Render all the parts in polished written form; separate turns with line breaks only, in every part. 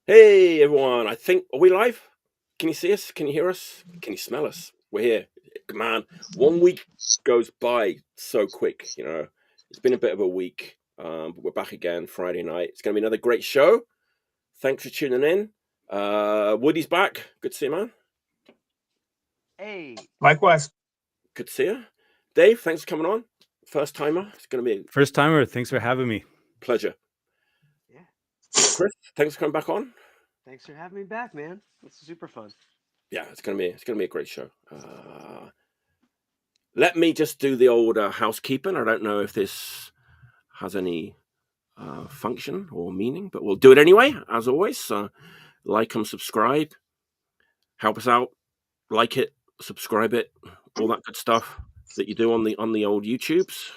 Hey everyone, are we live? Can you see us? Can you hear us? Can you smell us? We're here. Man, 1 week goes by so quick, It's been a bit of a week, but we're back again Friday night. It's going to be another great show. Thanks for tuning in. Woody's back. Good to see you, man.
Hey.
Likewise.
Good to see you. Dave, thanks for coming on. First timer. It's going to be
first timer. Thanks for having me.
Pleasure.
Yeah.
Chris, thanks for coming back on.
Thanks for having me back, man. It's super fun.
Yeah, it's gonna be a great show. Let me just do the old housekeeping. I don't know if this has any function or meaning, but we'll do it anyway, as always. Like and subscribe. Help us out. Like it, subscribe it, all that good stuff that you do on the old YouTubes.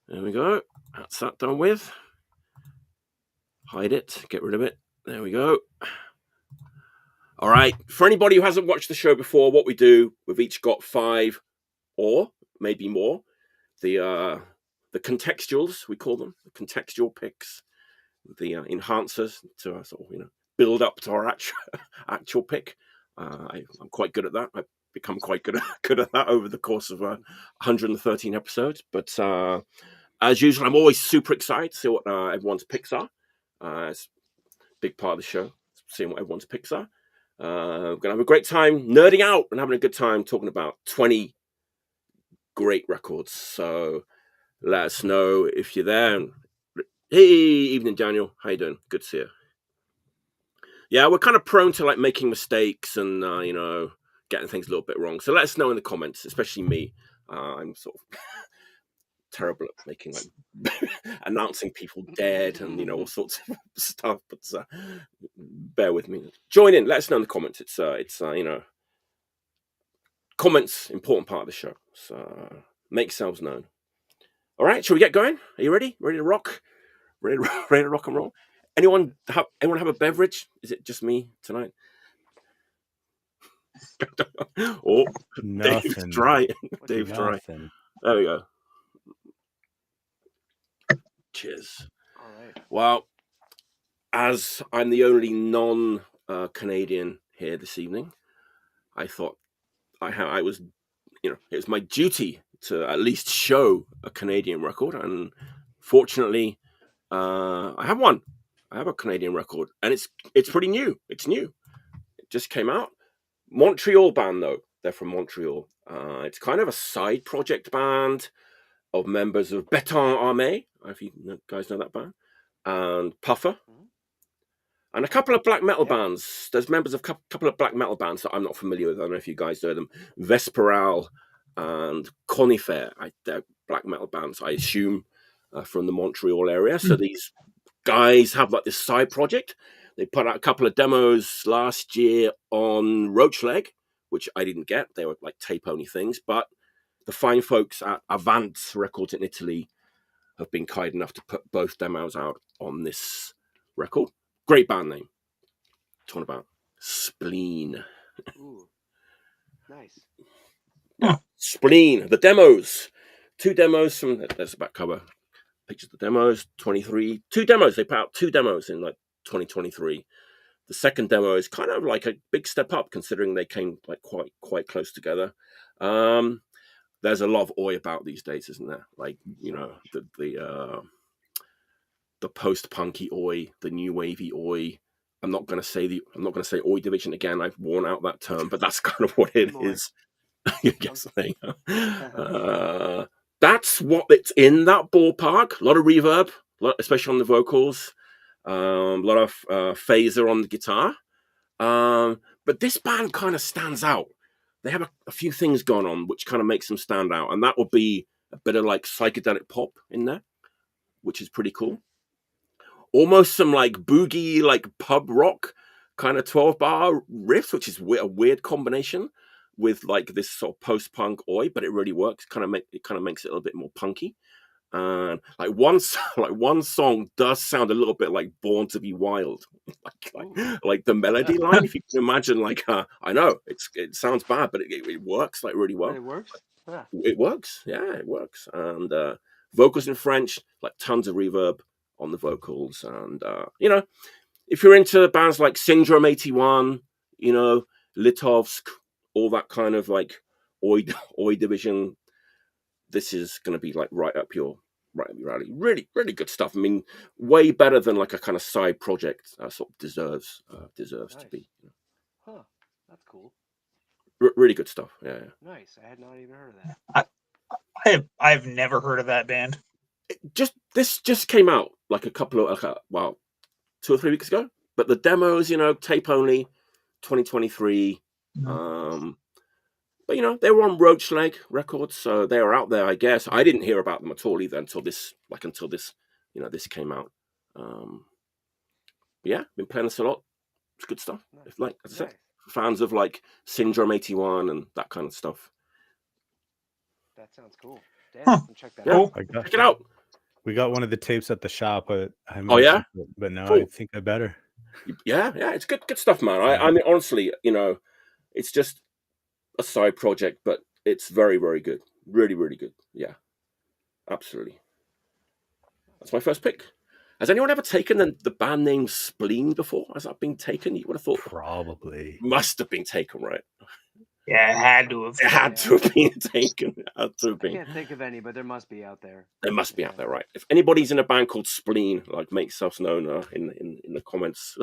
There we go. That's that done with. Hide it. Get rid of it. There we go. All right. For anybody who hasn't watched the show before, what we do, we've each got 5 or maybe more. The contextuals, we call them, the contextual picks, the enhancers to sort of build up to our actual pick. I'm quite good at that. I've become quite good at that over the course of 113 episodes. But as usual, I'm always super excited to see what everyone's picks are. It's a big part of the show, seeing what everyone's picks are. We're gonna have a great time nerding out and having a good time talking about 20 great records. So let us know if you're there. Hey, evening, Daniel. How you doing? Good to see you. Yeah, we're kind of prone to like making mistakes and getting things a little bit wrong. So let us know in the comments, especially me. I'm sort of terrible at making like announcing people dead and all sorts of stuff. But bear with me. Join in. Let us know in the comments. It's comments, important part of the show. So make yourselves known. All right, shall we get going? Are you ready? Ready to rock? Ready to rock and roll? Anyone have a beverage? Is it just me tonight? Oh, Dave's dry. Dave's dry. There we go. Cheers.
All right.
Well, as I'm the only non-Canadian here this evening, I thought I was, it was my duty to at least show a Canadian record, and fortunately, I have one. I have a Canadian record, and it's pretty new. It's new. It just came out. Montreal band, though. They're from Montreal. It's kind of a side project band of members of Béton Armé. I don't know if you guys know that band. And Puffer. And a couple of black metal bands. There's members of a couple of black metal bands that I'm not familiar with. I don't know if you guys know them. Vesperal and Conifer. They're black metal bands, I assume, from the Montreal area. So these guys have like this side project. They put out a couple of demos last year on Roachleg, which I didn't get. They were like tape-only things. But the fine folks at Avant Records in Italy have been kind enough to put both demos out on this record. Great band name. Talking about Spleen.
Ooh, nice.
Yeah. Spleen. The demos. 2 demos from. There's the back cover. Pictures of the demos. 23. 2 demos. They put out 2 demos in like 2023. The second demo is kind of like a big step up, considering they came like quite close together. There's a lot of oi about these days, isn't there? Like the post-punky oi, the new wavy oi. I'm not going to say oi division again. I've worn out that term, but that's kind of what it is. Yes, that's what it's in that ballpark. A lot of reverb, especially on the vocals. A lot of phaser on the guitar. But this band kind of stands out. They have a few things going on which kind of makes them stand out, and that would be a bit of like psychedelic pop in there, which is pretty cool. Almost some like boogie, like pub rock kind of 12-bar riff, which is a weird combination with like this sort of post-punk oi, but it really works. It kind of makes it a little bit more punky. And like one song does sound a little bit like "Born to Be Wild," like the melody line. If you can imagine, like I know it sounds bad, but it works like really well.
It works. Yeah.
It works. Yeah, it works. And vocals in French, like tons of reverb on the vocals, and if you're into bands like Syndrome 81, you know, Litovsk, all that kind of like Oi division, this is going to be like right up your alley. Really, really good stuff. I mean, way better than like a kind of side project sort of deserves to be.
Huh. That's cool.
Really good stuff. Yeah.
Nice. I had not even heard of that.
I've never heard of that band.
This just came out like a couple of 2 or 3 weeks ago. But the demos, you know, tape only, 2023. But you know, they were on Roachleg Records, so they were out there, I guess. I didn't hear about them at all either until this, you know, this came out. Yeah, been playing this a lot. It's good stuff.
Nice.
If, like, as I said, fans of like Syndrome 81 and that kind of stuff.
That sounds cool. Damn, check that out.
Check it out.
We got one of the tapes at the shop, but I but now
cool.
I think I better.
Yeah, it's good stuff, man. I mean, honestly, you know, it's just a side project, but it's very, very good. Really, really good. Yeah, absolutely. That's my first pick. Has anyone ever taken the band name Spleen before? Has that been taken? You would have thought
Probably.
Must have been taken, right?
Yeah, it had to have.
It had to have been taken. It had to have been.
I can't think of any, but there must be out there.
There must be out there, right? If anybody's in a band called Spleen, like make yourselves known in the comments.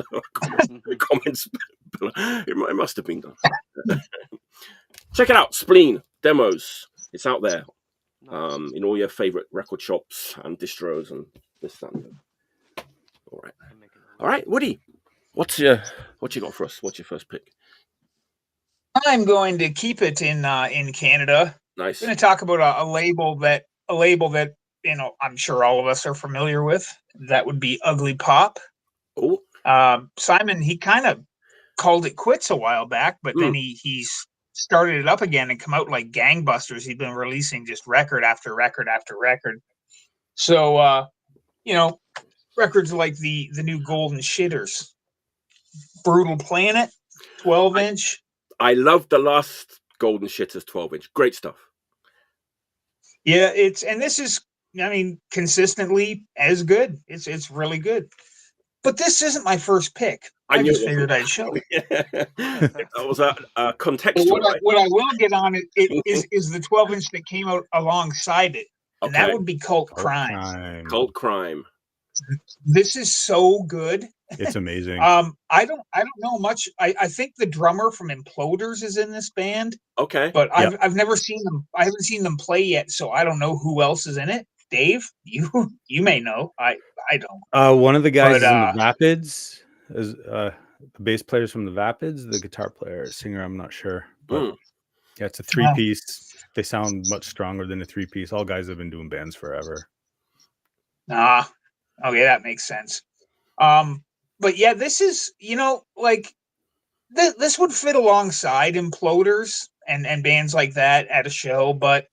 comments. It must have been done. Check it out, Spleen demos. It's out there,
Nice.
in all your favorite record shops and distros and this that. And that. All right, Woody. What you got for us? What's your first pick?
I'm going to keep it in Canada.
Nice.
I'm going to talk about a label that you know I'm sure all of us are familiar with. That would be Ugly Pop.
Oh.
Simon, he kind of called it quits a while back, but then he's started it up again and come out like gangbusters. He's been releasing just record after record after record. So you know, records like the new Golden Shitters, Brutal Planet, 12-inch.
I love the last Golden Shitters 12-inch. Great stuff.
Yeah, this is, I mean, consistently as good. It's really good. But this isn't my first pick. I just figured I'd show it.
That was a contextual.
What I will get on it is the 12-inch that came out alongside it. And that would be Cult Crime.
Cult Crime.
This is so good.
It's amazing.
I don't know much. I think the drummer from Imploders is in this band.
Okay.
But I've never seen them. I haven't seen them play yet, so I don't know who else is in it. Dave, you may know. I don't.
One of the guys is in the Vapids is the bass players from the Vapids, the guitar player, singer, I'm not sure. But yeah, it's a 3-piece. They sound much stronger than a 3-piece. All guys have been doing bands forever.
Okay, that makes sense. But yeah, this is, you know, like this would fit alongside Imploders and bands like that at a show, but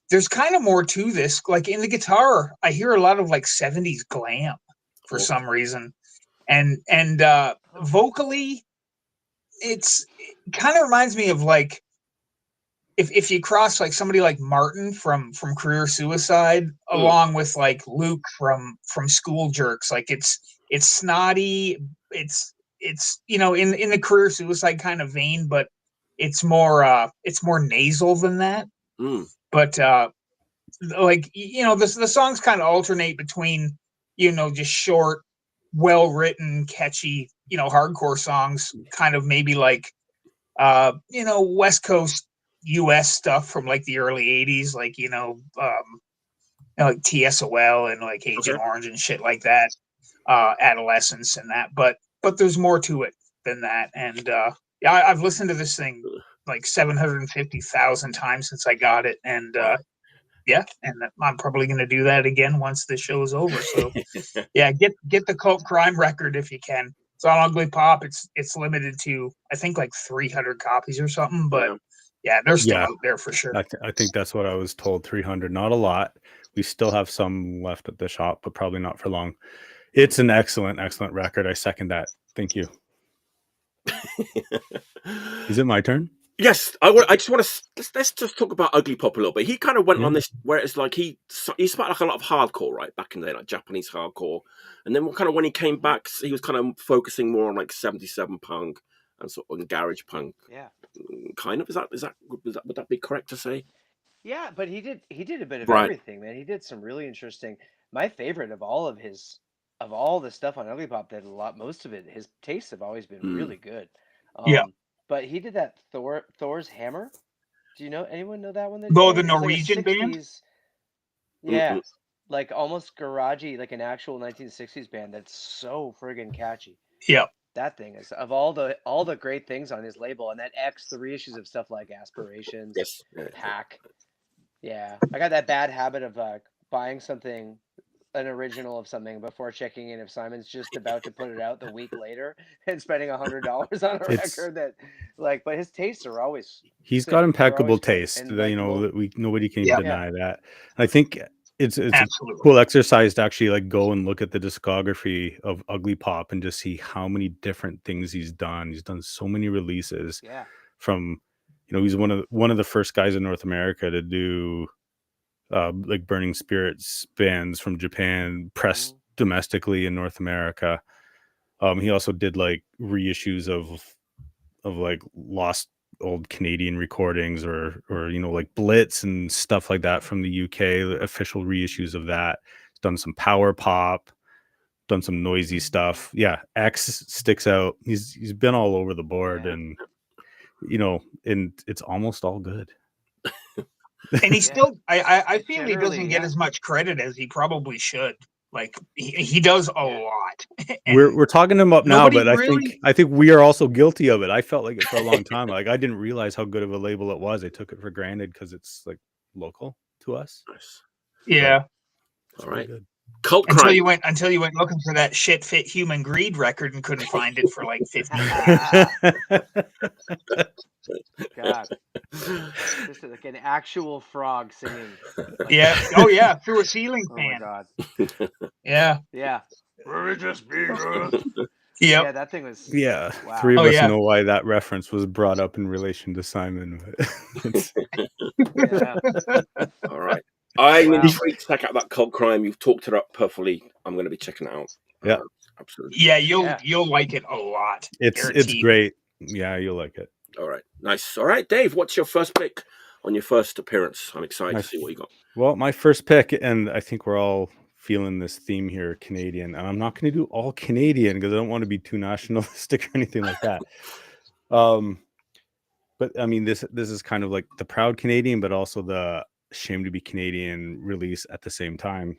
there's kind of more to this. Like in the guitar, I hear a lot of like 70s glam for some reason. And vocally, it kind of reminds me of like if you cross like somebody like Martin from Career Suicide along with like Luke from School Jerks. Like it's snotty, it's you know, in the Career Suicide kind of vein, but it's more nasal than that. But like, you know, the songs kind of alternate between, you know, just short, well-written, catchy, you know, hardcore songs, kind of maybe like you know, West Coast US stuff from like the early 80s, like, you know, like TSOL and like Agent Orange and shit like that, Adolescence and that, but there's more to it than that. And yeah, I've listened to this thing like 750,000 times since I got it, and yeah, and I'm probably going to do that again once the show is over. So yeah, get the Cult Crime record if you can. It's on Ugly Pop. It's limited to, I think, like 300 copies or something, but yeah, they're still out there for sure.
I think that's what I was told. 300, not a lot. We still have some left at the shop, but probably not for long. It's an excellent record. I second that. Thank you. Is it my turn?
Yes, I just want to let's just talk about Ugly Pop a little bit. He kind of went on this where it's like he spat like a lot of hardcore, right, back in the day, like Japanese hardcore, and then kind of when he came back, he was kind of focusing more on like 77 punk and sort of garage punk.
Yeah.
Kind of is that would that be correct to say?
Yeah, but he did a bit of
Right.
everything, man. He did some really interesting. My favorite of all the stuff on Ugly Pop, that most of it, his tastes have always been really good.
Yeah.
But he did that Thor's Hammer. Do you know anyone know that one that he
Oh,
did?
the
It's
Norwegian
like a
band?
60s, yeah, like almost garagey, like an actual 1960s band that's so friggin' catchy.
Yeah.
That thing is of all the great things on his label, and that X, the reissues of stuff like Aspirations,
Yes.
Pack. Yeah, I got that bad habit of buying something, an original of something, before checking in if Simon's just about to put it out the week later and spending $100 on a record that, like, but his tastes are always
He's
sick.
got
They're
impeccable
always good
taste.
and
That,
likable.
that nobody can
Yeah.
deny that. I think it's a
Absolutely.
cool exercise to actually like go and look at the discography of Ugly Pop and just see how many different things he's done. He's done so many releases.
Yeah.
From, he's one of the first guys in North America to do like Burning Spirits bands from Japan pressed domestically in North America. He also did like reissues of like lost old Canadian recordings or like Blitz and stuff like that from the UK, the official reissues of that. He's done some power pop, done some noisy stuff. Yeah, X sticks out. He's been all over the board, and and it's almost all good.
And he still, I feel he
Generally,
doesn't get as much credit as he probably should. Like he does a lot.
We're talking him up now, but
really...
I think we are also guilty of it. I felt like it for a long time. Like I didn't realize how good of a label it was. I took it for granted because it's like local to us.
Yeah.
All right.
Good.
Cult
until
crime.
you went looking for that shit fit Human Greed record and couldn't find it for like 15 years.
God, just like an actual frog singing. Like,
yeah. Oh yeah, through a ceiling fan.
Oh my God.
Yeah.
Yeah.
Religious beaver.
Yep.
Yeah, that thing was.
Yeah.
Wow.
Three of us know why that reference was brought up in relation to Simon.
Yeah.
All right. I'm intrigued to check out that Cult Crime. You've talked it up perfectly. I'm going to be checking it out.
Yeah.
Absolutely.
Yeah, you'll like it a lot.
It's great. Yeah, you'll like it.
All right. Nice. All right, Dave, what's your first pick on your first appearance? I'm excited to see what you got.
Well, my first pick, and I think we're all feeling this theme here, Canadian, and I'm not going to do all Canadian because I don't want to be too nationalistic or anything like that. But I mean, this is kind of like the proud Canadian, but also the ashamed to be Canadian release at the same time.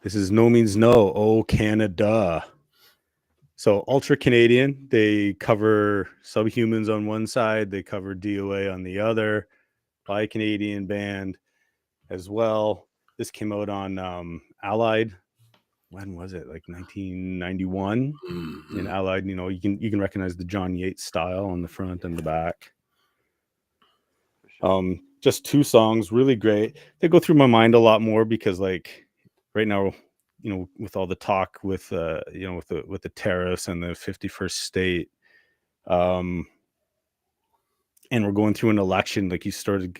This is No Means No, Oh Canada. So Ultra Canadian, they cover Subhumans on one side, they cover DOA on the other, by a Canadian band as well. This came out on Allied. When was it? Like 1991 in Allied. You can recognize the John Yates style on the front and the back. Just two songs, really great. They go through my mind a lot more because like right now, with all the talk with with the tariffs and the 51st state, and we're going through an election, like you started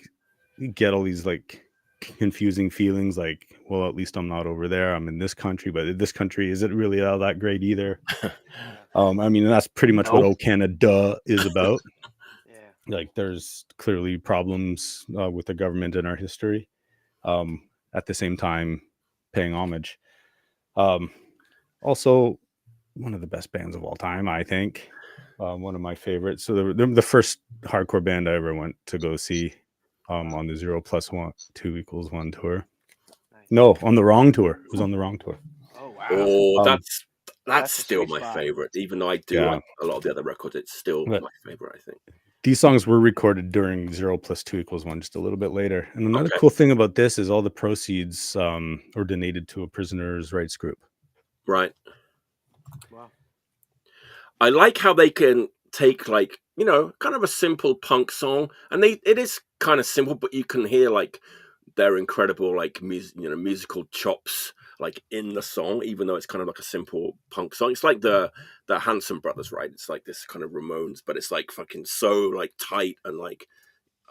to get all these like confusing feelings like, well, at least I'm not over there, I'm in this country, but this country, is it really all that great either? I mean, that's pretty much what Oh Canada is about. Like there's clearly problems with the government in our history, at the same time paying homage. Also one of the best bands of all time, I think. One of my favorites. So they're the first hardcore band I ever went to go see on the 0+1 tour. No, on the wrong tour. It was on the wrong tour.
Oh wow.
Oh, that's still my
spot.
favorite. Even though I do like a lot of the other records, it's still my favorite, I think.
These songs were recorded during 0+2=1, just a little bit later. And another cool thing about this is all the proceeds are donated to a prisoners' rights group.
Right.
Wow.
I like how they can take like, kind of a simple punk song, and it is kind of simple, but you can hear like their incredible like musical chops. like in the song, even though it's kind of like a simple punk song. It's like the Hanson Brothers, right? It's like this kind of Ramones, but it's like fucking so like tight and like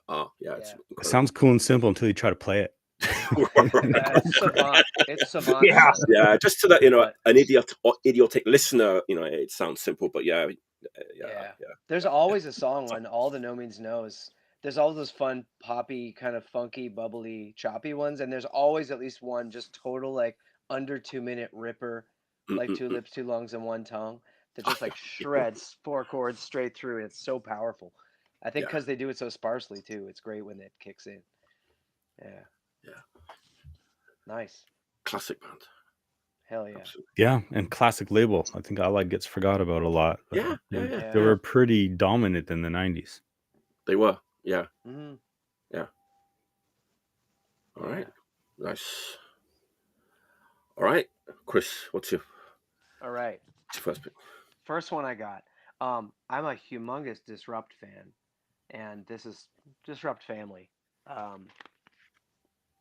it's
It
incredible.
sounds cool and simple until you try to play it.
It's savant. It's savant.
Yeah.
stuff.
Yeah, just to that, you know,
But-
an idiotic listener, you know, it sounds simple, but yeah.
There's always a song on all the No Means No's. There's all those fun, poppy, kind of funky, bubbly, choppy ones, and there's always at least one just total like under 2 minute ripper, like two lips, two lungs, and one tongue that just like shreds 4 chords straight through. It's so powerful. I think because they do it so sparsely too. It's great when it kicks in. Yeah. Nice.
Classic band.
Hell yeah.
Absolutely.
Yeah, and classic label. I think Allied gets forgot about a lot.
Yeah.
They were pretty dominant in the 90s.
They were. Yeah.
Mm-hmm.
Yeah. All right. Nice. All right, Chris, what's your first pick?
First one I got. I'm a humongous Disrupt fan, and this is Disrupt Family.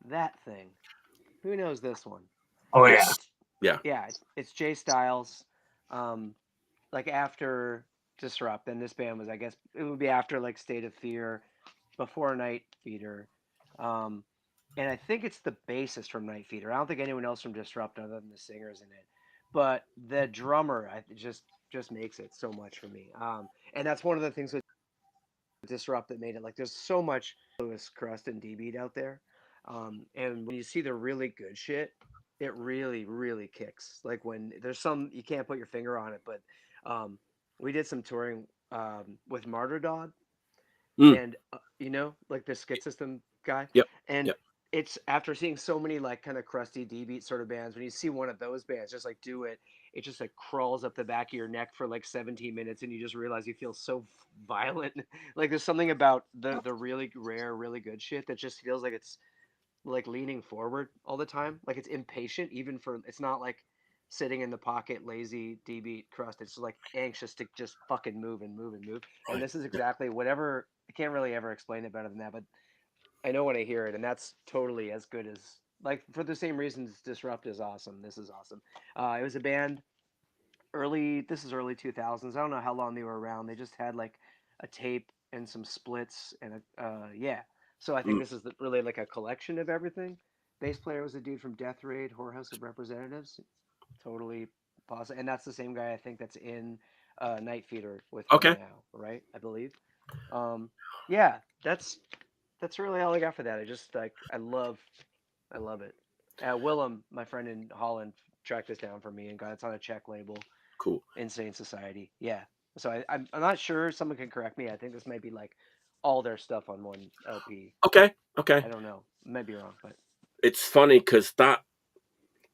That thing. Who knows this one?
Oh yeah.
It's Jay Styles. Like after Disrupt, and this band was, I guess, it would be after like State of Fear, before Night Feeder. And I think it's the bassist from Night Feeder. I don't think anyone else from Disrupt other than the singers in it. But the drummer just makes it so much for me. And that's one of the things with Disrupt that made it, like, there's so much Lewis Crust and D-Beat out there. And when you see the really good shit, it really, really kicks. Like when there's some, you can't put your finger on it, but we did some touring with Martyr Dog. And, like the Skid System guy.
Yep.
And it's after seeing so many like kind of crusty D-Beat sort of bands, when you see one of those bands just like do it, it just like crawls up the back of your neck for like 17 minutes, and you just realize you feel so violent. Like there's something about the really rare, really good shit that just feels like it's like leaning forward all the time. Like it's impatient, it's not like sitting in the pocket, lazy D-Beat Crust. It's like anxious to just fucking move and move and move.
Right.
And this is exactly whatever. I can't really ever explain it better than that, but I know when I hear it, and that's totally as good as, like, for the same reasons Disrupt is awesome. This is awesome. It was a band early 2000s. I don't know how long they were around. They just had like a tape and some splits and So I think this is really like a collection of everything. Bass player was a dude from Death Raid, Whorehouse of Representatives. Totally positive. And that's the same guy I think that's in Night Feeder with them now, right? I believe. That's really all I got for that. I just like I love it. Willem, my friend in Holland, tracked this down for me and got it's on a Czech label.
Cool.
Insane Society. Yeah. So I'm not sure. Someone can correct me. I think this might be like all their stuff on one LP.
Okay.
I don't know. Might be wrong, but
it's funny because that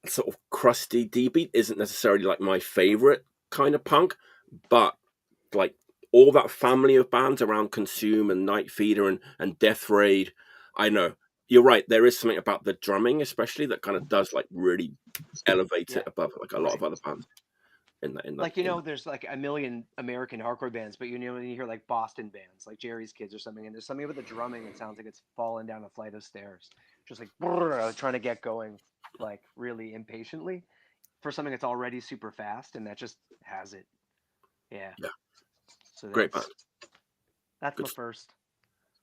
sort of crusty D-Beat isn't necessarily like my favorite kind of punk, but like all that family of bands around Consume and Night Feeder and Death Raid, I know you're right. There is something about the drumming, especially, that kind of does like really elevate it above like a lot of other bands. In that, like
there's like a million American hardcore bands, but when you hear like Boston bands, like Jerry's Kids or something, and there's something about the drumming that sounds like it's falling down a flight of stairs, just like trying to get going, like really impatiently, for something that's already super fast, and that just has it. Yeah. So
great band.
That's my first.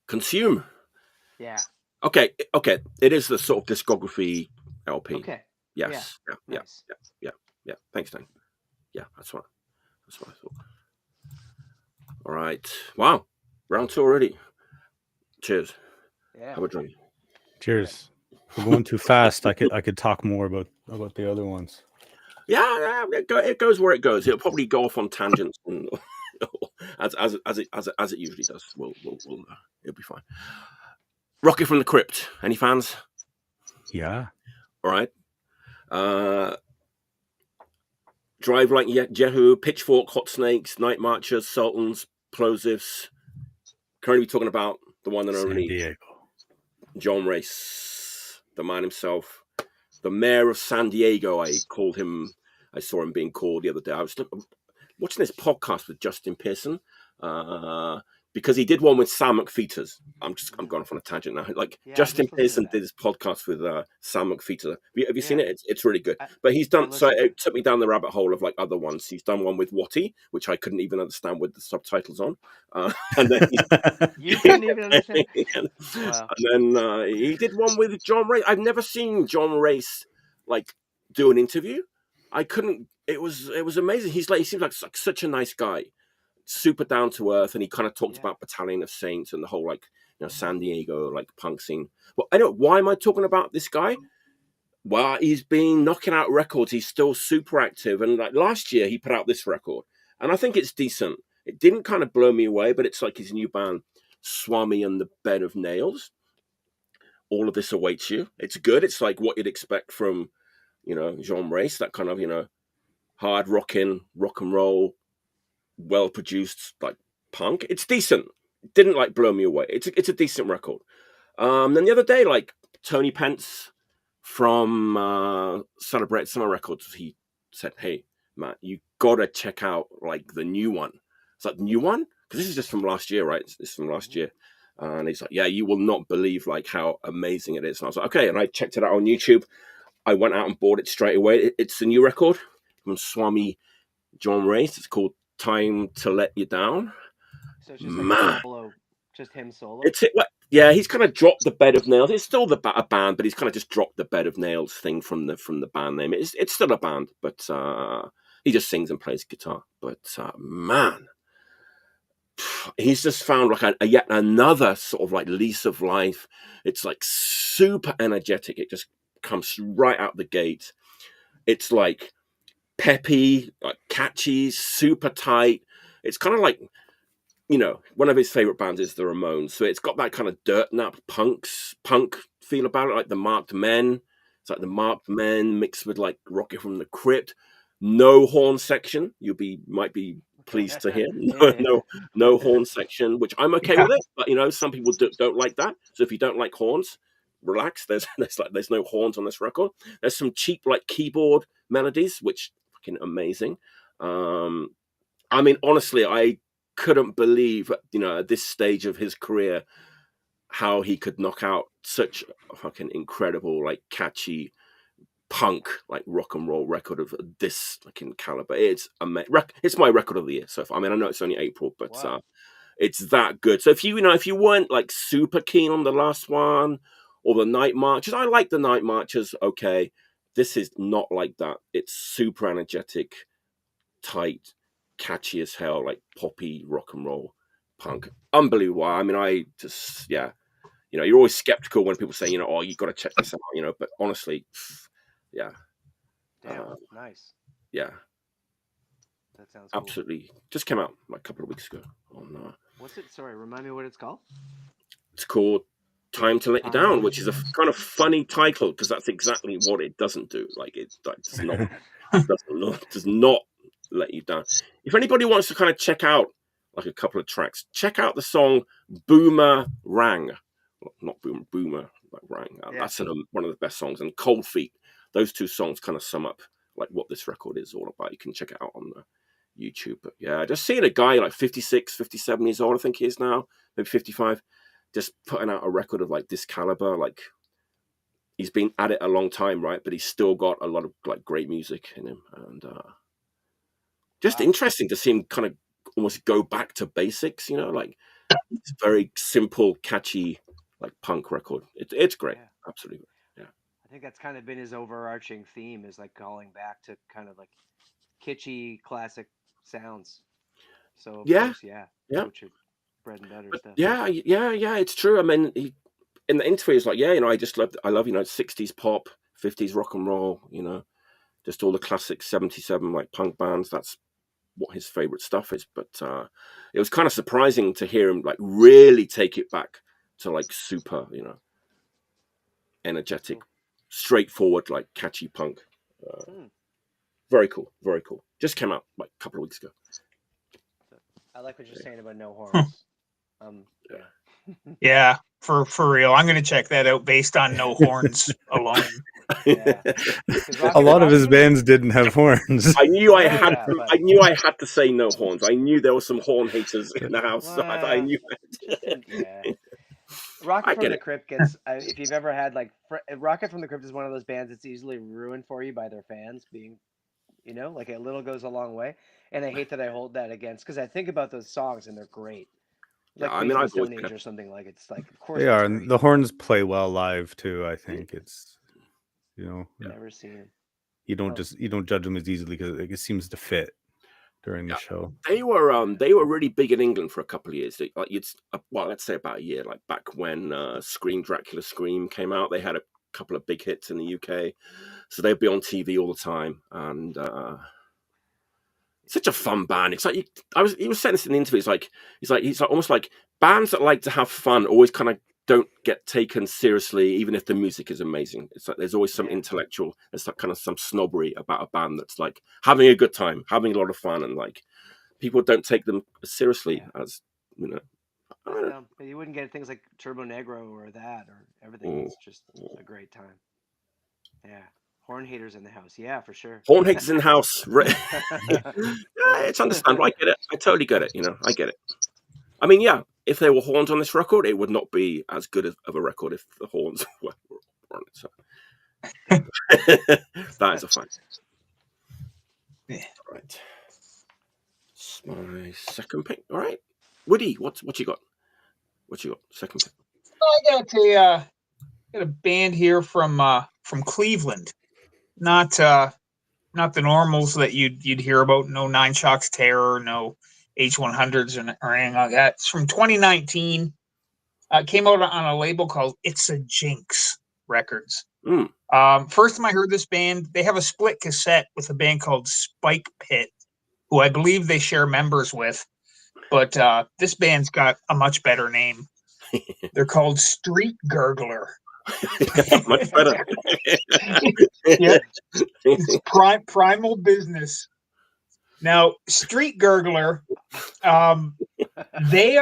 Consume.
Yeah.
Okay. It is the sort of discography LP.
Okay.
Yes.
Yeah. Nice.
Yeah. Thanks, Dan. Yeah, that's what I thought. All right. Wow. Round 2 already. Cheers.
Yeah.
Have a drink.
Cheers. If we're going too fast, I could talk more about the other ones.
Yeah, it goes where it goes. It'll probably go off on tangents, and, as it usually does. We'll it'll be fine. Rocket from the Crypt. Any fans?
Yeah.
All right. Drive Like Jehu, Pitchfork, Hot Snakes, Night Marchers, Sultans, Plosives. Currently talking about the one and only
Diego.
John Reis, the man himself, the mayor of San Diego. I saw him being called the other day. I was watching this podcast with Justin Pearson, because he did one with Sam McPheeters. I'm going off on a tangent now. Like
Yeah,
Justin
just listen to
Pearson
that.
did his podcast with Sam McPheeters. Have you seen
Yeah.
it? It's really good.
I-
But he's done. So
listened to
it took me down the rabbit hole of like other ones. He's done one with Watty, which I couldn't even understand with the subtitles on. And then
You couldn't even understand.
and
Wow.
then he did one with John Reis. I've never seen John Reis like do an interview. I couldn't. It was amazing. He seems like such a nice guy, super down to earth, and he kind of talked about Battalion of Saints and the whole like San Diego like punk scene. Well, I don't. Why am I talking about this guy? Well, he's been knocking out records. He's still super active, and like last year he put out this record, and I think it's decent. It didn't kind of blow me away, but it's like his new band, Swami and the Bed of Nails. All of This Awaits You. It's good. It's like what you'd expect from Jean Reis, that kind of hard rocking, rock and roll, well produced like punk. It's decent. It didn't like blow me away. It's a decent record. Then the other day, like Tony Pence from Celebrate Summer Records, he said, "Hey, Matt, you gotta check out like the new one." It's like, the new one? Because this is just from last year, right? This is from last year. And he's like, "Yeah, you will not believe like how amazing it is." And I was like, "Okay." And I checked it out on YouTube. I went out and bought it straight away. It's a new record from Swami John Reis. It's called Time to Let You Down.
So it's just like solo, just him solo.
Yeah, he's kind of dropped the Bed of Nails. It's still a band, but he's kind of just dropped the Bed of Nails thing from the band name. It's still a band, but he just sings and plays guitar. But man, he's just found like yet another sort of like lease of life. It's like super energetic. It just comes right out the gate. It's like peppy, like catchy, super tight. It's kind of like, one of his favorite bands is the Ramones. So it's got that kind of dirt nap punk feel about it, like the Marked Men. It's like the Marked Men mixed with like Rocket from the Crypt. No horn section. Might be pleased to hear. No horn section, which I'm okay with it. But some people don't like that. So if you don't like horns, relax. There's no horns on this record. There's some cheap like keyboard melodies, which fucking amazing. I mean, honestly, I couldn't believe, at this stage of his career, how he could knock out such a fucking incredible, like catchy punk, like rock and roll record of this fucking caliber. It's it's my record of the year so far. I mean, I know it's only April, but
Wow.
it's that good. So if you weren't like super keen on the last one or the Night Marches, I like the Night Marches. Okay, this is not like that. It's super energetic, tight, catchy as hell, like poppy rock and roll punk. Unbelievable. I mean, I just, you're always skeptical when people say, oh, you got to check this out, but honestly, yeah.
Damn, nice.
Yeah.
That sounds cool.
Absolutely. Just came out like a couple of weeks ago.
What's it? Sorry, remind me what it's called.
It's called Time to Let You Down, which is a kind of funny title because that's exactly what it doesn't do. Like it does not let you down. If anybody wants to kind of check out like a couple of tracks, check out the song Boomer Rang. Not Boomer like Rang. That's one of the best songs. And Cold Feet. Those two songs kind of sum up like what this record is all about. You can check it out on the YouTube. But yeah, just seeing a guy like 56, 57 years old, I think he is now, maybe 55, just putting out a record of like this caliber, like he's been at it a long time, right? But he's still got a lot of like great music in him. And just interesting to see him kind of almost go back to basics, like it's very simple, catchy, like punk record. It's great. Yeah. Absolutely. Yeah.
I think that's kind of been his overarching theme, is like calling back to kind of like kitschy classic sounds. So of course, which are bread and butter stuff.
Yeah, it's true. I mean, in the interview, he's like, I love 60s pop, 50s rock and roll, just all the classic 77 like punk bands. That's what his favorite stuff is. But it was kind of surprising to hear him like really take it back to like super, energetic, straightforward, like catchy punk. Very cool, very cool. Just came out like a couple of weeks ago.
I like what you're saying about no horns.
Yeah, for real. I'm going to check that out based on no horns alone.
Yeah.
A lot of his bands didn't have horns.
I knew I
Oh,
had.
yeah, but-
I knew I had to say no horns. I knew there were some horn haters in the house. So I knew.
Yeah. Rocket
I
from
get
the
it.
Crypt gets. If you've ever had like Rocket from the Crypt is one of those bands that's easily ruined for you by their fans being, like a little goes a long way. And I hate that I hold that against because I think about those songs and they're great.
Yeah,
Like
I
Queens
mean,
of the
I've always
Stone
been
Age
a
or something like it's like of course
They
that's
are, and
great.
the horns play well live too. I think it's,
Never seen him.
you don't judge them as easily because it seems to fit during the show.
They were really big in England for a couple of years. Let's say about a year. Like back when Dracula Scream came out, they had a couple of big hits in the UK, so they'd be on TV all the time. And such a fun band. It's like he was saying this in the interview. He's like almost like bands that like to have fun always kind of don't get taken seriously, even if the music is amazing. It's like there's always some intellectual, there's some snobbery about a band that's like having a good time, having a lot of fun, and like people don't take them seriously as
You wouldn't get things like Turbo Negro or that or everything. It's just a great time. Yeah. Horn haters in the house. Yeah, for sure.
Horn haters in the house. It's understandable. I get it. I totally get it. I get it. I mean, yeah, if there were horns on this record, it would not be as good of a record if the horns were on it. So that is a fact.
Yeah.
All right. It's my second pick. All right. Woody, what you got? What you got? Second pick.
I got a band here from Cleveland. Not the normals that you'd hear about. No Nine Shocks Terror, no H100s or anything like that. It's from 2019. Came out on a label called It's a Jinx Records. First time I heard this band, they have a split cassette with a band called Spike Pit, who I believe they share members with. But this band's got a much better name. They're called Street Gurgler.
Much better.
Yeah, it's primal business. Now, Street Gurgler, they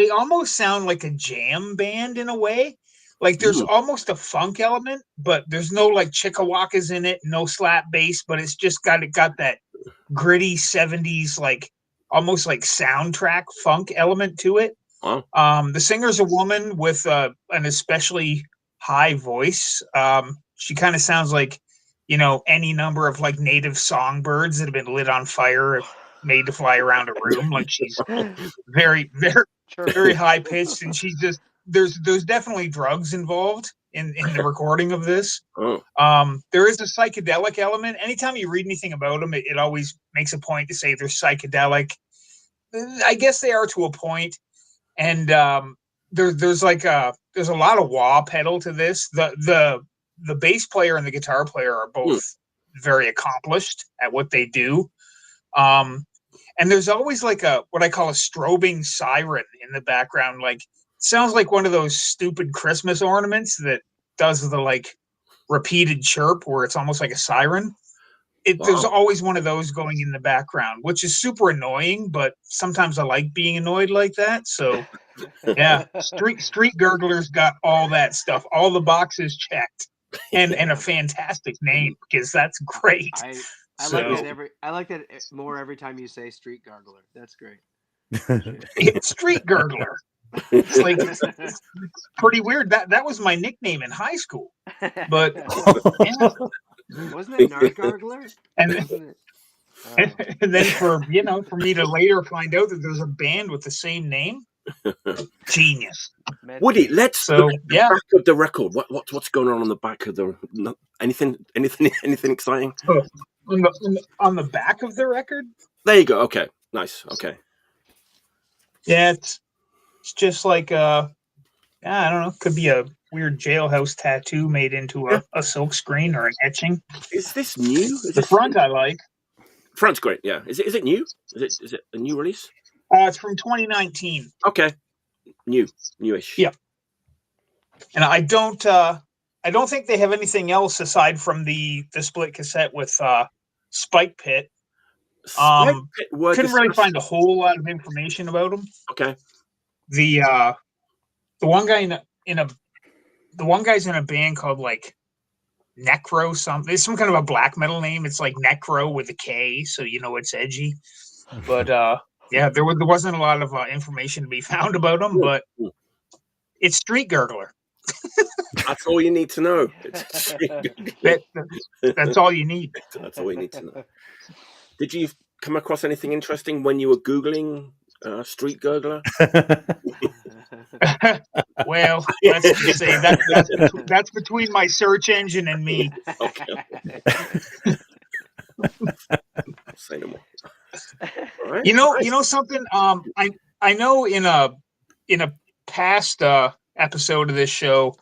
almost sound like a jam band in a way. Like there's almost a funk element, but there's no like chickawackas in it, no slap bass, but it's just got that gritty 70s like almost like soundtrack funk element to it.
Wow.
The singer's a woman with an especially high voice. She kind of sounds like, any number of like native songbirds that have been lit on fire, made to fly around a room. Like she's very, very, very high pitched, and she's just there's definitely drugs involved in the recording of this. There is a psychedelic element. Anytime you read anything about them, it always makes a point to say they're psychedelic. I guess they are to a point. And there's a lot of wah pedal to this. The bass player and the guitar player are both very accomplished at what they do. And there's always like what I call a strobing siren in the background. Like sounds like one of those stupid Christmas ornaments that does the like repeated chirp where it's almost like a siren. There's always one of those going in the background, which is super annoying, but sometimes I like being annoyed like that. So yeah, Street Gurgler's got all that stuff, all the boxes checked, and a fantastic name because that's great.
I like that more every time you say Street Gurgler. That's great.
Street Gurgler. It's like it's pretty weird. That was my nickname in high school, but yeah.
Wasn't it Nard Gargler?
And then for me to later find out that there's a band with the same name, genius.
Woody, let's look at the back of the record. What's going on the back of the anything exciting?
Oh, on the back of the record?
There you go. Okay, nice. Okay.
Yeah, it's just like I don't know. Could be a weird jailhouse tattoo made into a silk screen or an etching.
Is this new?
The front I like.
Front's great. Yeah. Is it new? Is it a new release?
It's from 2019.
Okay. Newish.
Yeah. And I don't think they have anything else aside from the split cassette with Spike Pit. Couldn't really find a whole lot of information about them.
Okay.
The the one guy the one guy's in a band called like Necro something. It's some kind of a black metal name. It's like Necro with a K, so you know it's edgy. But yeah, there wasn't a lot of information to be found about him, but it's Street Gurgler.
That's all you need to know.
That's all you need.
That's all you need to know. Did you come across anything interesting when you were Googling Street Gurgler?
Well, let's just say that's between my search engine and me.
Okay. I'll say no more. All right.
You know something. I know in a past episode of this show,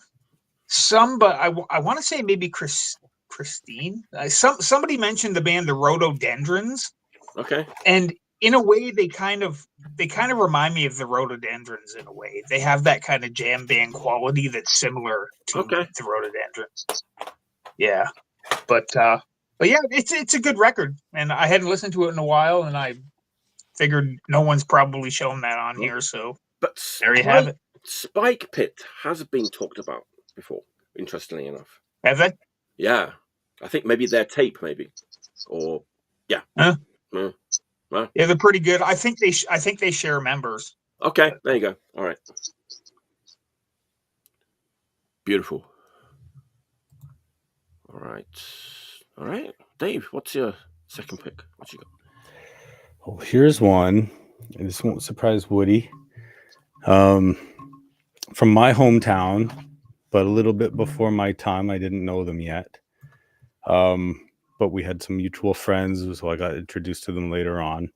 I want to say maybe Christine. Somebody mentioned the band the Rhododendrons.
Okay.
And in a way, they kind of remind me of the Rhododendrons. In a way, they have that kind of jam band quality that's similar to the Rhododendrons. Yeah, but yeah, it's a good record, and I hadn't listened to it in a while, and I figured no one's probably shown that on here, so
but
there you have it.
Spike Pit has been talked about before, interestingly enough.
Have they?
Yeah, I think maybe their tape, or yeah.
Huh?
Well,
yeah, they're pretty good. I think they share members.
Okay, there you go. All right, beautiful. All right, Dave. What's your second pick? What you got?
Oh, here's one. And this won't surprise Woody. From my hometown, but a little bit before my time. I didn't know them yet. But we had some mutual friends, so I got introduced to them later on.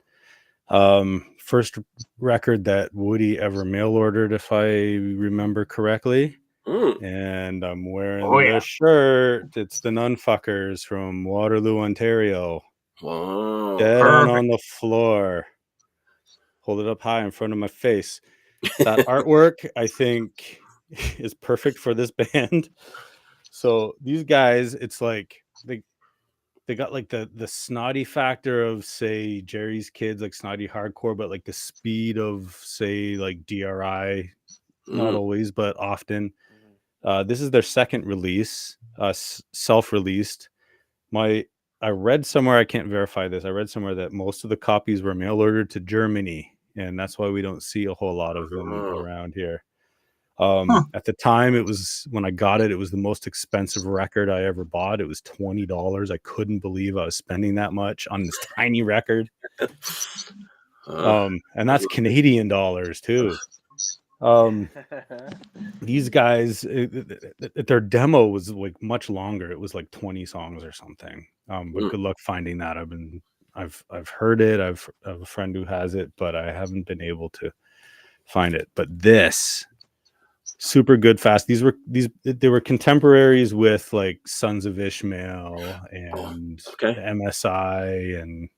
First record that Woody ever mail ordered, if I remember correctly. And I'm wearing the shirt. It's the Nunfuckers from Waterloo, Ontario.
Wow.
Dead on the floor. Hold it up high in front of my face. That artwork, I think, is perfect for this band. So these guys, it's like they got like the snotty factor of, say, Jerry's Kids, like snotty hardcore, but like the speed of, say, like DRI, not always, but often. This is their second release, self-released. I read somewhere, I can't verify this, I read somewhere that most of the copies were mail ordered to Germany, and that's why we don't see a whole lot of them around here. At the time, it was, when I got it, it was the most expensive record I ever bought. It was $20. I couldn't believe I was spending that much on this tiny record. And that's Canadian dollars too. These guys, their demo was like much longer. It was like 20 songs or something. But good luck finding that. I've heard it. I have a friend who has it, but I haven't been able to find it. But this, super good, fast. They were contemporaries with like Sons of Ishmael and MSI, and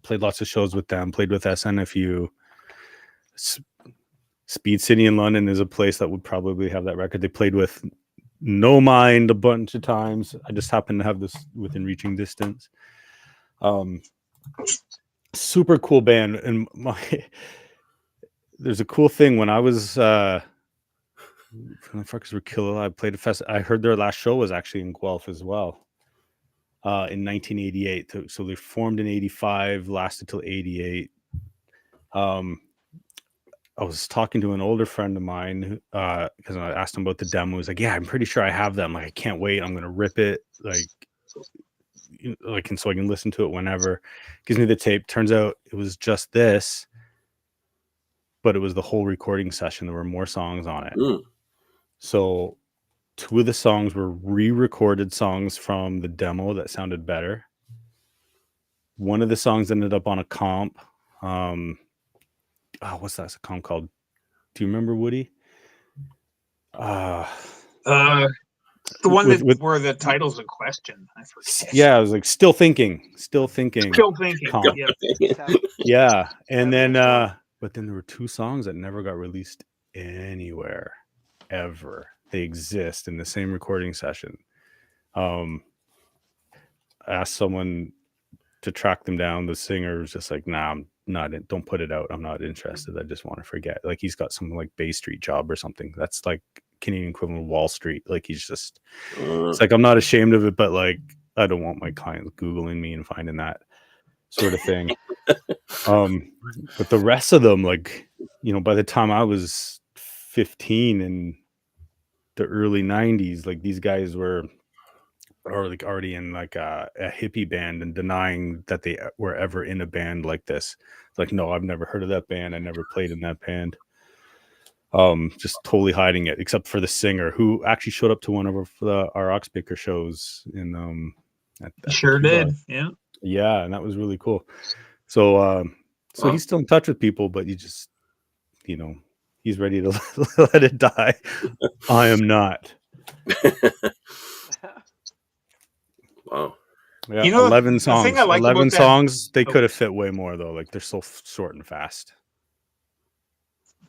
played lots of shows with them. Played with SNFU. Speed City in London is a place that would probably have that record. They played with No Mind a bunch of times. I just happen to have this within reaching distance. Super cool band, and there's a cool thing when I was the fuckers were killer. I played a fest. I heard their last show was actually in Guelph as well, in 1988. So they formed in 85, lasted till 88. I was talking to an older friend of mine because I asked him about the demo. He was like, "Yeah, I'm pretty sure I have them. Like, I can't wait. I'm gonna rip it. And so I can listen to it whenever." Gives me the tape. Turns out it was just this, but it was the whole recording session. There were more songs on it. So 2 of the songs were re-recorded songs from the demo that sounded better. One of the songs ended up on a comp. What's that comp called? Do you remember, Woody?
The one where the title's in question. I forget.
Yeah, I was like, still thinking. Comp. Yeah, and then but then there were 2 songs that never got released anywhere ever. They exist in the same recording session. I asked someone to track them down. The singer was just like, "Nah, don't put it out. I'm not interested. I just want to forget. Like he's got some like Bay Street job or something. That's like Canadian equivalent of Wall Street. Like he's just, it's like, I'm not ashamed of it, but like, I don't want my clients Googling me and finding that sort of thing. But the rest of them, like, you know, by the time I was 15 in the early 90s, like these guys were like already in like a hippie band and denying that they were ever in a band like this. It's like, no, I've never heard of that band. I never played in that band. Just totally hiding it, except for the singer who actually showed up to one of our Oxbaker shows in
Sure did. Yeah.
And that was really cool. So he's still in touch with people, but you just, you know, he's ready to let it die. I am not.
Wow.
Yeah,
You know,
11
the
songs.
thing I like
11
about that-
songs. They could have fit way more though. Like they're so short and fast.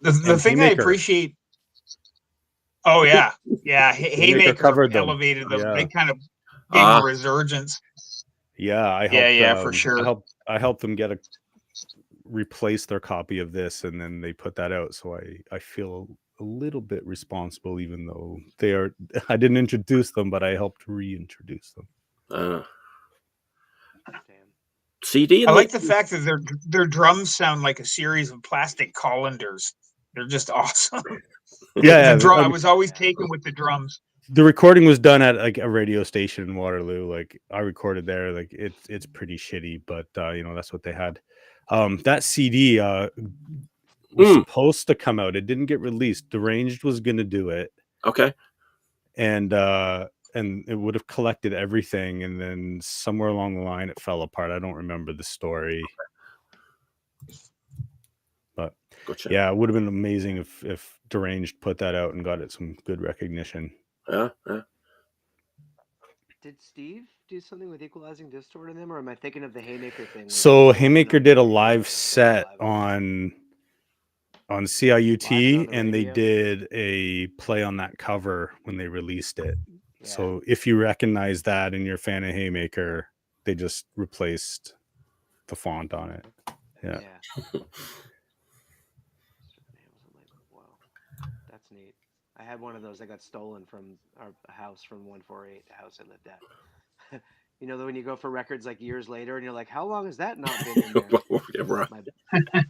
The
And
thing I
Haymaker.
appreciate. Oh yeah, Haymaker
covered them.
elevated them.
Yeah.
They kind of gave them a resurgence.
Yeah, I helped.
For sure.
I helped them replace their copy of this, and then they put that out. So I feel a little bit responsible, even though I didn't introduce them, but I helped reintroduce them.
CD.
I like the fact that their drums sound like a series of plastic colanders. They're just awesome.
Yeah,
I was always taken with the drums.
The recording was done at like a radio station in Waterloo. Like I recorded there. Like it's pretty shitty, but you know, that's what they had. That CD was supposed to come out. It didn't get released. Deranged was gonna do it.
Okay.
And it would have collected everything, and then somewhere along the line it fell apart. I don't remember the story. But
gotcha.
Yeah, it would have been amazing if Deranged put that out and got it some good recognition.
Yeah.
Did Steve do something with equalizing distort in them, or am I thinking of the Haymaker thing?
So Haymaker did a live set on CIUT, and they did a play on that cover when they released it. Yeah. So if you recognize that and you're a fan of Haymaker, they just replaced the font on it. Yeah.
Wow, that's neat. I had one of those that got stolen from our house from 148, the house I lived at. You know, when you go for records like years later and you're like, how long has that not been in there?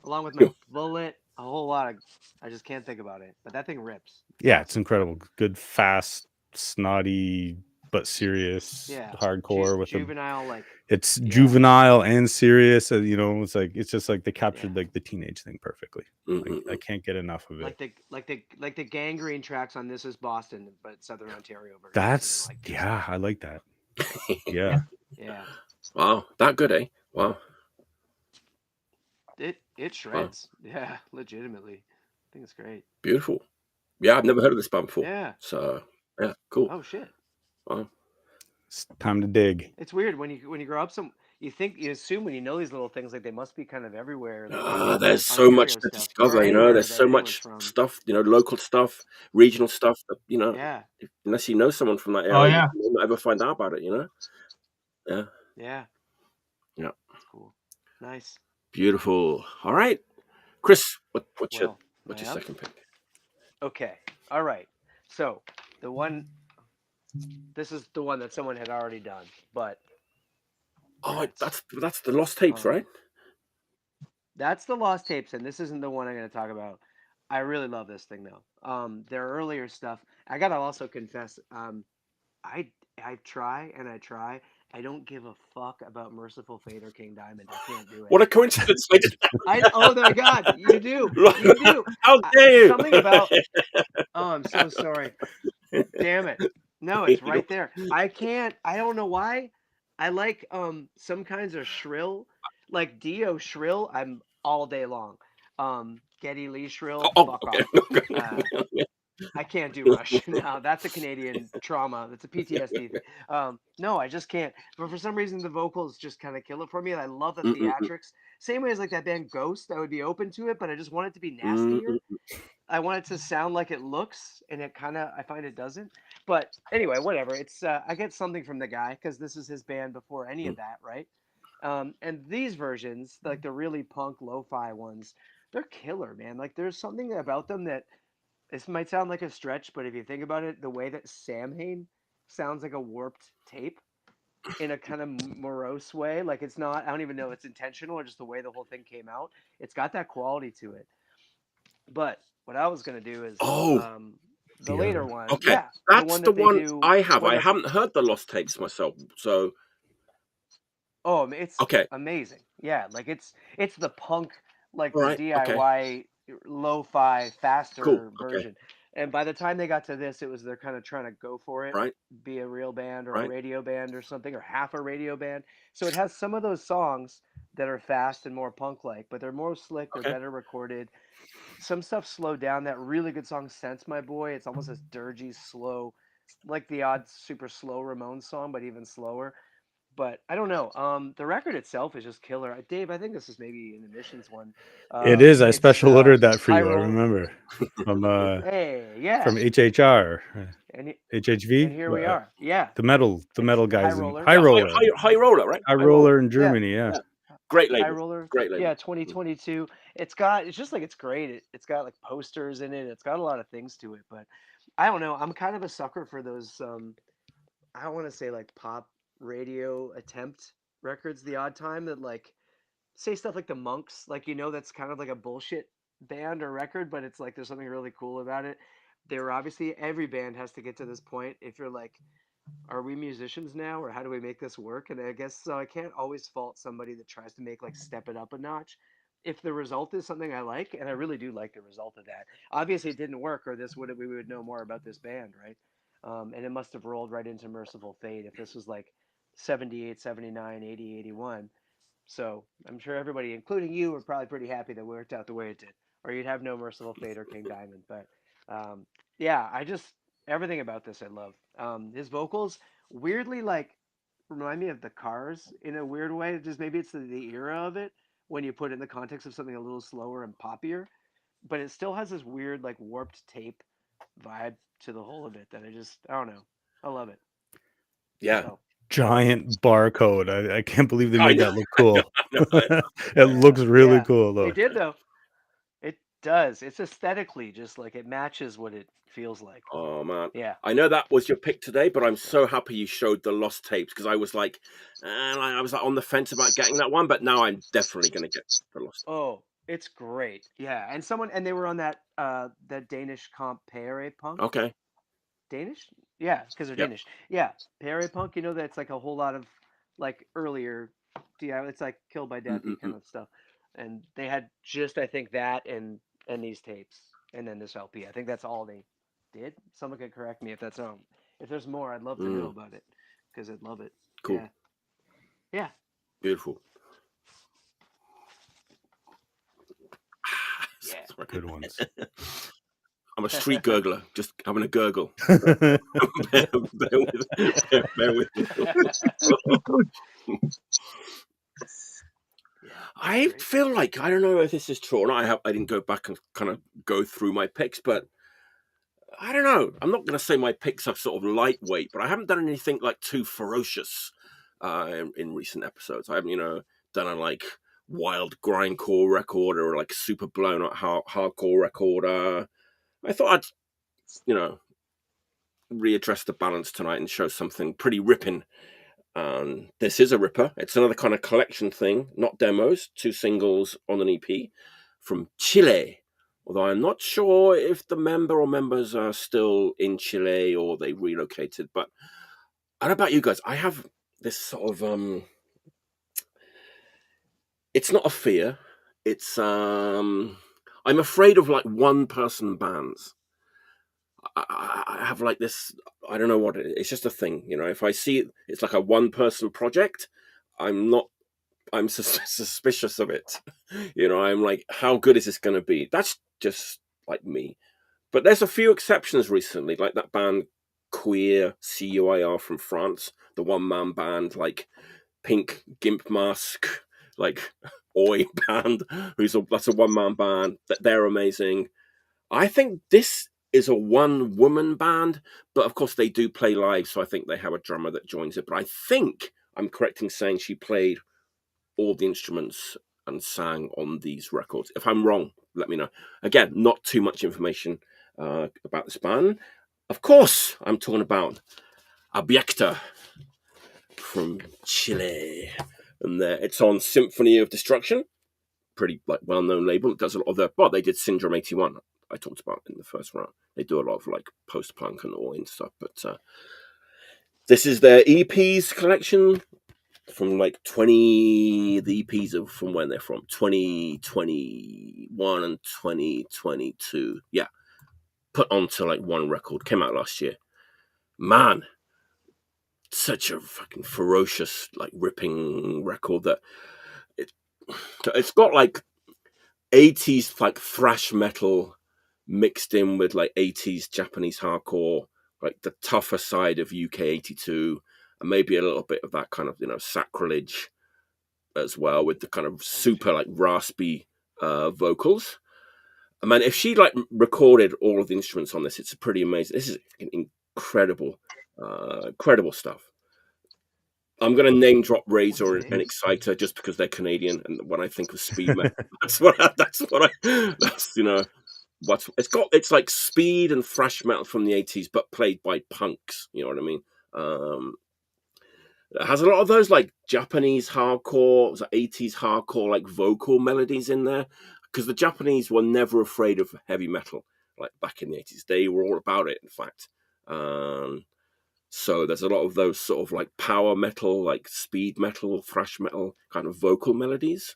Along with my bullet, a whole lot of, I just can't think about it. But that thing rips.
Yeah, it's incredible. Good, fast, snotty, but serious, hardcore with
juvenile,
it's juvenile and serious. You know, it's just like they captured like the teenage thing perfectly. Like, I can't get enough of it.
Like the gangrene tracks on This Is Boston, but Southern Ontario version.
That's I like that. Yeah.
Wow, that good, eh? Wow.
It shreds. Wow. Yeah, legitimately. I think it's great.
Beautiful. Yeah, I've never heard of this band before.
Yeah.
So yeah, cool.
Oh shit.
Wow.
It's time to dig.
It's weird when you grow up you assume when you know these little things like they must be kind of everywhere.
There's so much to discover, you know. There's so much stuff, you know, local stuff, regional stuff that, you know.
Yeah.
Unless you know someone from that area, you won't ever find out about it, you know. Yeah.
That's cool. Nice.
Beautiful. All right, Chris, what's your second pick?
Okay. All right. So this is the one that someone had already done, but
that's the Lost Tapes, right?
That's the Lost Tapes, and this isn't the one I'm going to talk about. I really love this thing though. Their earlier stuff. I gotta also confess, I try and I try. I don't give a fuck about Merciful Fate or King Diamond. I can't do it.
What a coincidence!
Oh my god, you do. You do.
How dare you?
Something about. Oh, I'm so sorry. Damn it. No, it's right there. I can't. I don't know why. I like some kinds of shrill, like Dio shrill. I'm all day long. Geddy Lee shrill. Fuck off. I can't do Rush. No, that's a Canadian trauma. That's a PTSD thing. No, I just can't. But for some reason, the vocals just kind of kill it for me. And I love the theatrics. Same way as like that band Ghost. I would be open to it, but I just want it to be nastier. I want it to sound like it looks, and it kind of, I find it doesn't. But anyway, whatever. It's I get something from the guy because this is his band before any of that, right? And these versions, like the really punk lo-fi ones, they're killer, man. Like there's something about them that this might sound like a stretch, but if you think about it, the way that Samhain sounds like a warped tape in a kind of morose way, like it's not, I don't even know if it's intentional or just the way the whole thing came out. It's got that quality to it. But what I was gonna do is
Oh,
the
The
later
other.
one,
okay.
yeah, the
That's
one
the
that they
one
do,
I
the
have.
one
I
that's
haven't heard the Lost Tapes myself. So,
it's
okay.
amazing. Yeah, like it's the punk, like
All
the
right. Okay.
DIY lo-fi
Cool.
faster
Okay.
version. And by the time they got to this, it was they're kind of trying to go for it,
Right.
be a real band or a
Right.
radio band or something, or half a radio band. So it has some of those songs that are fast and more punk-like, but they're more slick, they're
Okay.
better recorded. Some stuff slowed down. That really good song, Sense My Boy, it's almost this dirgy, slow, like the odd super slow Ramones song, but even slower. But I don't know. The record itself is just killer. Dave, I think this is maybe an emissions one.
It is. I
It's
special ordered that for
High
you. I
Roll.
remember from
Hey, yeah,
HHR,
and
HHV,
here we are. Yeah,
the metal
it's High
guys in
Roller.
High
Yeah.
Roller,
High roller. Right.
High
High roller.
Roller in
Yeah,
Germany. Yeah,
Yeah. Great
High
label.
Roller.
Great label.
Yeah, 2022. It's just like it's great. It's got like posters in it. It's got a lot of things to it. But I don't know. I'm kind of a sucker for those. I don't want to say like pop radio attempt records. The odd time that like say stuff like the Monks, like that's kind of like a bullshit band or record, but it's like there's something really cool about it. They're obviously every band has to get to this point. If you're like, are we musicians now, or how do we make this work? And I guess so. I can't always fault somebody that tries to make like step it up a notch. If the result is something I like, and I really do like the result of that. Obviously, it didn't work, or we would know more about this band, right? And it must have rolled right into Merciful Fate if this was like 78, 79, 80, 81. So I'm sure everybody, including you, are probably pretty happy that it worked out the way it did, or you'd have no Merciful Fate or King Diamond. But yeah, I just everything about this I love. His vocals weirdly like remind me of the Cars in a weird way. Just maybe it's the era of it when you put it in the context of something a little slower and poppier, but it still has this weird like warped tape vibe to the whole of it that I don't know. I love it.
Yeah.
So
giant barcode. I can't believe they
I
made
know.
that look cool.
I know.
It looks really
yeah,
cool
they
though.
did though. It does. It's aesthetically just like it matches what it feels like.
Oh man,
Yeah.
I know that was your pick today, but I'm
So
so happy you showed the Lost Tapes because I was like, I was like on the fence about getting that one, but now I'm definitely going to get the Lost.
oh, it's great. Yeah, and they were on that Danish comp Pere Punk.
Okay.
Danish? Yeah, because they're
Yep.
Danish. Yeah, Pere Punk. That's like a whole lot of like earlier, it's like Killed by Deathy kind of stuff. And they had just I think that and these tapes and then this LP. I think that's all they did. Someone could correct me if that's wrong. If there's more, I'd love to know about it because I'd love it.
Cool.
Yeah. Yeah.
Beautiful.
Yeah.
Sorry.
Good ones.
I'm a street gurgler, just having a gurgle. bear with me. I feel like I don't know if this is true or not. I didn't go back and kind of go through my picks, but I don't know. I'm not going to say my picks are sort of lightweight, but I haven't done anything like too ferocious in recent episodes. I haven't, done a like wild grindcore record or like super blown out hardcore record. I thought I'd, readdress the balance tonight and show something pretty ripping. This is a ripper. It's another kind of collection thing, not demos. 2 singles on an EP from Chile. Although I'm not sure if the member or members are still in Chile or they relocated. But I don't know about you guys. I have this sort of it's not a fear. It's I'm afraid of like one-person bands. I have like this, I don't know what it is. It's just a thing, if I see it's like a one-person project, I'm suspicious of it. I'm like, how good is this going to be? That's just like me. But there's a few exceptions recently, like that band Queer, CUIR from France, the one-man band, like Pink Gimp Mask, like Oi band, that's a one-man band. They're amazing. I think this is a one-woman band, but of course they do play live, so I think they have a drummer that joins it. But I think I'm correct in saying she played all the instruments and sang on these records. If I'm wrong, let me know. Again, not too much information about this band. Of course, I'm talking about Abyecta from Chile, and it's on Symphony of Destruction, pretty like well-known label. It does a lot of well, they did Syndrome 81. I talked about in the first round. They do a lot of like post-punk and all in stuff, but this is their EPs collection from like 20. The EPs are from when they're from 2021 and 2022. Yeah, put onto like one record. Came out last year. Man, such a fucking ferocious, like ripping record that it's got like 80s like thrash metal mixed in with like 80s Japanese hardcore, like the tougher side of UK 82, and maybe a little bit of that kind of, sacrilege as well, with the kind of super like raspy vocals. I mean, if she like recorded all of the instruments on this, it's pretty amazing. This is incredible stuff. I'm going to name drop Reis and Exciter just because they're Canadian, and when I think of speed metal, it's like speed and thrash metal from the 80s, but played by punks. You know what I mean? It has a lot of those like Japanese hardcore, 80s hardcore like vocal melodies in there, because the Japanese were never afraid of heavy metal. Like back in the 80s, they were all about it. In fact. So there's a lot of those sort of like power metal, like speed metal, thrash metal kind of vocal melodies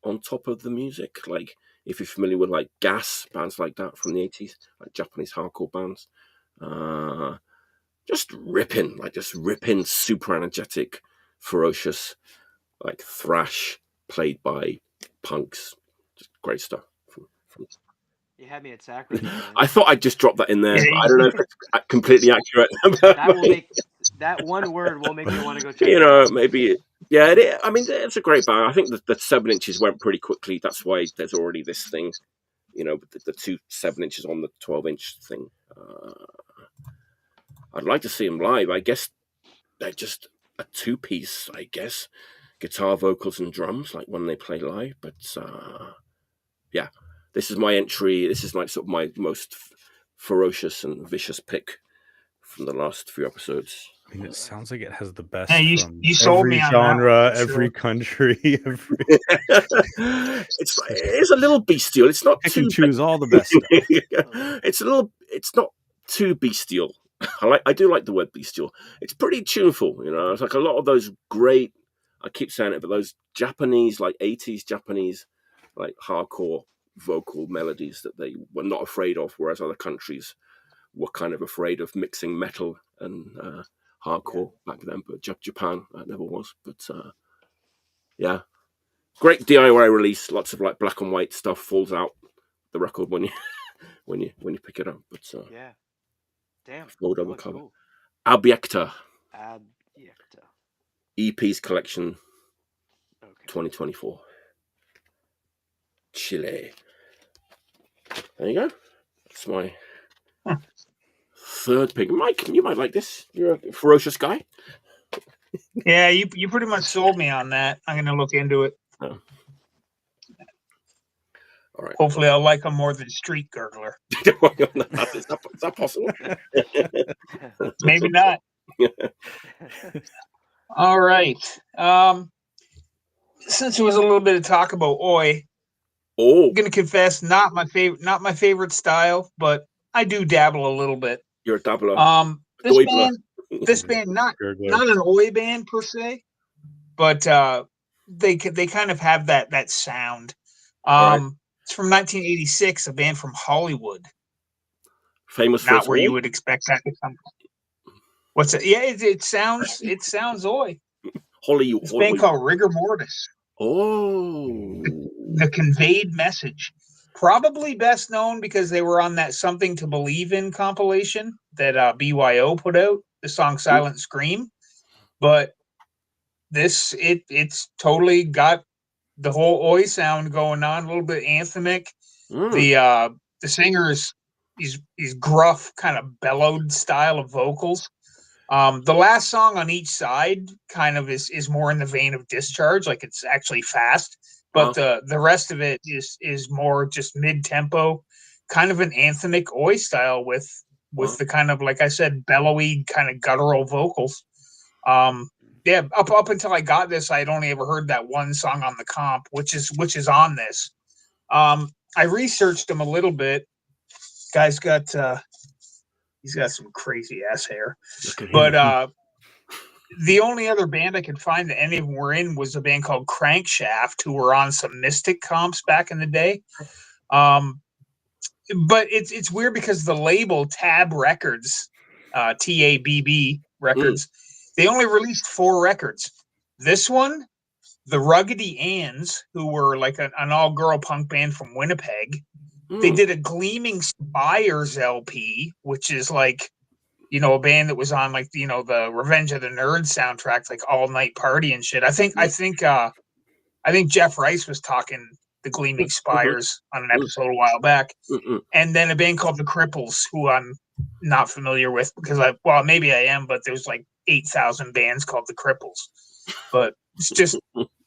on top of the music. Like if you're familiar with like Gas, bands like that from the 80s, like Japanese hardcore bands, just ripping, super energetic, ferocious, like thrash played by punks. Just great stuff.
You had me at sacrilege.
I thought I'd just drop that in there. I don't know if it's completely accurate.
That one word will make me want to go check it out.
Maybe. Yeah, I mean, it's a great band. I think the 7 inches went pretty quickly. That's why there's already this thing, the 2 7 inches on the 12-inch thing. I'd like to see them live. I guess they're just a 2-piece, I guess. Guitar, vocals, and drums, like when they play live. But, yeah. This is my entry. This is like sort of my most ferocious and vicious pick from the last few episodes.
I mean, it sounds like it has the best from
you sold
every
me on
genre,
that,
every
sure.
country, every.
It's a little bestial. It's not
I
too.
can choose all the best stuff.
It's not too bestial. I do like the word bestial. It's pretty tuneful. It's like a lot of those great. I keep saying it, but those Japanese, like 80s Japanese, like hardcore vocal melodies that they were not afraid of, whereas other countries were kind of afraid of mixing metal and hardcore back then. But Japan never was. But yeah, great DIY release. Lots of like black and white stuff falls out the record when you when you pick it up. But
yeah, damn,
fold on the cover.
Cool.
Abyecta.
Abyecta.
EPs collection. 2024. Chile. There you go. That's my third pick. Mike, you might like this. You're a ferocious guy.
Yeah, you pretty much sold me on that. I'm going to look into it.
Oh. All right.
Hopefully I'll like them more than Street Gurgler.
Is that possible?
Maybe not. All right. Since there was a little bit of talk about Oi, I'm gonna confess, not my favorite style, but I do dabble a little bit.
You're a dabbler.
This band, not an Oi band per se, but they kind of have that sound.
Right.
It's from 1986, a band from Hollywood.
Famous for
not where you would expect that to come from. What's it? Yeah, it sounds Oi.
Hollywood.
This band called Rigor Mortis.
Oh.
The Conveyed Message. Probably best known because they were on that Something to Believe In compilation that BYO put out, the song Silent Scream. But it's totally got the whole Oi sound going on, a little bit anthemic. The singer is gruff, kind of bellowed style of vocals. The last song on each side kind of is more in the vein of Discharge, like it's actually fast, but the rest of it is more just mid tempo, kind of an anthemic oi style with the kind of, like I said, bellowy kind of guttural vocals. Yeah, up until I got this, I had only ever heard that one song on the comp, which is on this. I researched him a little bit. Guy's got he's got some crazy ass hair, but the only other band I could find that any of them were in was a band called Crankshaft, who were on some Mystic comps back in the day. But it's weird because the label Tab Records, TABB Records, they only released 4 records. This one, the Ruggedy Anns, who were like an all-girl punk band from Winnipeg, they did a Gleaming Spires LP, which is like, you know, a band that was on like, you know, the Revenge of the Nerds soundtrack, like All Night Party and shit. I think Jeff Reis was talking the Gleaming Spires on an episode a while back. And then a band called the Cripples, who I'm not familiar with because maybe I am, but there's like 8,000 bands called the Cripples. But it's just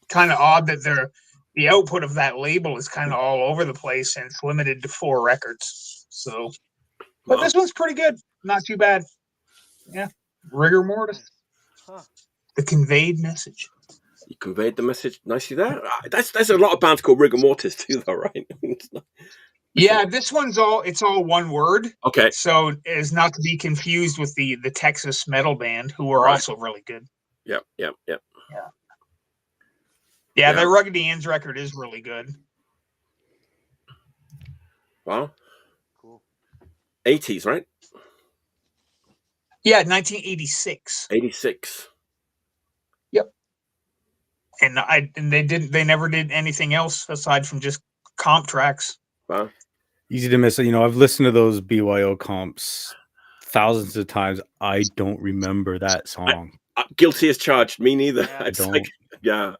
kind of odd that the output of that label is kind of all over the place and it's limited to 4 records. So, but this one's pretty good. Not too bad. Yeah. Rigor mortis.
Huh.
The conveyed message.
You conveyed the message nicely there. There's a lot of bands called Rigor Mortis too, though, right?
Yeah, this one's all one word.
Okay.
So as not to be confused with the Texas metal band, who are also really good.
Yep.
Yeah, the Ruggedy Anns record is really good.
Wow.
Cool.
80s, right?
Yeah, 1986.
86.
Yep. And they never did anything else aside from just comp tracks.
Wow.
Easy to miss. You know, I've listened to those BYO comps thousands of times. I don't remember that song.
Guilty as charged. Me neither.
Yeah.
It's like, yeah.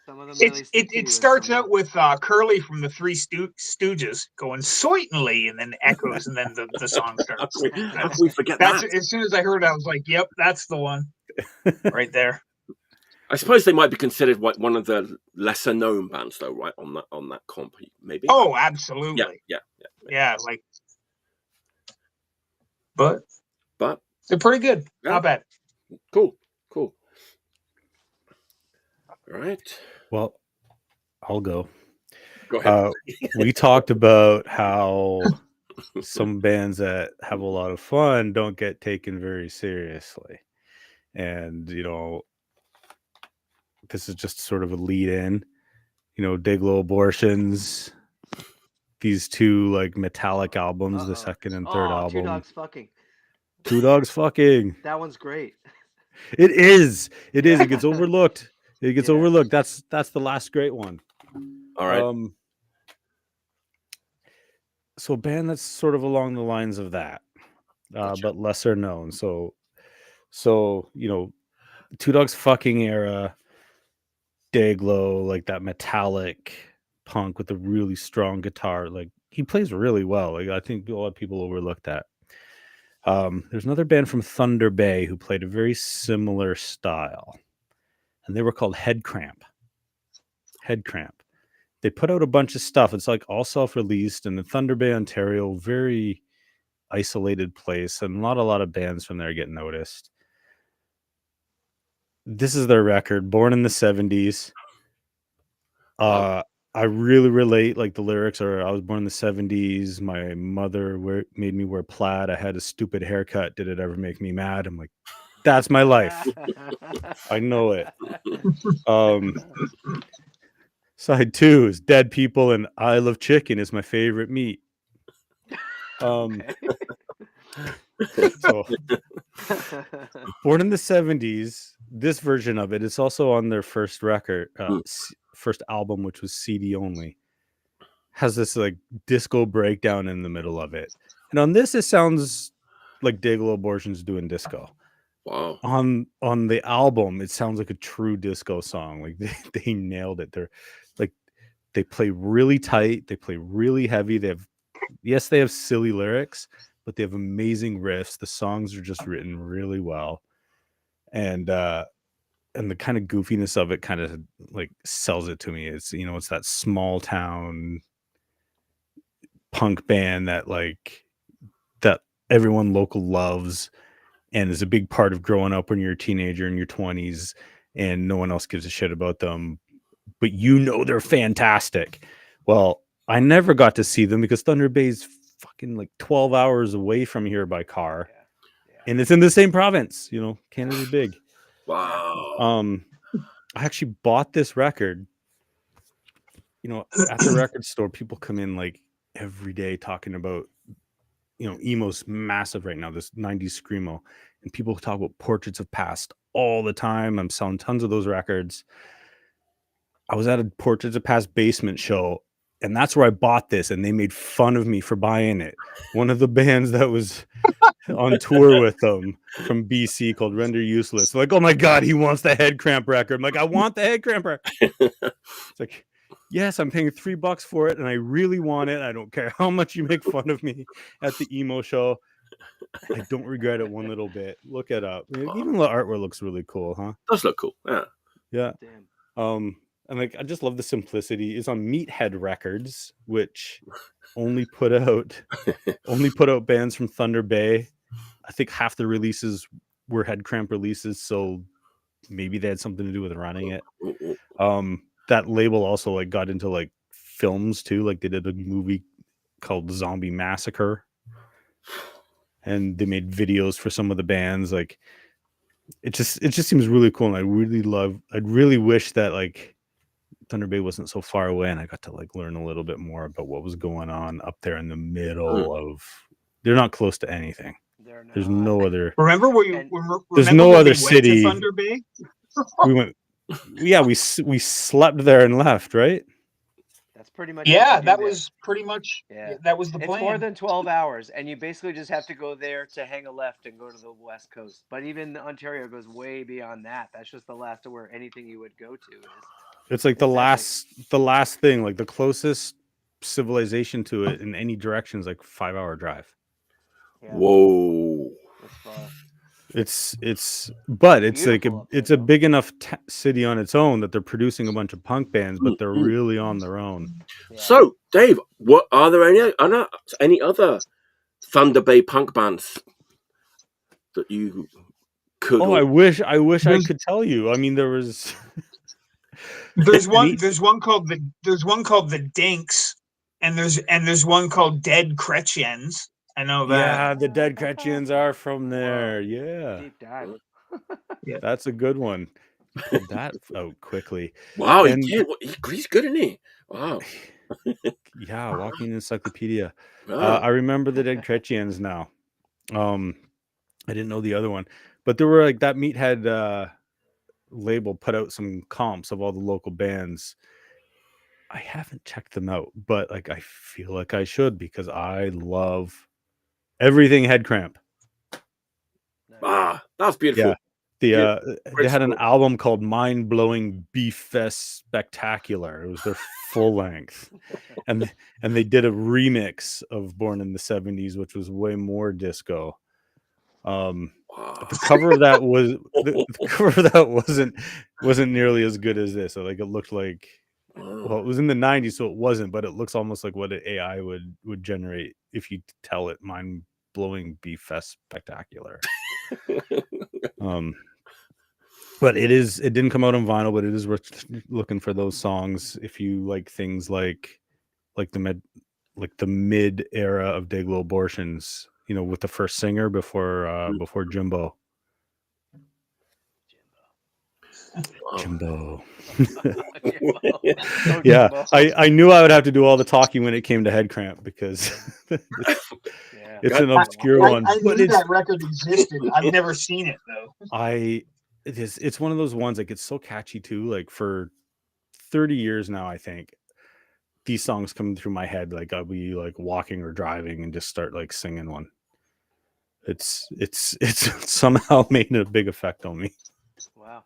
Some of them really
it starts out with Curly from the Three Stooges going "Certainly," and then echoes, and then the song starts.
How can we forget that?
As soon as I heard it, I was like, "Yep, that's the one, right there."
I suppose they might be considered one of the lesser known bands, though, right? On that comp, maybe.
Oh, absolutely.
Yeah.
Like, but they're pretty good.
Yeah.
Not bad.
Cool. All right.
Well, I'll go.
Go ahead.
We talked about how some bands that have a lot of fun don't get taken very seriously. And, you know, this is just sort of a lead in, you know, Diglow Abortions, these 2 like metallic albums, the second and third album.
2 Dogs Fucking.
2 Dogs Fucking.
That one's great.
It is. It gets overlooked. It gets overlooked. That's the last great one.
All right.
So a band that's sort of along the lines of that,
Gotcha.
but lesser known. So you know, 2 Dogs Fucking era, Dayglow, like that metallic punk with a really strong guitar. Like he plays really well. Like I think a lot of people overlook that. There's another band from Thunder Bay who played a very similar style, and they were called Head Cramp. They put out a bunch of stuff. It's like all self-released, and in Thunder Bay, Ontario, very isolated place, and not a lot of bands from there get noticed. This is their record, Born in the 70s. I really relate. Like the lyrics are, I was born in the 70s. My mother made me wear plaid. I had a stupid haircut. Did it ever make me mad? I'm like, that's my life. I know it. Side 2 is Dead People and I Love Chicken is my favorite meat. So Born in the 70s, this version of it, it's also on their first record, first album, which was CD only, has this like disco breakdown in the middle of it. And on this, it sounds like Dayglow Abortions doing disco.
Wow.
On the album, it sounds like a true disco song. Like they nailed it. They're like, they play really tight. They play really heavy. They have silly lyrics, but they have amazing riffs. The songs are just written really well. and the kind of goofiness of it kind of like sells it to me. It's, you know, it's that small town punk band that everyone local loves and is a big part of growing up when you're a teenager in your 20s and no one else gives a shit about them, but you know they're fantastic. Well, I never got to see them because Thunder Bay's fucking like 12 hours away from here by car. And it's in the same province, you know, Canada's big.
Wow.
I actually bought this record. You know, at the record store, people come in like every day talking about, you know, emo's massive right now, this 90s screamo, and people talk about Portraits of Past all the time. I'm selling tons of those records. I was at a Portraits of Past basement show, and that's where I bought this, and they made fun of me for buying it. One of the bands that was on tour with them from BC called Render Useless, like, oh my god, he wants the Head Cramp record. I'm like, I want the Head Cramp record. It's like, yes, I'm paying $3 for it, and I really want it. I don't care how much you make fun of me at the emo show. I don't regret it one little bit. Look it up. Even the artwork looks really cool, huh?
Does look cool. Yeah.
And like, I just love the simplicity. It's on Meathead Records, which only put out bands from Thunder Bay. I think half the releases were Head Cramp releases, so maybe they had something to do with running it. That label also like got into like films too. Like they did a movie called Zombie Massacre, and they made videos for some of the bands. Like it just seems really cool, and I'd really wish that like Thunder Bay wasn't so far away, and I got to like learn a little bit more about what was going on up there in the middle of. They're not close to anything. There's no other.
There's
no other city.
Thunder Bay.
We went. Yeah, we slept there and left, right?
That's pretty much.
Yeah, that was pretty much. Yeah, that was the plan.
It's more than 12 hours, and you basically just have to go there to hang a left and go to the west coast. But even Ontario goes way beyond that. That's just the last of where anything you would go to is.
It's like the last thing, like the closest civilization to it in any direction is like 5-hour drive.
Yeah.
Whoa.
That's far.
But it's like it's a big enough city on its own that they're producing a bunch of punk bands, but they're really on their own.
Yeah. So, Dave, what are there any other Thunder Bay punk bands that you could?
Oh, I wish I could tell you. I mean, there was.
There's one called the Dinks, and there's one called Dead Chrétiens. I know that.
Yeah, the Dead Chrétiens are from there. Yeah.
Deep dive.
Yeah.
That's a good one. Pulled that out quickly.
Wow, he's good, isn't he? Wow.
Yeah, walking encyclopedia. I remember the Dead Chrétiens now. I didn't know the other one, but there were like that Meathead label put out some comps of all the local bands. I haven't checked them out, but like I feel like I should because I love everything Head Cramp.
That's beautiful.
Yeah. They had an album called Mind Blowing Beef Fest Spectacular. It was their full length, and they did a remix of Born in the 70s, which was way more disco. The cover of that wasn't nearly as good as this. So like it looked like, well, it was in the 90s, so it wasn't, but it looks almost like what an AI would generate if you tell it Mind Blowing Beef Fest Spectacular. But it didn't come out on vinyl, but it is worth looking for those songs if you like things like the mid era of Dayglow Abortions, you know, with the first singer before Jimbo. Jimbo. Yeah, I knew I would have to do all the talking when it came to Head Cramp because it's an obscure one.
I knew that record existed. I've never seen it though.
It's one of those ones like it's so catchy too. Like for 30 years now, I think these songs come through my head. Like I'll be like walking or driving and just start like singing one. It's somehow made a big effect on me.
Wow.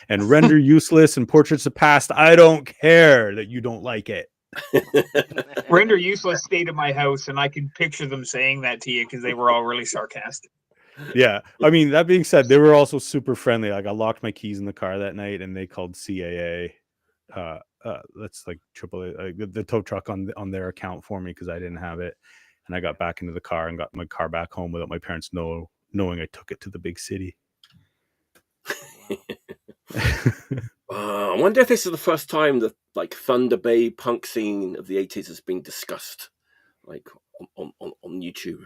And Render Useless and Portraits of Past, I don't care that you don't like it.
Render Useless stayed at my house, and I could picture them saying that to you because they were all really sarcastic.
Yeah. I mean, that being said, they were also super friendly. Like I locked my keys in the car that night and they called CAA. That's like AAA, the tow truck on their account for me because I didn't have it. And I got back into the car and got my car back home without my parents knowing I took it to the big city.
I wonder if this is the first time that like Thunder Bay punk scene of the 80s has been discussed, like on YouTube.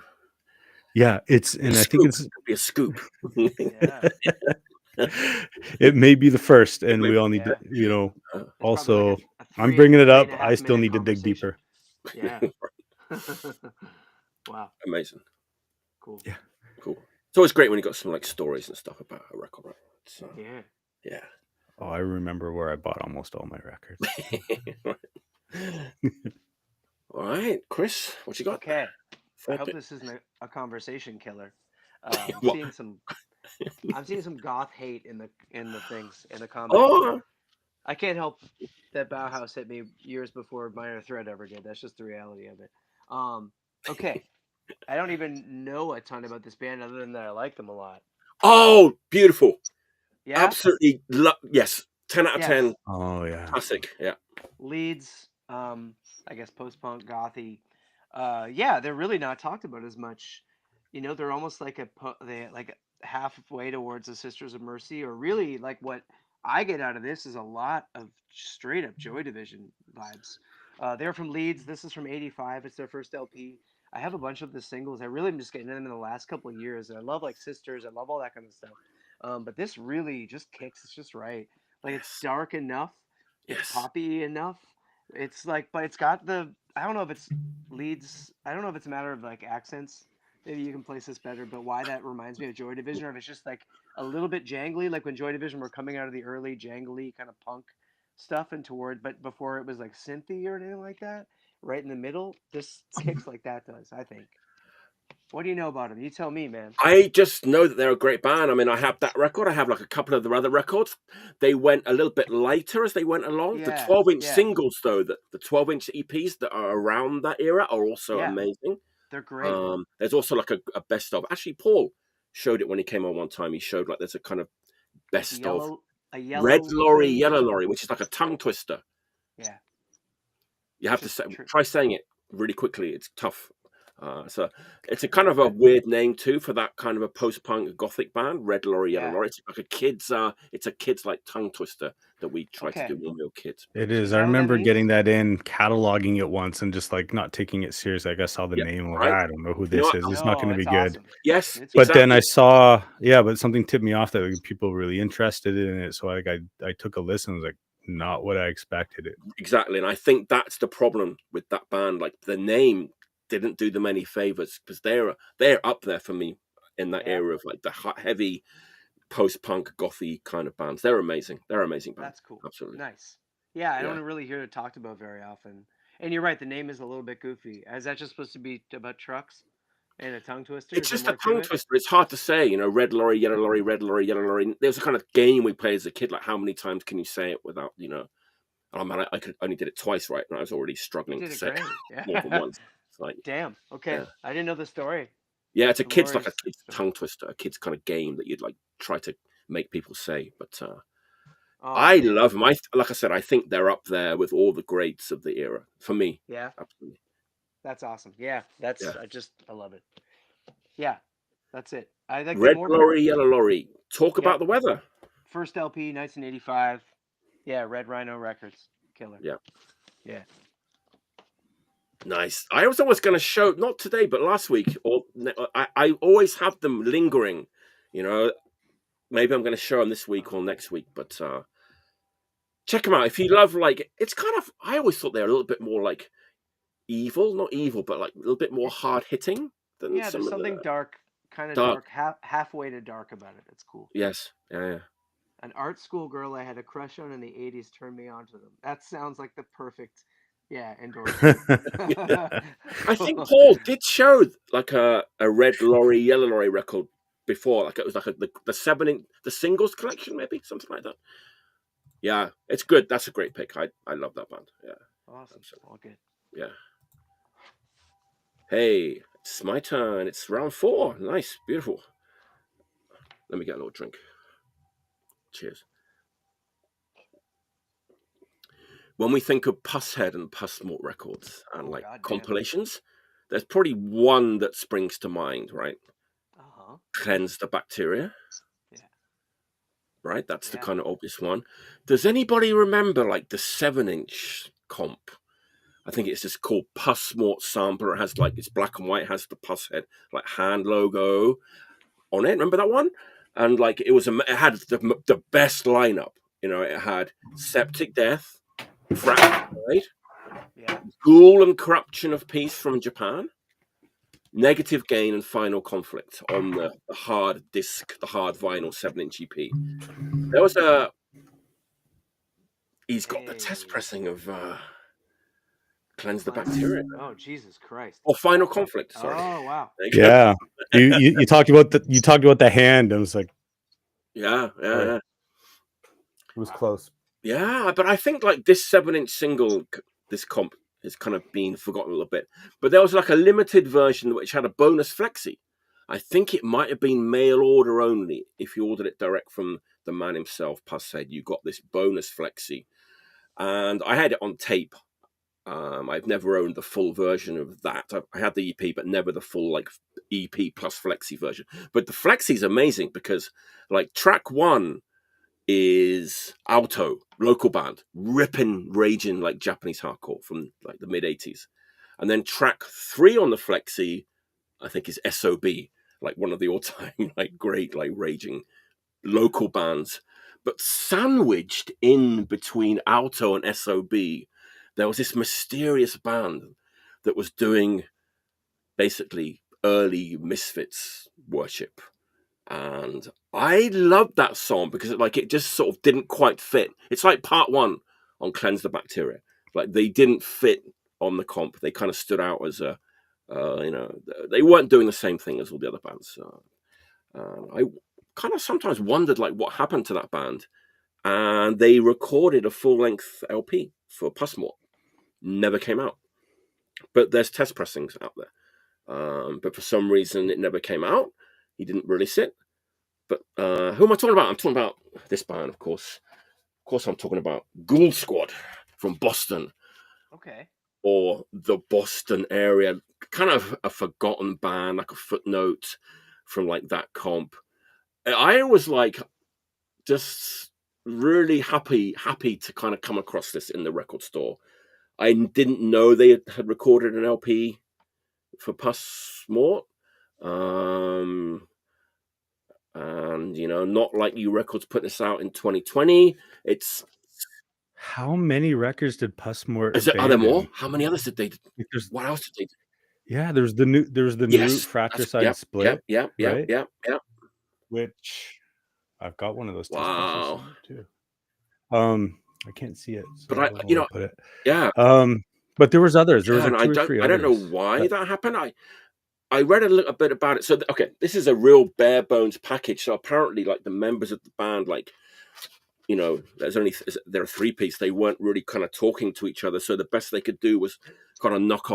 Yeah, I think it's
could be a scoop.
Yeah.
It may be the first, and
may
we all
be.
need to, you know.
It's
Also,
probably like a
I'm bringing it up.
3.5
I still
minute
need to dig
conversation.
deeper.
Yeah. Wow.
Amazing.
Cool.
Yeah.
Cool. It's always great when you got some like stories and stuff about a record, right? So, yeah.
Oh, I remember where I bought almost all my records.
All right, Chris, what you got?
Okay. I hope this isn't a conversation killer. I'm seeing some goth hate in the things in the comments.
Oh,
I can't help that Bauhaus hit me years before Minor Threat ever did. That's just the reality of it. Okay. I don't even know a ton about this band other than that I like them a lot.
oh, beautiful.
Yeah.
Absolutely. Yes. 10 out of 10.
Oh yeah.
Classic. Yeah.
Leeds, I guess post-punk, gothy. Yeah, they're really not talked about as much. You know, they're almost like they like halfway towards the Sisters of Mercy, or really like what I get out of this is a lot of straight up Joy Division vibes. They're from Leeds. This is from '85. It's their first LP. I have a bunch of the singles. I really am just getting them in the last couple of years. I love like Sisters. I love all that kind of stuff. But this really just kicks. It's just right. Like it's dark enough. It's poppy enough. It's like, but it's got the. I don't know if it's Leeds. I don't know if it's a matter of like accents. Maybe you can place this better. But why that reminds me of Joy Division, or if it's just like a little bit jangly, like when Joy Division were coming out of the early jangly kind of punk stuff and toward, but before it was like synthy or anything like that. Right in the middle, this kicks like that does. I think. What do you know about them? You tell me, man.
I just know that they're a great band. I mean, I have that record. I have like a couple of their other records. They went a little bit lighter as they went along. The 12-inch singles, though, the 12-inch EPs that are around that era are also amazing.
They're great.
There's also like a best of. Actually, Paul showed it when he came on one time. He showed like there's a kind of best of Red Lorry, Yellow Lorry, which is like a tongue twister.
Yeah.
You have to try saying it really quickly. It's tough. So it's a kind of a weird name too for that kind of a post-punk gothic band, Red Lorry, Yellow Lorry. It's like it's a kid's like tongue twister that we try to do when we were kids.
It is. I remember getting that in, cataloging it once, and just like not taking it seriously. I saw the name. Like, I don't know who this is. It's not going to be good.
Awesome.
Yes,
but then I saw, but something tipped me off that like, people were really interested in it. So like I took a listen. I was like, not what I expected it.
Exactly, and I think that's the problem with that band. Like the name didn't do them any favors because they're up there for me in that era of like the heavy post-punk gothy kind of bands. They're amazing. They're amazing bands.
That's cool.
Absolutely
nice. Yeah, I don't really hear it talked about very often. And you're right, the name is a little bit goofy. Is that just supposed to be about trucks and a tongue twister?
It's just a tongue twister. It's hard to say, you know, Red Lorry, Yellow Lorry, Red Lorry, Yellow Lorry. There was a kind of game we played as a kid, like how many times can you say it without, you know? Oh man, I only did it twice, right? And I was already struggling to say it more than once. It's like,
damn. Okay, I didn't know the story.
Yeah, it's a kid's like a kid's tongue twister, a kid's kind of game that you'd like try to make people say. But I love them. Like I said, I think they're up there with all the greats of the era for me.
Yeah,
absolutely.
That's awesome. Yeah, I love it. Yeah, that's it. I like
Red Lorry, Yellow Lorry. Talk about the weather.
First LP, 1985. Yeah, Red Rhino Records, killer.
Yeah. Nice. I was always going to show, not today, but last week. Or I always have them lingering. You know, maybe I'm going to show them this week or next week. But check them out if you love. Like, it's kind of. I always thought they're a little bit more like evil, not evil, but like a little bit more hard hitting than
there's something dark, kind of dark, halfway to dark about it. It's cool.
Yes. Yeah.
An art school girl I had a crush on in the 80s turned me on to them. That sounds like the perfect, endorsement.
I think Paul did show like a Red Lorry, Yellow Lorry record before. Like it was like the singles collection, maybe something like that. Yeah, it's good. That's a great pick. I love that band. Yeah.
Awesome. All good.
Yeah. Hey, it's my turn. It's round 4. Nice. Beautiful. Let me get a little drink. Cheers. When we think of Pusshead and Pussmort records and like compilations, there's probably one that springs to mind, right? Cleanse the Bacteria.
Yeah.
Right? That's the kind of obvious one. Does anybody remember like the 7-inch comp? I think it's just called Pussmort Sampler. It has like, it's black and white, has the Pusshead like hand logo on it. Remember that one? And like it had the best lineup. You know, it had Septic Death, right?
Yeah.
Ghoul and Corruption of Peace from Japan, Negative Gain and Final Conflict on the hard disc, the hard vinyl 7-inch EP. There was he's got the test pressing of Cleanse the Bacteria.
Oh, Jesus Christ.
Or Final Conflict, sorry.
Oh, wow.
Yeah. you talked about the hand. I was like,
yeah.
It was close.
Yeah, but I think like this 7-inch single, this comp is kind of been forgotten a little bit. But there was like a limited version which had a bonus flexi. I think it might have been mail order only. If you ordered it direct from the man himself, Pusshead, you got this bonus flexi. And I had it on tape. I've never owned the full version of that. I had the EP, but never the full like EP plus flexi version. But the flexi is amazing because like track 1 is Alto, local band, ripping, raging like Japanese hardcore from like the mid-80s. And then track 3 on the flexi, I think, is SOB, like one of the all-time like great like raging local bands. But sandwiched in between Alto and SOB, there was this mysterious band that was doing basically early Misfits worship. And I loved that song because it just sort of didn't quite fit. It's like part 1 on Cleanse the Bacteria. Like they didn't fit on the comp. They kind of stood out as a, they weren't doing the same thing as all the other bands. I kind of sometimes wondered like what happened to that band. And they recorded a full-length LP for Pussmort. Never came out. But there's test pressings out there. But for some reason, it never came out. He didn't release it. But who am I talking about? I'm talking about this band, of course. Of course, I'm talking about Ghoul Squad from Boston.
Okay.
Or the Boston area. Kind of a forgotten band, like a footnote from like that comp. I was like just really happy to kind of come across this in the record store. I didn't know they had recorded an LP for Pussmort. And not like you records put this out in 2020. It's
how many records did Pussmort abandon?
Are there more? How many others did they? What else did they do?
Yeah, there's the new Fratricide split.
Yeah.
Which I've got one of those.
Wow.
Too. I can't see it, so
but
I put it.
Yeah.
But there was others. There was
like
2 or 3
I don't know why that happened. I read a little bit about it. So, okay, this is a real bare bones package. So apparently, like the members of the band, like, there are 3-piece. They weren't really kind of talking to each other. So the best they could do was kind of knock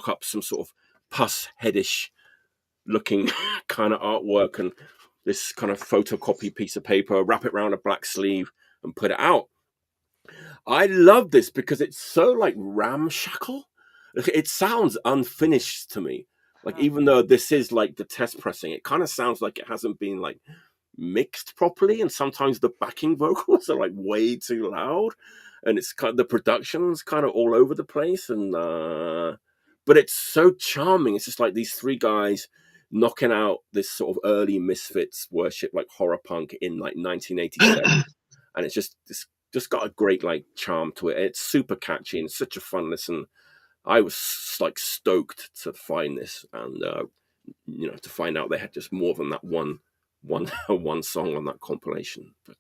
up some sort of Pussheadish looking kind of artwork and this kind of photocopy piece of paper, wrap it around a black sleeve and put it out. I love this because it's so like ramshackle. It sounds unfinished to me. Like, even though this is like the test pressing, it kind of sounds like it hasn't been like mixed properly. And sometimes the backing vocals are like way too loud and it's kind of, the production's kind of all over the place. And, but it's so charming. It's just like these 3 guys knocking out this sort of early Misfits worship, like horror punk in like 1987. And it's just got a great like charm to it. It's super catchy and such a fun listen. I was like stoked to find this and to find out they had just more than that one song on that compilation. But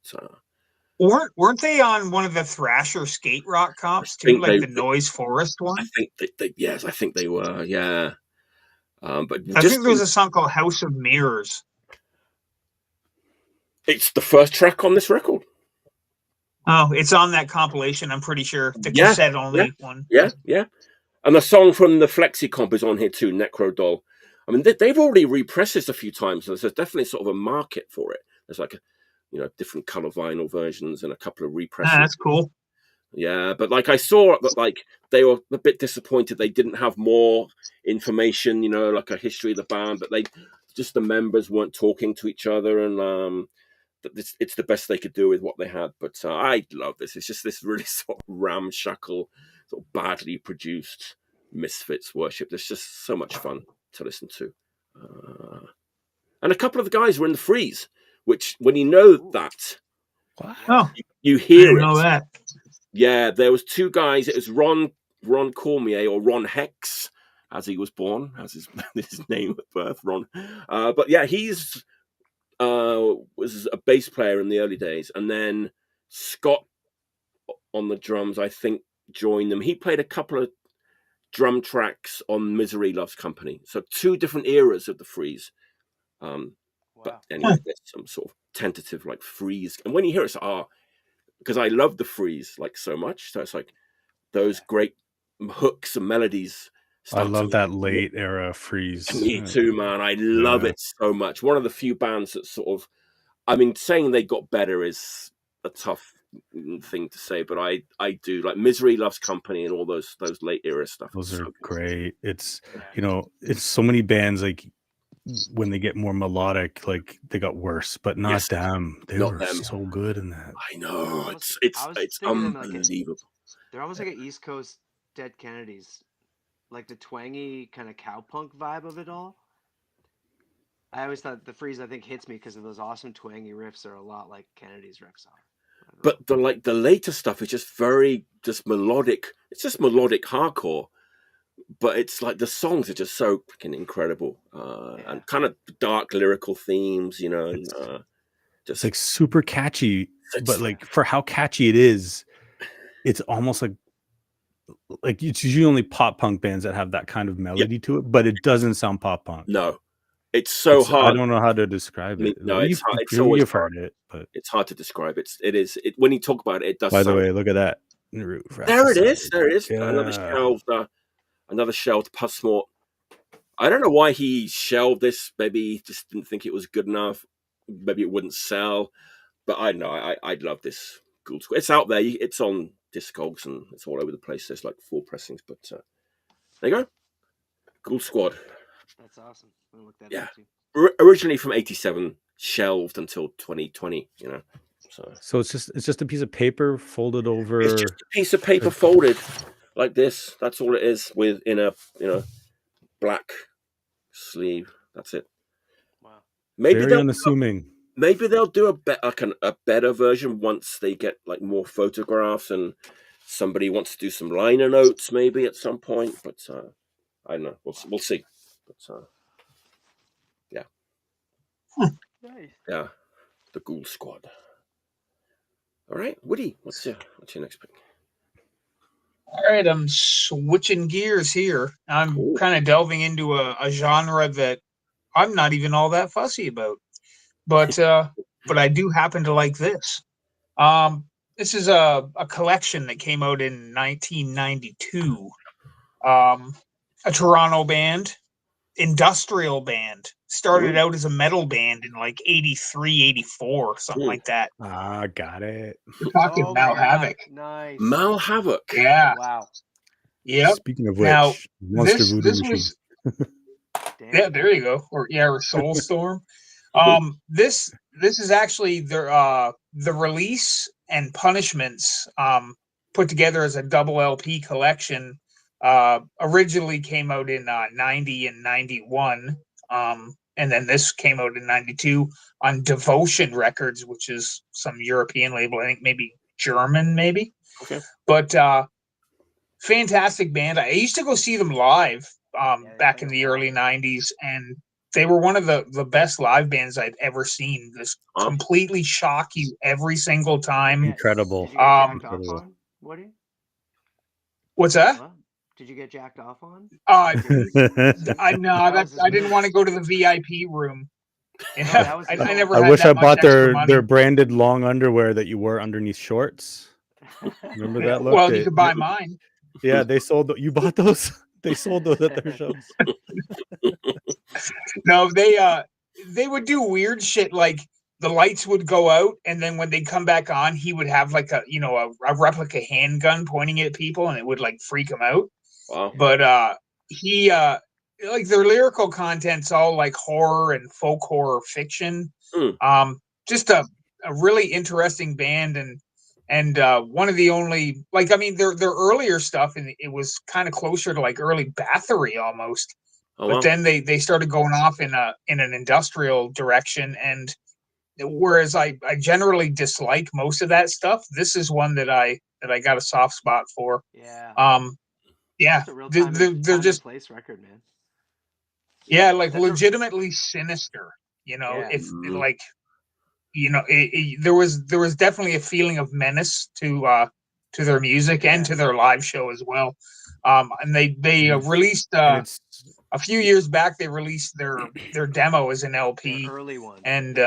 weren't they on one of the Thrasher skate rock comps too, like the Noise Forest one?
I think they were. Yeah. But
I think there was a song called House of Mirrors.
It's the first track on this record.
Oh, it's on that compilation, I'm pretty sure. The cassette only one.
Yeah. And the song from the Flexi comp is on here too, Necro Doll. I mean, they've already repressed this a few times, so there's definitely sort of a market for it. There's like different color vinyl versions and a couple of represses.
That's cool.
Yeah, but like I saw that like they were a bit disappointed they didn't have more information, like a history of the band, but the members weren't talking to each other, and it's the best they could do with what they had. But I love this. It's just this really sort of ramshackle, sort of badly produced Misfits worship. There's just so much fun to listen to. And a couple of the guys were in the Freeze, which when you know that,
Oh,
you
I
hear
didn't
it.
know that.
Yeah, there was two guys. It was Ron Cormier, or Ron Hex, as he was born, as his name at birth, Ron. But yeah, he's was a bass player in the early days, and then Scott on the drums, I think, joined them. He played a couple of drum tracks on Misery Loves Company, so two different eras of the Freeze. But anyway, there's some sort of tentative like Freeze, and when you hear it, it's because I love the Freeze like so much, so it's like those great hooks and melodies.
I love that late era Freeze.
Me too, man. I love it so much. One of the few bands that sort of, I mean, saying they got better is a tough thing to say, but I do like Misery Loves Company and all those late era stuff.
Those are great. It's it's so many bands like when they get more melodic, like they got worse, but not them. They were so good in that.
I know. It's unbelievable.
They're almost like an East Coast Dead Kennedys, like the twangy kind of cowpunk vibe of it all. I always thought the Freeze, I think, hits me because of those awesome twangy riffs are a lot like Kennedy's riffs are.
But the later stuff is just very melodic. It's just melodic hardcore, but it's like the songs are just so freaking incredible, and kind of dark lyrical themes,
just like super catchy. But like for how catchy it is, it's almost like it's usually only pop punk bands that have that kind of melody to it, but it doesn't sound pop punk.
No, it's so hard.
I don't know how to describe it.
No, it's hard.
You've heard it, but
it's hard to describe. When you talk about it, it does.
By the way, look at that. There
it is. There it is. Yeah. Another shelved Pussmort. I don't know why he shelved this. Maybe he just didn't think it was good enough. Maybe it wouldn't sell. But I know I love this Ghoul Squad. It's out there. It's on Discogs and it's all over the place. There's like 4 pressings, but there you go. Ghoul Squad.
That's awesome. I'm gonna look that up too.
Originally from '87, shelved until 2020.
So it's just a piece of paper folded over.
It's just a piece of paper folded like this. That's all it is, with in a black sleeve. That's it.
Wow.
Maybe
very unassuming.
Maybe they'll do a better version once they get like more photographs and somebody wants to do some liner notes maybe at some point. But I don't know. We'll see. But yeah.
Nice.
Yeah. The Ghoul Squad. All right, Woody, what's your next pick?
All right, I'm switching gears here. I'm kind of delving into a genre that I'm not even all that fussy about, but I do happen to like this. This is a collection that came out in 1992. A Toronto band, industrial band. Started out as a metal band in like 83, 84, something like that.
Got it.
We're talking Mal Havoc.
Nice.
Mal Havoc.
Yeah.
Wow.
Yep.
Speaking of which,
now,
Monster Voodoo
this
Machine.
was yeah, there you go. Or Soulstorm. This is actually the release and punishments put together as a double LP collection. Originally came out in 90 and 91. And then this came out in 92 on Devotion Records, which is some European label, I think maybe German, maybe.
Okay.
But fantastic band. I used to go see them live back in the early 90s, and they were one of the best live bands I'd ever seen. Just completely shock you every single time.
Incredible.
Did you get jacked off on? Woody?
What's that?
What? Did you get jacked off on?
I didn't want to go to the VIP room. Yeah, I never.
I
had
wish
that
I
much
bought
extra money.
their branded long underwear that you wore underneath shorts. Remember that look?
Well, you could buy mine.
Yeah, they sold. You bought those? They sold those at their shows.
No, they would do weird shit like the lights would go out, and then when they come back on, he would have like a replica handgun pointing at people, and it would like freak him out.
Wow.
But he like their lyrical content's all like horror and folk horror fiction. Just a really interesting band, and one of the only, like, I mean, their earlier stuff, and it was kind of closer to like early Bathory almost.
Oh,
But
wow.
then they started going off in an industrial direction, and whereas I generally dislike most of that stuff, this is one that I got a soft spot for.
Yeah.
Yeah,
It's a real time
they're
and
just
place record, man.
yeah, like
That's a-
legitimately sinister. You know,
Yeah.
if like, you know, there was definitely a feeling of menace to their music and to their live show as well. And they released
And it's
a few years back. They released their demo as an
Their
LP,
early one.
and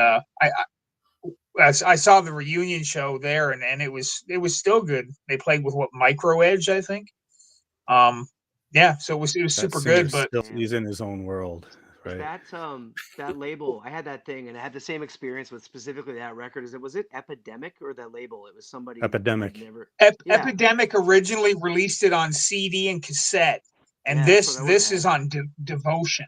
I saw the reunion show there, and it was still good. They played with what, Micro Edge, I think. Yeah, so it was
that
super
singer
good, but
still, he's in his own world, right?
That label, I had that thing, and I had the same experience with specifically that record. Was it Epidemic or that label? It was somebody
Epidemic.
never.
Epidemic originally released it on CD and cassette, and
Yeah,
this
that's what I would've
is on Devotion.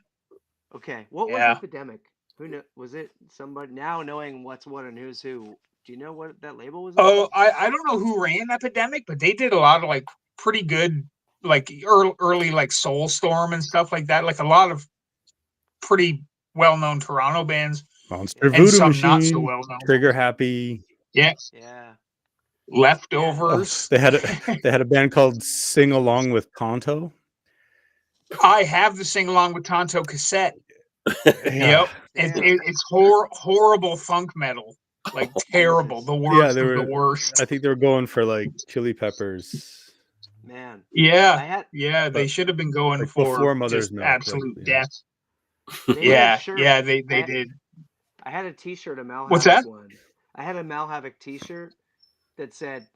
Okay, what was Epidemic? Who knew? Was it somebody? Now knowing what's what and who's who, do you know what that label was?
Oh, I don't know who ran Epidemic, but they did a lot of like pretty good, like early like Soulstorm and stuff like that. Like a lot of pretty well-known Toronto bands,
Monster
and
Voodoo
some
Machine,
not so well-known.
Trigger Happy.
Yeah. Leftovers.
They had a band called Sing Along with Tonto.
I have the Sing Along with Tonto cassette. Yep. It's horrible funk metal. Like terrible. The worst of the worst.
I think they were going for like Chili Peppers.
Man.
Yeah. They should have been going
like
for
before Mother's
just
Milk,
absolute death.
They
did.
I had a T-shirt, a Mal
What's
Havoc
that?
one. I had a Mal Havoc T-shirt that said,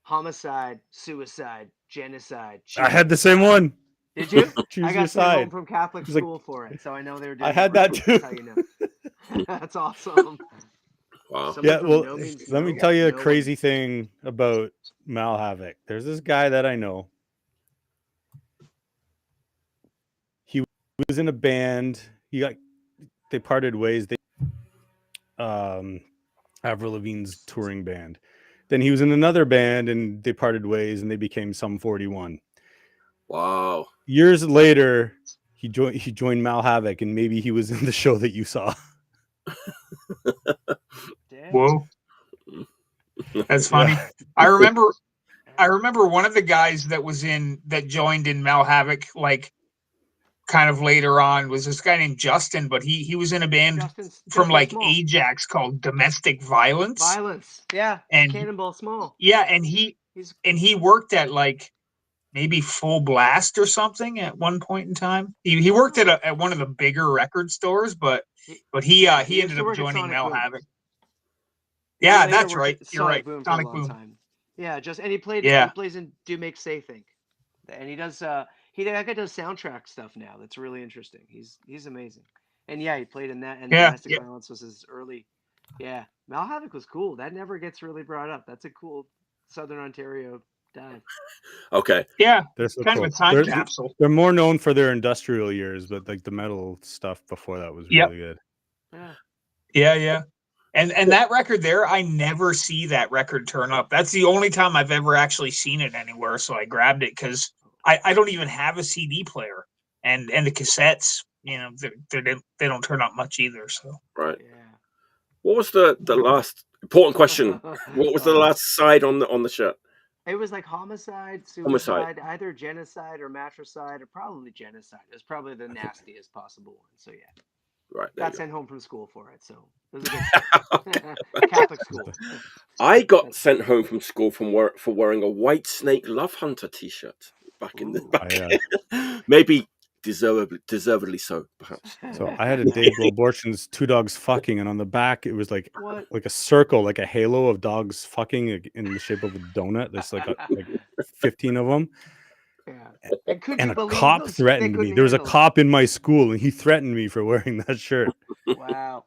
homicide, suicide, genocide.
I had the same one.
Did you?
Choose
I got
your
sent
side.
home from Catholic school for it, so I know they were doing.
I had that too.
That's how you know. That's awesome.
Wow.
Yeah, well, let me tell you a crazy thing about Mal Havoc. There's this guy that I know. He was in a band. They parted ways. Avril Lavigne's touring band. Then he was in another band, and they parted ways, and they became Sum 41.
Wow.
Years later, he joined Mal Havoc, and maybe he was in the show that you saw.
Whoa, that's funny. Yeah. I remember one of the guys that joined in Mal Havoc, like kind of later on, was this guy named Justin, but he was in a band from like Ajax called Domestic Violence.
Yeah, and Cannonball Small.
Yeah, and he worked at like maybe Full Blast or something at one point in time. He worked at one of the bigger record stores, but he ended up joining Mal Havoc. Yeah, that's right. You're right.
Sonic Boom. Time. Yeah, he plays in Do Make Say Think, and he does. That guy does soundtrack stuff now. That's really interesting. He's amazing. And yeah, he played in that. And Domestic Violence was his early. Yeah, Mal Havoc was cool. That never gets really brought up. That's a cool Southern Ontario dive.
Okay.
Yeah,
they're so
kind
cool.
of a time capsule.
They're more known for their industrial years, but like the metal stuff before that was really good.
Yeah. And that record there, I never see that record turn up. That's the only time I've ever actually seen it anywhere. So I grabbed it because I don't even have a CD player, and the cassettes, you know, they don't turn up much either. So
right. Yeah. What was the last important question? What was the last side on the shirt?
It was like homicide, suicide, either genocide or matricide, or probably genocide. It was probably the nastiest possible one. So yeah.
Right.
Got sent home from school for it, so it was a good Catholic school.
I got sent home from school for wearing a White Snake Love Hunter T-shirt back in the maybe deservedly so, perhaps.
So I had a Dave Abortion's Two Dogs Fucking, and on the back it was like a circle, like a halo of dogs fucking in the shape of a donut. There's like 15 of them.
Yeah.
And a cop threatened me. There was a cop in my school, and he threatened me for wearing that shirt.
Wow.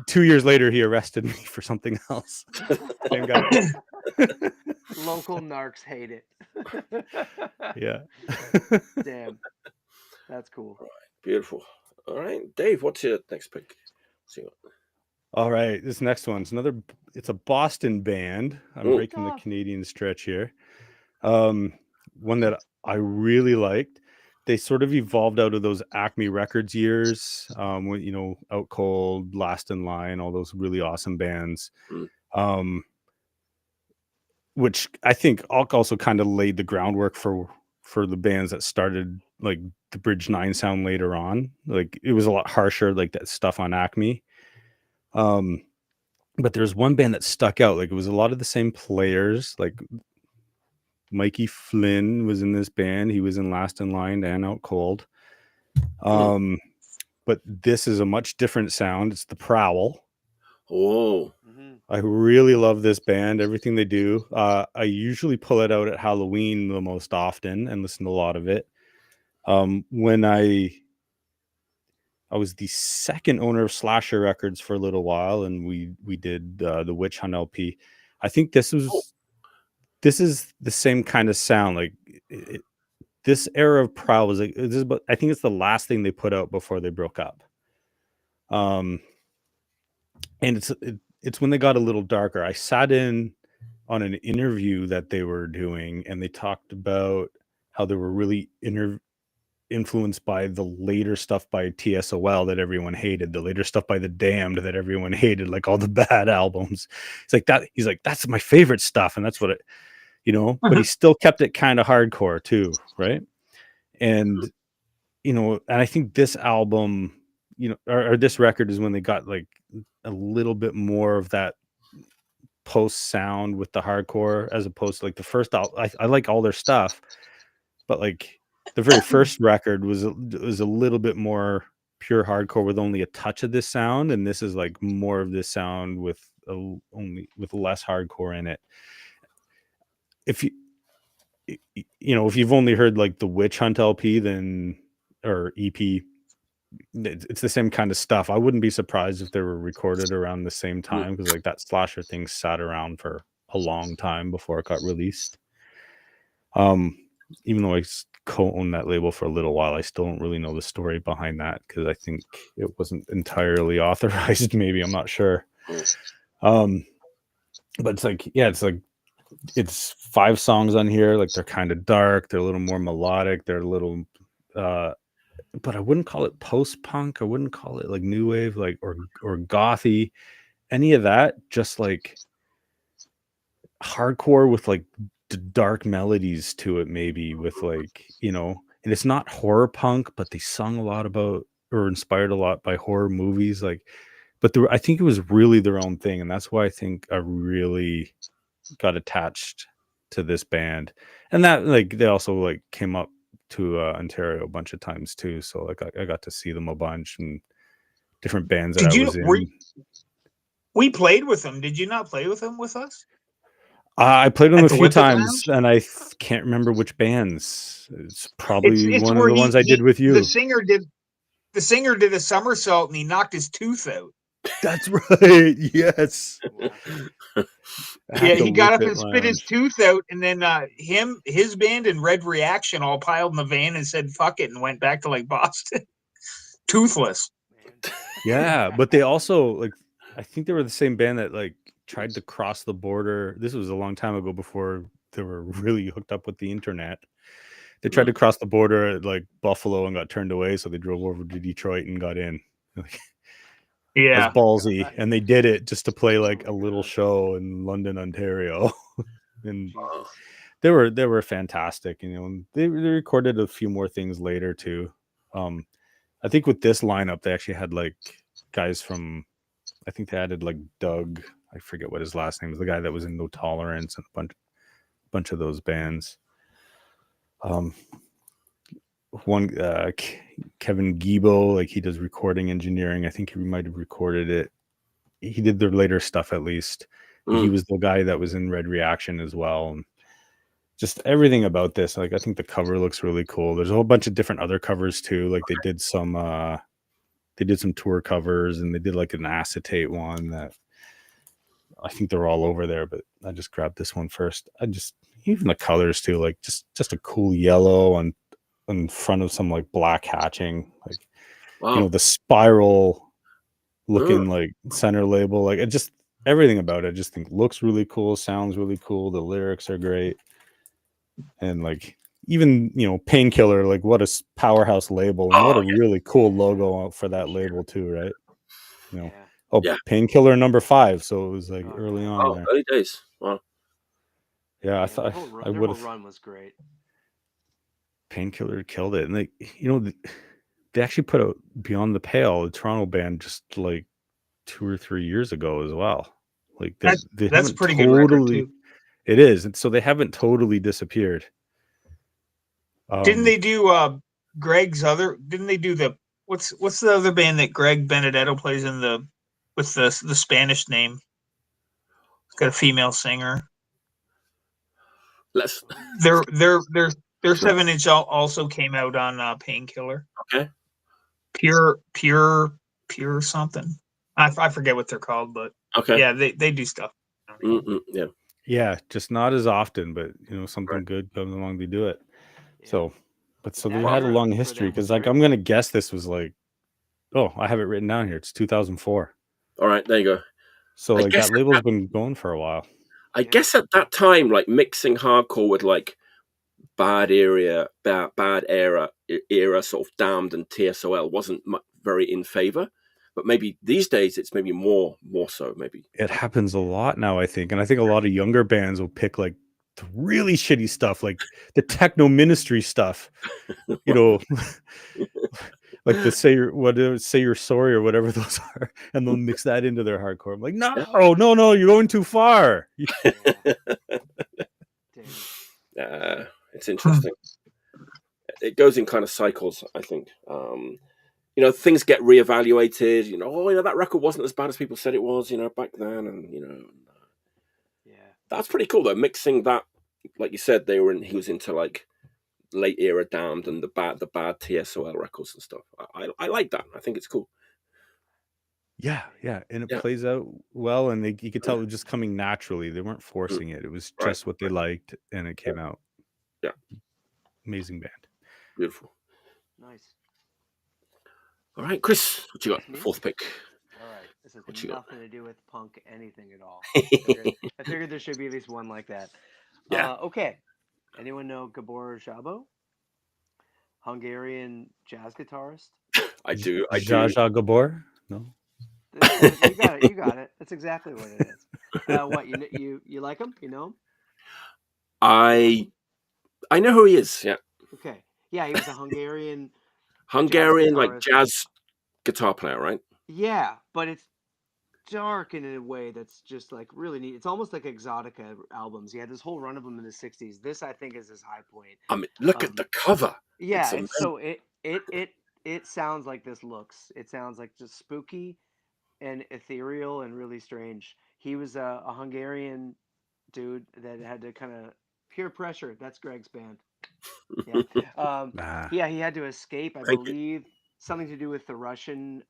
2 years later, he arrested me for something else. Same guy.
Local narcs hate it.
Yeah.
Damn. That's cool.
Beautiful. All right, Dave, what's your next pick? See what...
All right, this next one's it's a Boston band. I'm breaking the Canadian stretch here. One that I really liked. They sort of evolved out of those Acme Records years, when, you know, Out Cold, Last in Line, all those really awesome bands. Which I think also kind of laid the groundwork for the bands that started, like the Bridge 9 sound later on. Like it was a lot harsher, like that stuff on Acme. But there's one band that stuck out. Like it was a lot of the same players. Like Mikey Flynn was in this band. He was in Last in Line and Out Cold. But this is a much different sound. It's the Prowl.
Oh.
I really love this band, everything they do. I usually pull it out at Halloween the most often and listen to a lot of it. When I was the second owner of Slasher Records for a little while, and we did the Witch Hunt LP. I think this is the same kind of sound. Like this era of Prowl was like I think it's the last thing they put out before they broke up. And it's when they got a little darker. I sat in on an interview that they were doing, and they talked about how they were really influenced by the later stuff by TSOL that everyone hated, the later stuff by The Damned that everyone hated, like all the bad albums. It's like that. He's like, that's my favorite stuff, and that's what it, you know. But he still kept it kind of hardcore too, right? And you know, and I think this album, you know, or this record is when they got like a little bit more of that post sound with the hardcore, as opposed to like the first album. I like all their stuff, but like the very first record was a little bit more pure hardcore with only a touch of this sound, and this is like more of this sound with only with less hardcore in it. If if you've only heard like the Witch Hunt LP or EP, it's the same kind of stuff. I wouldn't be surprised if they were recorded around the same time, because like that Slasher thing sat around for a long time before it got released. Even though I co-owned that label for a little while, I still don't really know the story behind that, because I think it wasn't entirely authorized. Maybe, I'm not sure. But it's like, yeah, it's 5 songs on here. Like they're kind of dark, they're a little more melodic, they're a little but I wouldn't call it post-punk. I wouldn't call it like new wave, like or gothy, any of that. Just like hardcore with like dark melodies to it, maybe with like, you know. And it's not horror punk, but they sung a lot about or inspired a lot by horror movies. Like, but I think it was really their own thing, and that's why I think I really got attached to this band. And that like they also like came up to Ontario a bunch of times too, so like I got to see them a bunch, and different bands that I was in.
We played with them. Did you not play with them with us?
I played with them a few times, and I can't remember which bands. It's probably it's one of the ones I did with you.
The singer did a somersault and he knocked his tooth out.
That's right. Yes.
Yeah, he got up and spit his tooth out, and then his band and Red Reaction all piled in the van and said fuck it and went back to like Boston. Toothless.
Yeah, but they also like, I think they were the same band that like tried to cross the border. This was a long time ago, before they were really hooked up with the internet. They tried to cross the border at like Buffalo and got turned away, so they drove over to Detroit and got in.
Yeah,
that's ballsy, and they did it just to play like a little show in London, Ontario. And they were fantastic. You know, they recorded a few more things later too. I think with this lineup, they actually had like guys from, I think they added like Doug, I forget what his last name is, the guy that was in No Tolerance and a bunch of those bands. One Kevin Gibo, like he does recording engineering. I think he might have recorded it. He did their later stuff at least. He was the guy that was in Red Reaction as well. And just everything about this, like I think the cover looks really cool. There's a whole bunch of different other covers too. Like they did some they did some tour covers, and they did like an acetate one that I think they're all over there, but I just grabbed this one first. Even the colors too, like just a cool yellow on in front of some like black hatching, like
Wow.
the spiral looking like center label, like it just everything about it I just think looks really cool, sounds really cool, the lyrics are great, and like even Painkiller, like what a powerhouse label, and what a really cool logo for that label too, right? Painkiller number 5, so it was like early on there.
Early days. Wow.
Yeah, I
thought
I would have.
Run was great.
Painkiller killed it, and they actually put out Beyond the Pale, the Toronto band, just like 2 or 3 years ago as well. Like they
that's
haven't
pretty good record too.
It is, and so they haven't totally disappeared.
Didn't they do Greg's other? Didn't they do the what's the other band that Greg Benedetto plays in with the Spanish name? It's got a female singer. Their 7-inch also came out on Painkiller.
Okay.
Pure something. I forget what they're called, but yeah, they do stuff.
Yeah, just not as often, but something good comes along, they do it. Yeah. So they had a long history, because like I'm gonna guess this was like, I have it written down here. It's 2004.
All right, there you go.
So like that label's been going for a while.
I guess at that time, like mixing hardcore with like bad era sort of Damned and TSOL wasn't very in favor, but maybe these days it's maybe more so. Maybe
it happens a lot now, I think, and I think a lot of younger bands will pick like the really shitty stuff, like the Techno Ministry stuff, like the say you're sorry or whatever those are, and they'll mix that into their hardcore. I'm like, no, you're going too far.
It's interesting. It goes in kind of cycles, I think. Things get reevaluated. That record wasn't as bad as people said it was, back then, and that's pretty cool though. Mixing that, like you said, he was into like late era Damned and the bad TSOL records and stuff. I like that. I think it's cool.
Yeah, and it plays out well, and you could tell it was just coming naturally. They weren't forcing it. It was just what they liked, and it came out.
Yeah,
amazing band.
Beautiful.
Nice.
All right, Chris, what you got? Fourth pick.
All right, this has nothing to do with punk anything at all. I figured there should be at least one like that.
Yeah.
Okay. Anyone know Gabor Szabo? Hungarian jazz guitarist.
I do.
Zsa Zsa Gabor? No.
You got it. That's exactly what it is. What you like him? You know him?
I know who he is. Yeah.
Okay. Yeah, he was a Hungarian
like jazz guitar player, right?
Yeah, but it's dark in a way that's just like really neat. It's almost like Exotica albums. He had this whole run of them in the 60s. This, I think, is his high point.
I mean, look at the cover.
Yeah, it sounds like this looks. It sounds like just spooky and ethereal and really strange. He was a Hungarian dude that had to kind of peer pressure. That's Greg's band. Yeah. He had to escape, I believe, something to do with the Russian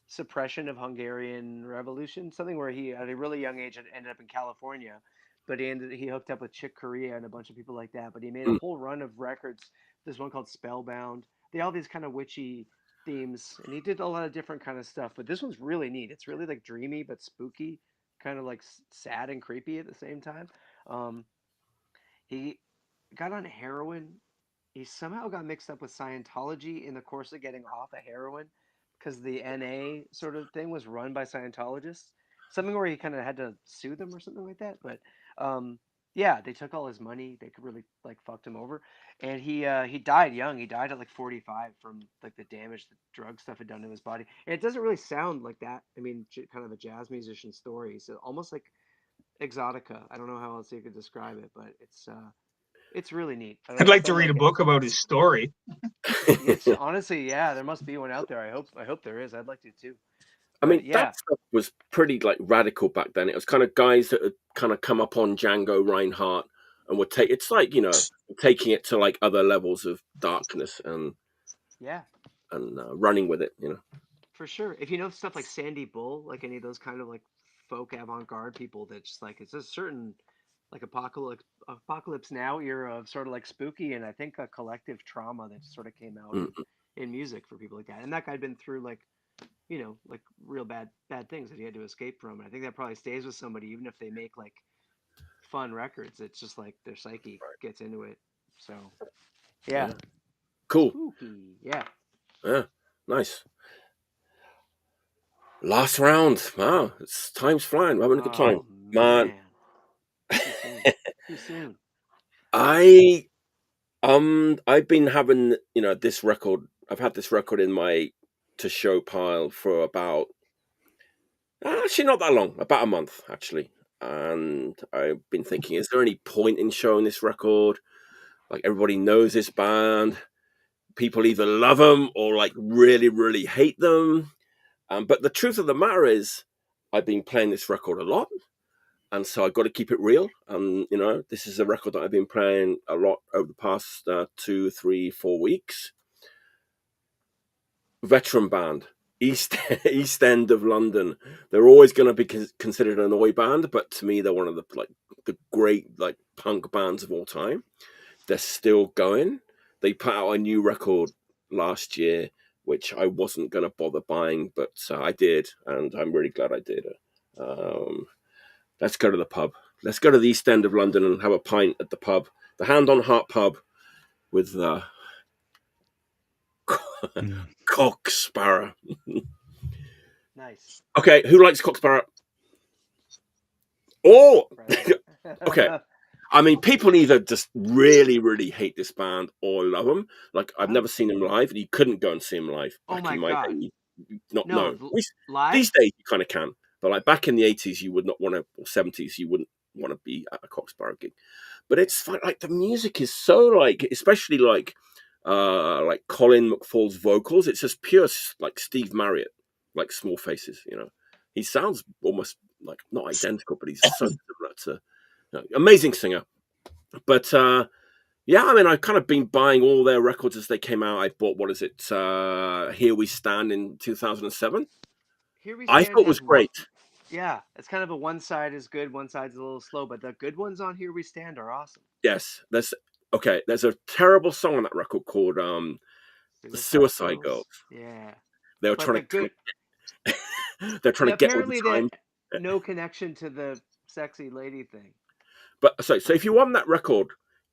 suppression of Hungarian revolution, something where he at a really young age ended up in California, but he hooked up with Chick Corea and a bunch of people like that, but he made a whole run of records. There's one called Spellbound. They all these kind of witchy themes, and he did a lot of different kind of stuff, but this one's really neat. It's really like dreamy but spooky, kind of like sad and creepy at the same time. He got on heroin. He somehow got mixed up with Scientology in the course of getting off of heroin, because the NA sort of thing was run by Scientologists. Something where he kind of had to sue them or something like that. But yeah, they took all his money. They could really like fucked him over, and he died young. He died at like 45 from like the damage the drug stuff had done to his body. And it doesn't really sound like that. I mean, kind of a jazz musician story. So almost like Exotica. I don't know how else you could describe it, but it's really neat.
I'd like to read a book about his story.
It's honestly, yeah, there must be one out there. I hope there is. I'd like to too.
I mean, that stuff was pretty like radical back then. It was kind of guys that had kind of come up on Django Reinhardt and would take. It's like taking it to like other levels of darkness and running with it.
For sure. If you know stuff like Sandy Bull, like any of those kind of like folk avant-garde people that just like it's a certain like apocalypse now era of sort of like spooky and I think a collective trauma that sort of came out
Mm.
in music for people like that. And that guy'd been through like, you know, like real bad things that he had to escape from. And I think that probably stays with somebody even if they make like fun records. It's just like their psyche gets into it. So yeah.
Yeah. Cool.
Spooky. Yeah.
Yeah. Nice. Last round. Wow, it's time's flying. We're having a good time.
Oh
Man.
Too soon. Too soon.
I've been having, this record. I've had this record in my to show pile for about actually not that long, about a month actually. And I've been thinking, is there any point in showing this record? Like everybody knows this band. People either love them or like really, really hate them. But the truth of the matter is, I've been playing this record a lot. And so I've got to keep it real. This is a record that I've been playing a lot over the past 2, 3, 4 weeks. Veteran band, East End of London. They're always going to be considered an oi band, but to me, they're one of the great punk bands of all time. They're still going. They put out a new record last year, which I wasn't going to bother buying, but I did, and I'm really glad I did. Let's go to the pub. Let's go to the East End of London and have a pint at the pub. The Hand on Heart pub with Cock Sparrow.
Nice.
Okay, who likes Cock Sparrow? Oh! Okay. I mean, people either just really, really hate this band or love them. Like, I've never seen them live, and you couldn't go and see them live.
Oh my God.
Day.
Live?
These days, you kind of can. But like back in the 80s, you would not want to, or 70s, you wouldn't want to be at a Cock Sparrow gig. But it's fun. Like the music is so like, especially like Colin McFall's vocals. It's just pure like Steve Marriott, like Small Faces. He sounds almost like not identical, but he's so similar to amazing singer. But yeah, I mean, I've kind of been buying all their records as they came out. I bought Here We Stand in 2007.
Here We Stand.
I thought it was great.
Yeah, it's kind of a one side is good, one side's a little slow, but the good ones on Here We Stand are awesome.
Yes, there's a terrible song on that record called The Suicide Girls.
Yeah.
They were trying to they're trying to get all the time.
No connection to the sexy lady thing.
But so if you want that record,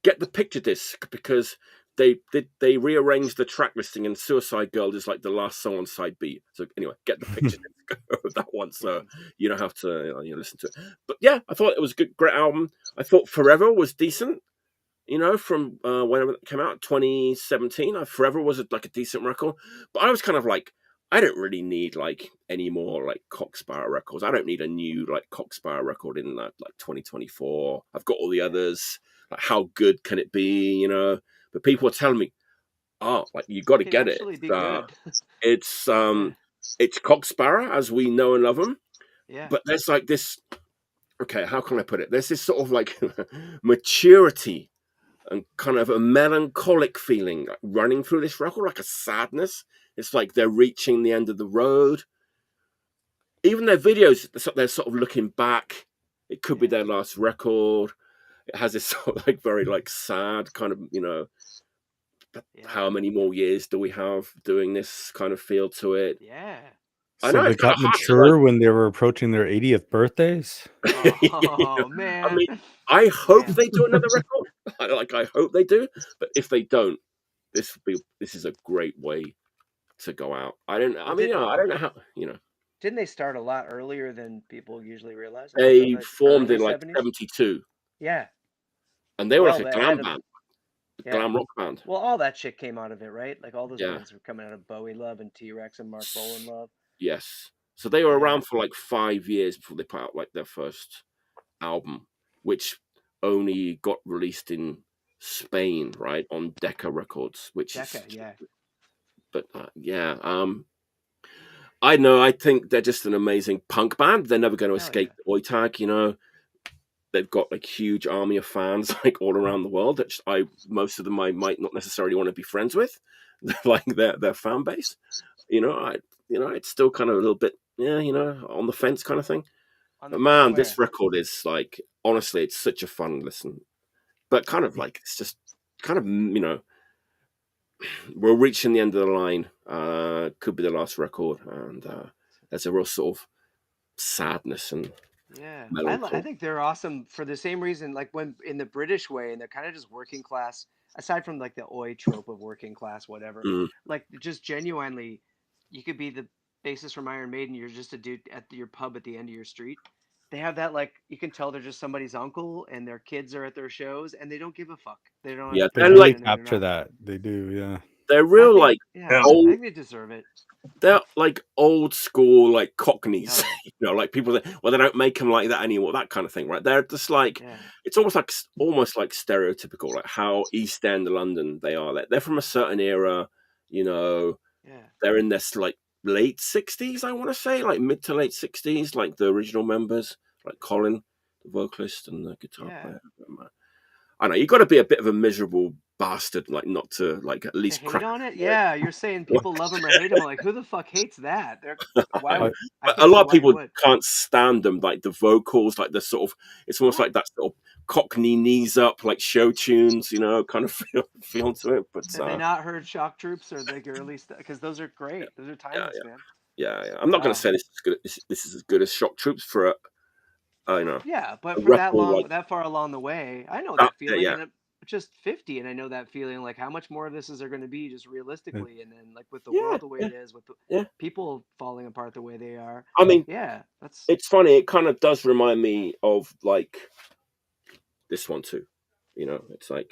get the picture disc because they rearranged the track listing and Suicide Girl is like the last song on side B. So anyway, get the picture disc of that one so you don't have to listen to it. But yeah, I thought it was a good, great album. I thought Forever was decent. From whenever it came out, 2017. Forever was a decent record. But I was kind of like, I don't really need any more Cock Sparrow records. I don't need a new Cock Sparrow record in 2024. I've got all the others. How good can it be? But people are telling me, you got to get it. It's Cock Sparrow as we know and love them.
Yeah.
But there's this. Okay, how can I put it? There's this sort of maturity and kind of a melancholic feeling running through this record, like a sadness. It's like they're reaching the end of the road. Even their videos, they're sort of looking back. It could be their last record. It has this sort of very sad kind of, how many more years do we have doing this kind of feel to it?
Yeah.
So they got mature when they were approaching their 80th birthdays.
Oh man!
I mean, I hope they do another record. I hope they do. But if they don't, this is a great way to go out. I don't know how.
Didn't they start a lot earlier than people usually realize?
They formed in 72.
Yeah.
And they were a glam band. Glam rock band.
Well, all that shit came out of it, right? All those bands were coming out of Bowie Love and T-Rex and Mark Bolan Love.
Yes. So they were around for 5 years before they put out their first album, which only got released in Spain, right, on Decca Records, which
Decca, yeah.
But I know. I think they're just an amazing punk band. They're never going to escape the Oi tag. They've got huge army of fans all around the world. That most of them I might not necessarily want to be friends with, their fan base. it's still kind of a little bit, on the fence kind of thing.
On the
But man,
fence
this
where?
record is like, honestly, it's such a fun listen. But kind of like, it's just kind of, we're reaching the end of the line. Could be the last record, and there's a real sort of sadness and
Yeah, I
melancholy.
think they're awesome for the same reason. Like when in the British way, and they're kind of just working class. Aside from like the oi trope of working class, whatever.
Mm.
Like just genuinely, you could be the bassist from Iron Maiden. You're just a dude at your pub at the end of your street. They have that like you can tell they're just somebody's uncle, and their kids are at their shows, and they don't give a fuck. They don't.
Yeah,
They
they're
really
like,
And they're
capture
not.
that. They do, yeah.
they're
I
real
think,
like
yeah, I
old.
think they deserve it.
They're like old school, like Cockneys,
Oh,
like people that, well, they don't make them like that anymore, that kind of thing, right? They're just like,
yeah,
it's almost like stereotypical, like how East End London they are. They're from a certain era,
yeah.
they're in this like late 60s, I want to say, like mid to late 60s, like the original members, like Colin, the vocalist and the guitar
Yeah.
player. I know you got to be a bit of a miserable bastard, like not to like at
To
least
hate
crack.
on it? Yeah, you're saying people love them or hate them. Like, who the fuck hates that? They're why?
I,
I
A
can't
lot
see
of
why you
people
would.
can't stand them, like the vocals, like the sort of, it's almost
What?
like that sort of Cockney knees up, like show tunes, kind of feel to it. But
Have they not heard Shock Troops or the early stuff? Because those are
yeah,
great. Those are
yeah,
timeless, man.
yeah. I'm not going to
Wow.
say this is as good as Shock Troops for
Yeah, but
a
for that
record
long,
like
that far along the way, I know
that.
that feeling,
Yeah,
and I'm just 50, and I know that feeling. Like, how much more of this is there going to be, just realistically? And then, like, with the
yeah,
world the way
yeah,
it is, with the
yeah.
people falling apart the way they are,
I mean,
yeah, that's
it's funny. It kind of does remind me of like this one too. It's like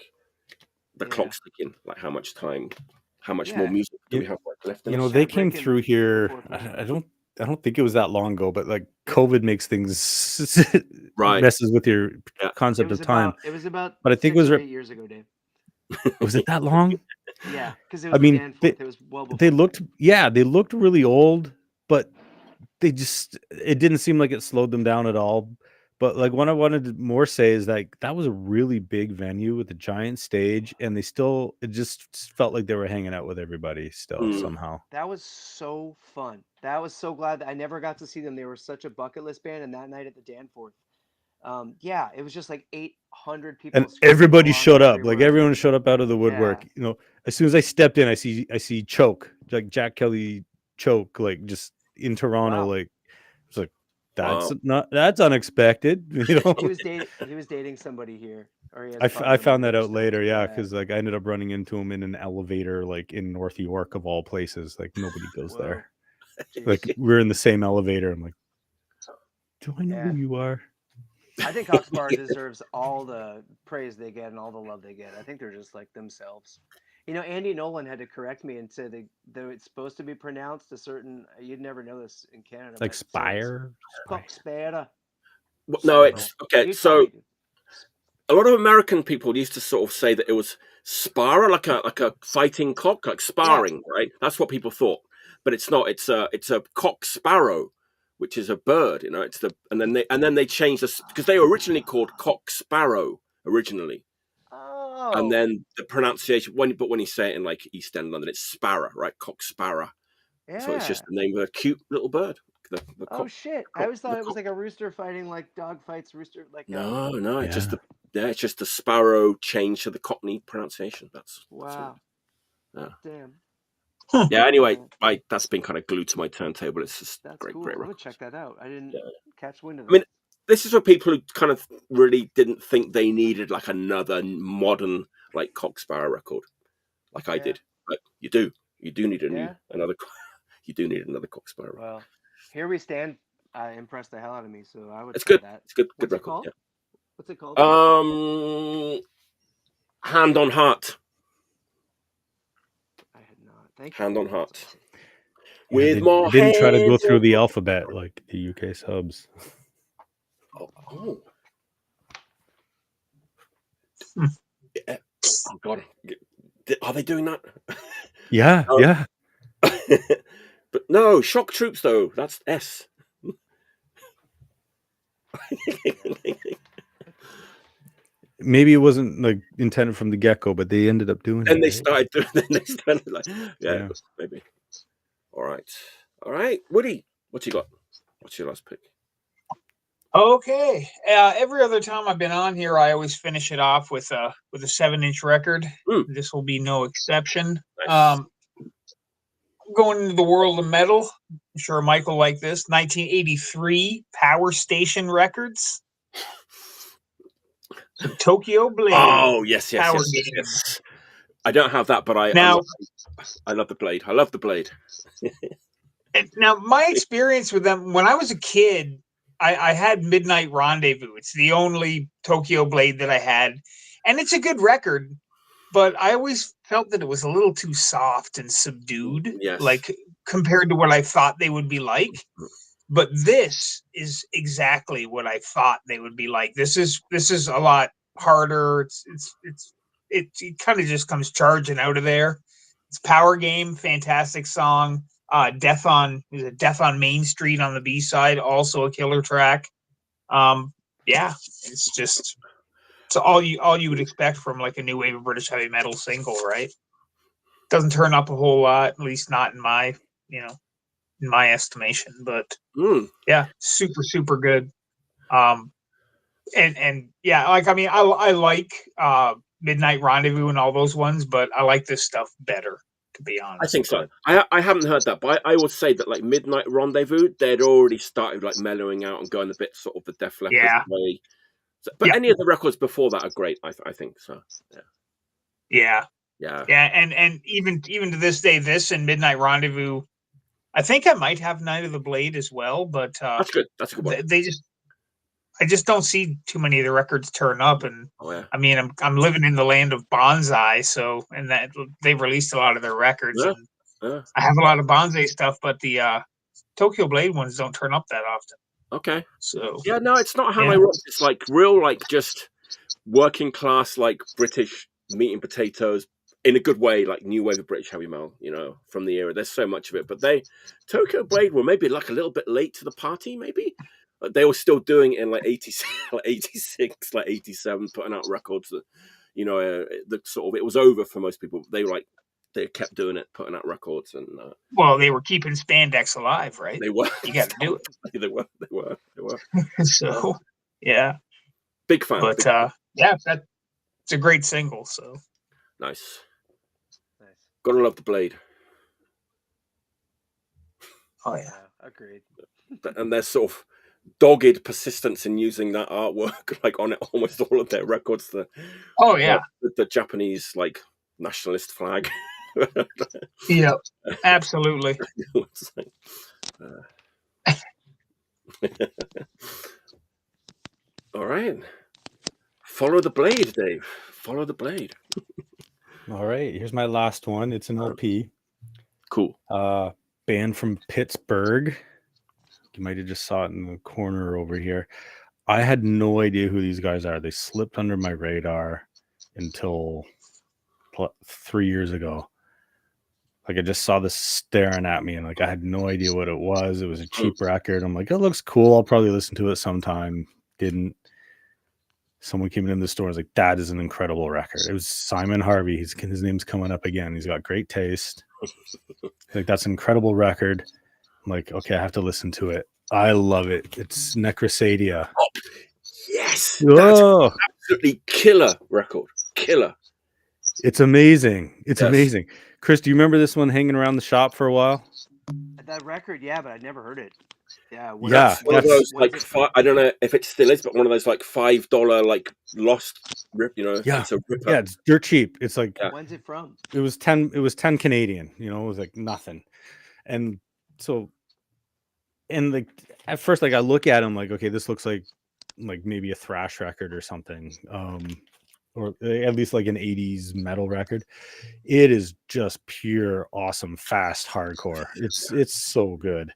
the
yeah,
clock's ticking. Like how much more
yeah.
music do we
you,
have left in
you know,
us?
they
Kind of
came
breaking
through
the
here.
fourth wall.
I don't think it was that long ago, but like COVID makes things
Right.
messes with your
Yeah.
concept of time.
It was about
But I think it
6
was
or 8 years ago, Dave.
was it that long?
Yeah, because it
I
was the
mean,
Danforth. It was well
they
before that.
they looked really old, but it didn't seem like it slowed them down at all. But like what I wanted to more say is like that was a really big venue with a giant stage, and it just felt like they were hanging out with everybody still somehow.
That was so fun. That was so glad that I never got to see them. They were such a bucket list band, and that night at the Danforth, yeah, it was just like 800 people
And
screaming "Go
everybody
on"
showed up. Like
everywhere.
everyone showed up out of the
Yeah.
woodwork. As soon as I stepped in, I see Choke, like Jack Kelly Choke, like just in Toronto.
Wow.
Like it's like
Wow.
that's unexpected.
He was dating somebody here, or he has a
I
partner
found
here
that out
still.
later, yeah,
Yeah.
because like I ended up running into him in an elevator, like in North York of all places. Like nobody goes
Whoa.
there.
Jeez.
Like we're in the same elevator. I'm like, do I know
Yeah.
who you are?
I think Oxbaker deserves all the praise they get and all the love they get. I think they're just like themselves. Andy Nolan had to correct me and say though it's supposed to be pronounced a certain. You'd never know this in Canada,
Like
but
Spire?
Spera.
No,
I don't know.
it's okay.
You tell
So
me, dude.
a lot of American people used to sort of say that it was spara, like a fighting cock, like
Yeah.
sparring, right? That's what people thought, but it's not. It's a cock sparrow, which is a bird. And then they changed this because they were originally called cock sparrow originally, and
Oh.
then the pronunciation when you say it in like East End London, it's sparrow, right? Cock sparrow. So it's just
Yeah.
the name of a cute little bird. The
Oh
cock.
shit! I always thought it was like a rooster fighting like dog fights rooster like
No, it's just
Yeah.
it's just the sparrow changed to the Cockney pronunciation. That's
wow.
yeah.
Damn.
Yeah. Anyway,
Yeah.
that's been kind of glued to my turntable. It's just
That's
great
cool. I'm gonna
record.
check that out. I didn't
Yeah.
catch wind of
I mean,
that.
this is for people who kind of really didn't think they needed like another modern like Cock Sparrow record, like I
Yeah.
did. But you do need
Yeah.
another. You do need another Cock Sparrow.
Well, Here We Stand impressed the hell out of me, so I would
It's
try
good.
that.
It's good.
What's
Good
it
record.
called?
Yeah.
What's it called?
Hand on Heart.
I had not. Thank you.
Hand on Heart.
Yeah,
With
they
more
didn't try to go
hands
through
on-
the alphabet like the UK subs.
Oh. Yeah. Oh God. Are they doing that?
Yeah, yeah.
But no, Shock Troops though. That's S.
Maybe it wasn't like intended from the get-go, but they ended up doing
Then
it.
they
right?
started doing. Then they started like,
Yeah.
maybe. All right. All right, Woody, what you got? What's your last pick?
Okay. Every other time I've been on here, I always finish it off with a 7-inch record. This will be no exception.
Nice.
Going into the world of metal, I'm sure Michael liked this. 1983 Power Station Records. Tokyo Blade.
Oh yes.
Power Game.
I don't have that, but I love the Blade. I love the Blade.
Now, my experience with them when I was a kid, I had Midnight Rendezvous. It's the only Tokyo Blade that I had, and it's a good record. But I always felt that it was a little too soft and subdued, like compared to what I thought they would be like. But this is exactly what I thought they would be like. This is a lot harder. It kind of just comes charging out of there. It's Power Game, fantastic song. Death on Main Street on the B side, also a killer track. Yeah, it's all you would expect from like a new wave of British heavy metal single, right? Doesn't turn up a whole lot, at least not in my estimation. But yeah, super good. And yeah, like I mean, I like Midnight Rendezvous and all those ones, but I like this stuff better, to be honest.
I think so. I haven't heard that, but I would say that like Midnight Rendezvous, they'd already started like mellowing out and going a bit sort of the Def Leppard way. So, but any of the records before that are great. I think so. Yeah.
And even to this day, this and Midnight Rendezvous, I think I might have Night of the Blade as well. But
that's good. That's a good one.
I just don't see too many of the records turn up, and
I
mean, I'm living in the land of bonsai, so and that they've released a lot of their records. And I have a lot of bonsai stuff, but the Tokyo Blade ones don't turn up that often.
Okay.
So
yeah, no, it's not how I rock. It's like real, like just working class, like British meat and potatoes in a good way, like new wave of British heavy metal, from the era. There's so much of it, but Tokyo Blade were maybe like a little bit late to the party, maybe. They were still doing it in like 86, like 86, like 87, putting out records that, the sort of, it was over for most people. They kept doing it, putting out records, and
well, they were keeping spandex alive, right?
They were.
You got to do it.
They were.
So, yeah,
big fan.
But yeah, it's a great single. So
nice. Gotta love the Blade.
Oh yeah,
agreed.
And their sort of dogged persistence in using that artwork, like on almost all of their records. The Japanese like nationalist flag.
Yeah, absolutely.
All right. Follow the Blade, Dave. Follow the Blade.
All right. Here's my last one. It's an LP.
Cool.
Band from Pittsburgh. You might have just saw it in the corner over here. I had no idea who these guys are. They slipped under my radar until 3 years ago. Like I just saw this staring at me, and like I had no idea what it was. It was a cheap record. I'm like, it looks cool. I'll probably listen to it sometime. Didn't. Someone came in the store and was like, that is an incredible record. It was Simon Harvey. His name's coming up again. He's got great taste. Like, that's an incredible record. I'm like, okay, I have to listen to it. I love it. It's Necrosadia.
Oh, yes. That's absolutely killer record. Killer.
It's amazing. It's amazing. Chris, do you remember this one hanging around the shop for a while?
That record, yeah, but I never heard it. Yeah,
one of those like I don't know if it still is, but one of those like $5 like lost rip.
Yeah,
it's a rip
yeah, it's dirt cheap. It's like
when's it from?
It was 10. It was 10 Canadian. It was like nothing, and so, and like at first, like I look at him like, okay, this looks like maybe a thrash record or something, or at least like an 80s metal record. It is just pure awesome fast hardcore. It's so good.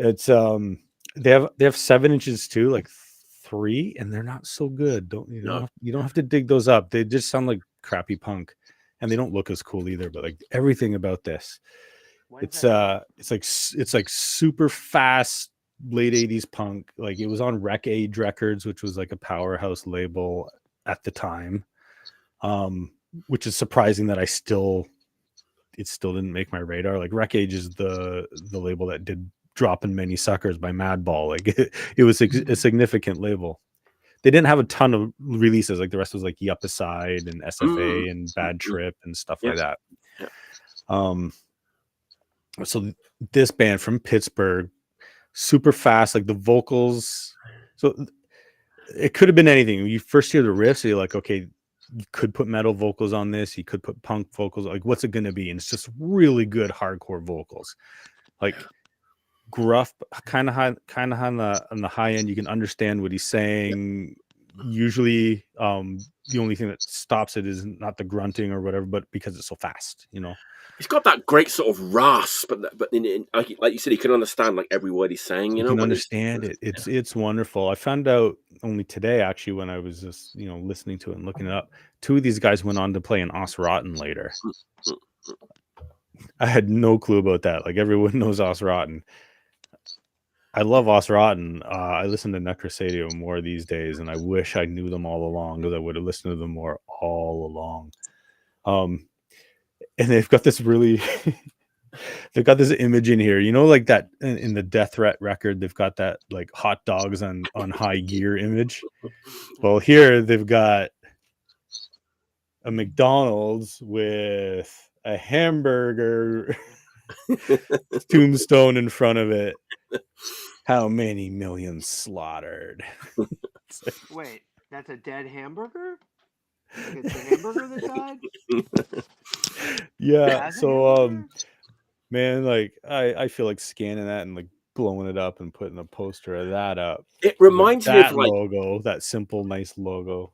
It's they have 7 inches too, like 3, and they're not so good. You don't have to dig those up. They just sound like crappy punk, and they don't look as cool either. But like everything about this, it's like super fast late 80s punk. Like it was on Wreck Age Records, which was like a powerhouse label at the time, which is surprising that I still still didn't make my radar. Like Wreckage is the label that did Dropping Many Suckers by Madball. Like it was a significant label. They didn't have a ton of releases. Like the rest was like Yup Aside and SFA and Bad Trip and stuff like that.
Yeah.
So this band from Pittsburgh, super fast, like the vocals. So it could have been anything. You first hear the riffs, so you're like, okay, you could put metal vocals on this. You could put punk vocals. Like, what's it going to be? And it's just really good hardcore vocals, like gruff, kind of high, on the high end. You can understand what he's saying. Usually, the only thing that stops it is not the grunting or whatever, but because it's so fast, you know.
He's got that great sort of rasp, but like you said, he can understand like every word he's saying. You know,
can understand it. It's wonderful. I found out only today, actually, when I was just listening to it and looking it up. Two of these guys went on to play in Os Rotten later. I had no clue about that. Like everyone knows Os Rotten. I love Os Rotten. I listen to Necrosadio more these days, and I wish I knew them all along, because I would have listened to them more all along. And they've got this really they've got this image in here, like that in the Death Threat record, they've got that like hot dogs on high gear image. Well, here they've got a McDonald's with a hamburger tombstone in front of it. How many millions slaughtered?
Wait, that's a dead hamburger? Like it's a hamburger that died?
Yeah, so man, like I feel like scanning that and like blowing it up and putting a poster of that up.
It reminds me of like
logo, that simple, nice logo.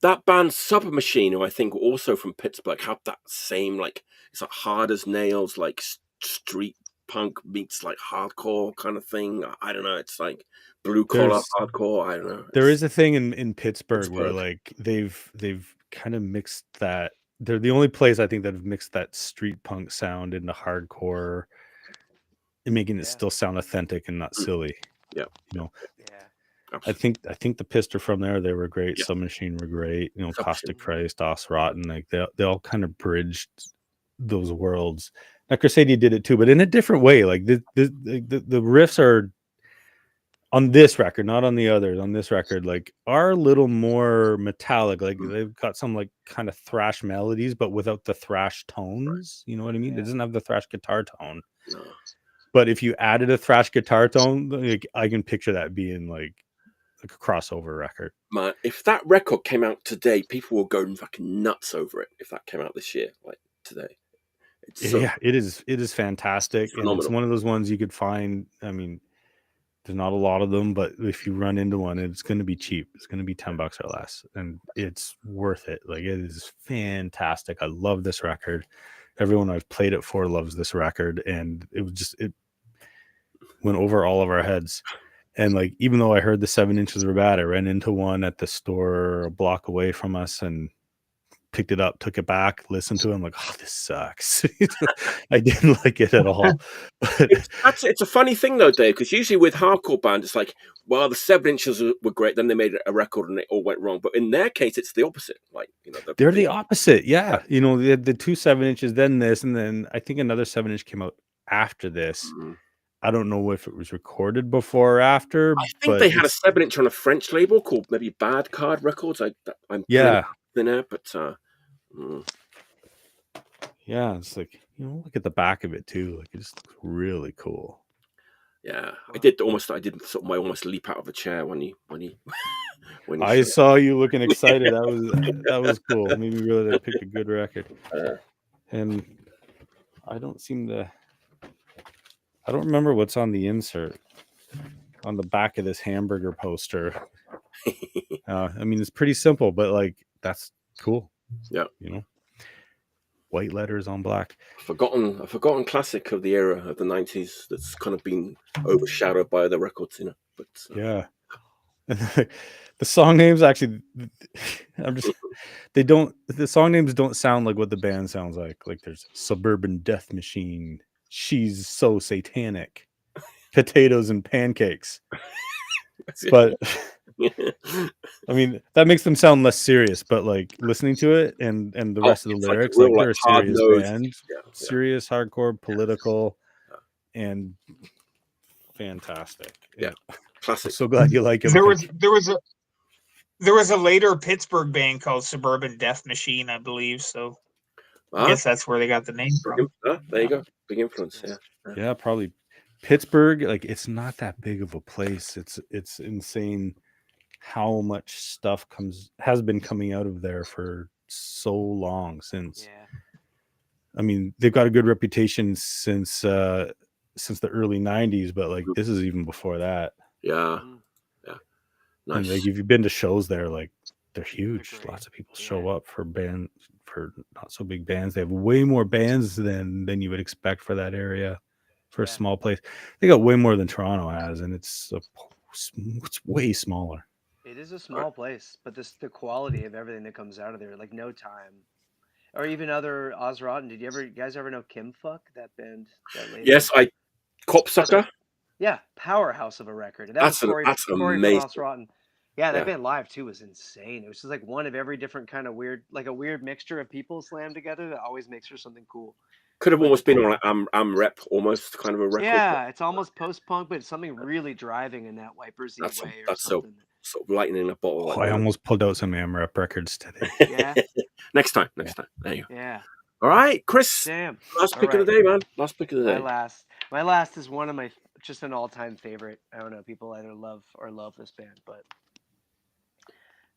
That band Submachine, who I think were also from Pittsburgh, have that same like, it's like hard as nails, like street punk meets like hardcore kind of thing. I don't know. It's like blue collar hardcore. I don't know.
There is a thing in Pittsburgh where like they've kind of mixed that. They're the only place I think that have mixed that street punk sound into hardcore and making it still sound authentic and not silly.
Yeah.
Yeah. I think the Pist are from there. They were great. Yeah. Submachine were great. Caustic Christ, Os Rotten, like they all kind of bridged those worlds. Necrosadia did it too, but in a different way. Like the riffs are on this record, not on the others. On this record, like are a little more metallic. Like they've got some like kind of thrash melodies, but without the thrash tones. You know what I mean? Yeah. It doesn't have the thrash guitar tone. No. But if you added a thrash guitar tone, like I can picture that being like a crossover record.
Man, if that record came out today, people will go fucking nuts over it. If that came out this year, like today.
It is fantastic. And it's one of those ones you could find. I mean, there's not a lot of them, but if you run into one, it's going to be cheap. It's going to be $10 or less, and it's worth it. Like it is fantastic. I love this record. Everyone I've played it for loves this record, and it went over all of our heads. And like, even though I heard the 7 inches were bad, I ran into one at the store a block away from us and picked it up, took it back, listened to it. I'm like, oh, this sucks. I didn't like it at all.
It's a funny thing though, Dave, because usually with hardcore bands, it's like, well, the 7 inches were great, then they made a record and it all went wrong. But in their case, it's the opposite. Like,
they're the opposite. Yeah. They had the 2 7 inches, then this, and then I think another 7 inch came out after this. Mm-hmm. I don't know if it was recorded before or after.
I think they had a 7 inch on a French label called maybe Bad Card Records. I'm in there, but
yeah, it's like look at the back of it too. Like it just looks really cool.
Yeah, I did almost leap out of a chair when you
I saw you looking excited. That was cool. It made me realize I picked a good record. And I don't remember what's on the insert on the back of this hamburger poster. I mean, it's pretty simple, but like that's cool.
Yeah,
white letters on black.
A forgotten classic of the era of the 90s that's kind of been overshadowed by other records, But
yeah, the song names actually, the song names don't sound like what the band sounds like. Like there's Suburban Death Machine. She's so satanic. Potatoes and pancakes. But I mean, that makes them sound less serious, but like listening to it and the rest of the
it's
lyrics,
like a real,
like they're a serious
hard-nosed.
band,
Yeah.
serious, hardcore, political, and fantastic.
Yeah.
I'm
Classic.
so glad you like it,
There
Mike.
was a later Pittsburgh band called Suburban Death Machine, I believe. So I guess that's where they got the name from.
There you go. Big influence.
Yeah, probably Pittsburgh. Like, it's not that big of a place. It's insane how much stuff has been coming out of there for so long since.
Yeah.
I mean, they've got a good reputation since the early 90s, but like this is even before that.
Yeah. Yeah. Nice.
And like, if you've been to shows there, like they're huge.
They're
Lots of people show up for not so big bands. They have way more bands than you would expect for that area, for a small place. They got way more than Toronto has, and it's way smaller.
It is a small place, but the quality of everything that comes out of there, like No Time, or even other Oz Rotten. Did you guys ever know Kim Fuck, that band? That later,
yes, Copsucker.
Yeah, powerhouse of a record. And that
That's
was Corey
amazing.
from Oz Rotten. Yeah, that band live too was insane. It was just like one of every different kind of weird, like a weird mixture of people slammed together that always makes for something cool.
Could have almost been on like Rep, almost kind of a record.
Yeah, it's almost post-punk, but it's something really driving in that Wipersy way or something.
Sort of lightning in a bottle.
I almost pulled out some AMRAP records today.
Yeah.
Next time. There you go.
Yeah.
All right, Chris.
Damn.
Last pick of the day, man. Last pick of the day.
My last is one of my just an all-time favorite. I don't know. People either love or love this band, but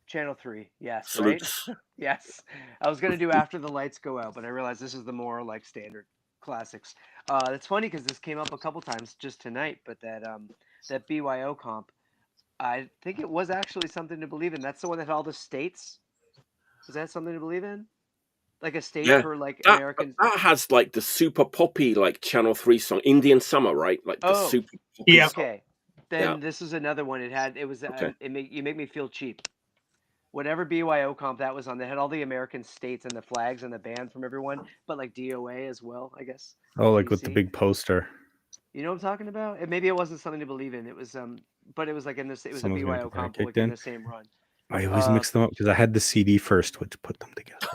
Channel 3, yes,
Salutes.
Right? Yes. I was gonna do After the Lights Go Out, but I realized this is the more like standard classics. It's funny because this came up a couple times just tonight, but that BYO comp, I think it was actually Something to Believe in. That's the one that had all the states. Was that Something to Believe in? Like a state for like Americans.
That has like the super poppy like Channel 3 song, Indian Summer, right? Like the super poppy song.
Okay. Then this is another one. You make me feel cheap. Whatever BYO comp that was on, they had all the American states and the flags and the band from everyone, but like DOA as well, I guess.
Oh, like with the big poster.
You know what I'm talking about? Maybe it wasn't Something to Believe in. It was but it was like it was a BYO comp like in the same run.
I always mix them up because I had the CD first, which put them together.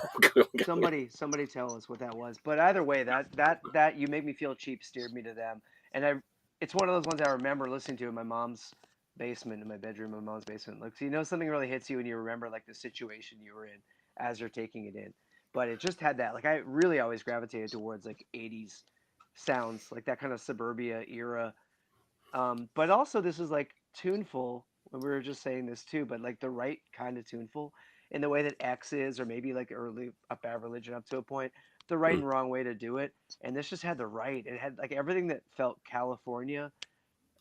Somebody tell us what that was. But either way, that You Make Me Feel Cheap steered me to them, and it's one of those ones I remember listening to in my mom's basement, in my bedroom, in my mom's basement. Like, so you know, something really hits you and you remember like the situation you were in as you're taking it in. But it just had that. Like, I really always gravitated towards like 80s sounds, like that kind of suburbia era. But also this is like tuneful. We were just saying this too, but like the right kind of tuneful in the way that X is, or maybe like early Up Bad Religion up to a point, the right and wrong way to do it. And this just had the right. It had like everything that felt California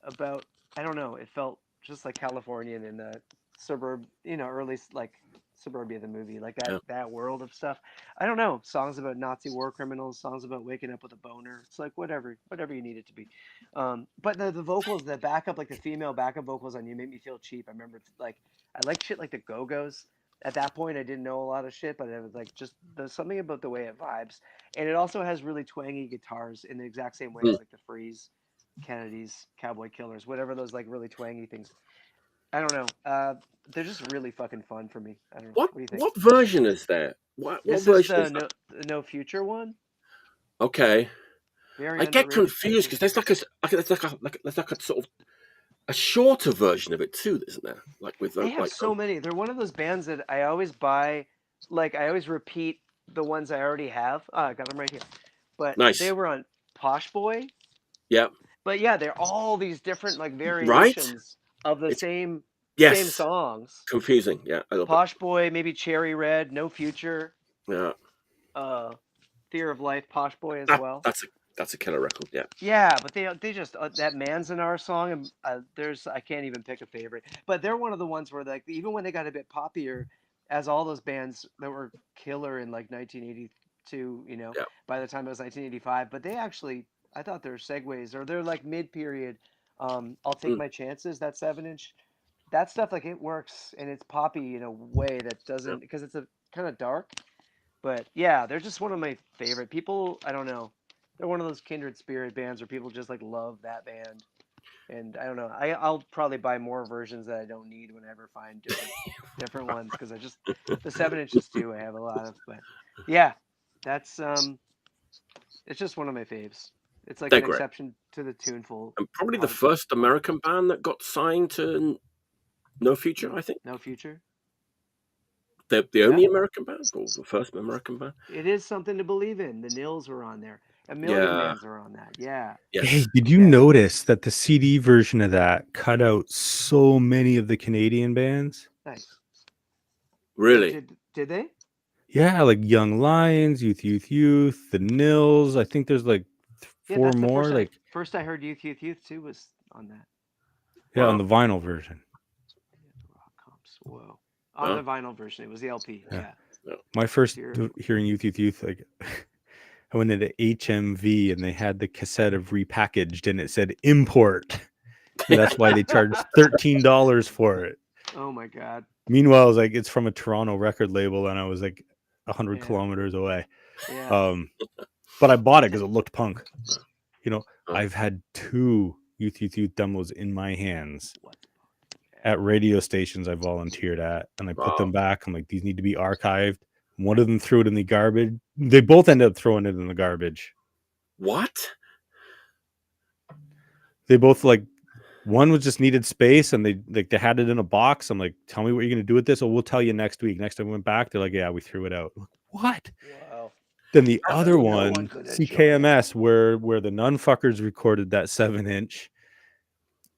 about. I don't know. It felt just like Californian in the suburb, early like Suburbia, the movie, like that world of stuff. I don't know. Songs about Nazi war criminals, songs about waking up with a boner. It's like whatever you need it to be. But the vocals, the backup, like the female backup vocals on You Make Me Feel Cheap. I remember like I like shit like the Go-Go's. At that point, I didn't know a lot of shit, but it was like just there's something about the way it vibes, and it also has really twangy guitars in the exact same way as like the Freeze, Kennedy's, Cowboy Killers, whatever those like really twangy things. I don't know. They're just really fucking fun for me. I don't know. What do you think?
What version is there? What version is
the No Future one.
Okay.
Very
I get confused because there's like a sort of a shorter version of it too, isn't there? Like with
they have so many. They're one of those bands that I always buy. Like I always repeat the ones I already have. I got them right here. But they were on Posh Boy.
Yeah.
But yeah, they're all these different like variations of the same songs.
Confusing, yeah.
Posh Boy, maybe Cherry Red, No Future.
Yeah.
Fear of Life, Posh Boy as well.
That's a killer record, yeah.
Yeah, but they just that Manzanar song. I can't even pick a favorite, but they're one of the ones where like even when they got a bit poppier, as all those bands that were killer in like 1982, by the time it was 1985, but they actually, I thought their segues or they're like mid-period. I'll Take My Chances, that 7-inch, that stuff like it works and it's poppy in a way that doesn't because it's a kind of dark. But yeah, they're just one of my favorite people. I don't know. They're one of those kindred spirit bands where people just like love that band. And I don't know. I'll probably buy more versions that I don't need when I ever find different ones, because I just the 7-inches too. I have a lot of, but yeah, that's it's just one of my faves. It's like
They're
an
great.
exception to the tuneful.
And probably the first American band that got signed to No Future, I think.
No Future.
The only American band, or the first American band.
It is something to believe in. The Nils were on there. A Million Bands are on that. Yeah.
Yes.
Hey, did you notice that the CD version of that cut out so many of the Canadian bands?
Nice.
Really?
Did they?
Yeah, like Young Lions, Youth, the Nils. I think there's like 4 more.
First I heard Youth too was on that.
Yeah, on the vinyl version.
Rock comps. Whoa. On the vinyl version, it was the LP. Yeah.
My first hearing Youth, like I went into HMV and they had the cassette of Repackaged and it said import. And that's why they charged $13 for it.
Oh my God.
Meanwhile, I was like, it's from a Toronto record label and I was like 100 kilometers away.
Yeah.
But I bought it because it looked punk. You know, I've had 2 Youth demos in my hands at radio stations I volunteered at, and I put them back. I'm like, these need to be archived. One of them threw it in the garbage. They both ended up throwing it in the garbage.
What?
They both, like, one was just needed space, and they had it in a box. I'm like, tell me what you're gonna do with this, or we'll tell you next week. Next time I went back, they're like, yeah, we threw it out. What?
Wow.
Then the other one, CKMS, where the Nunfuckers recorded that 7-inch,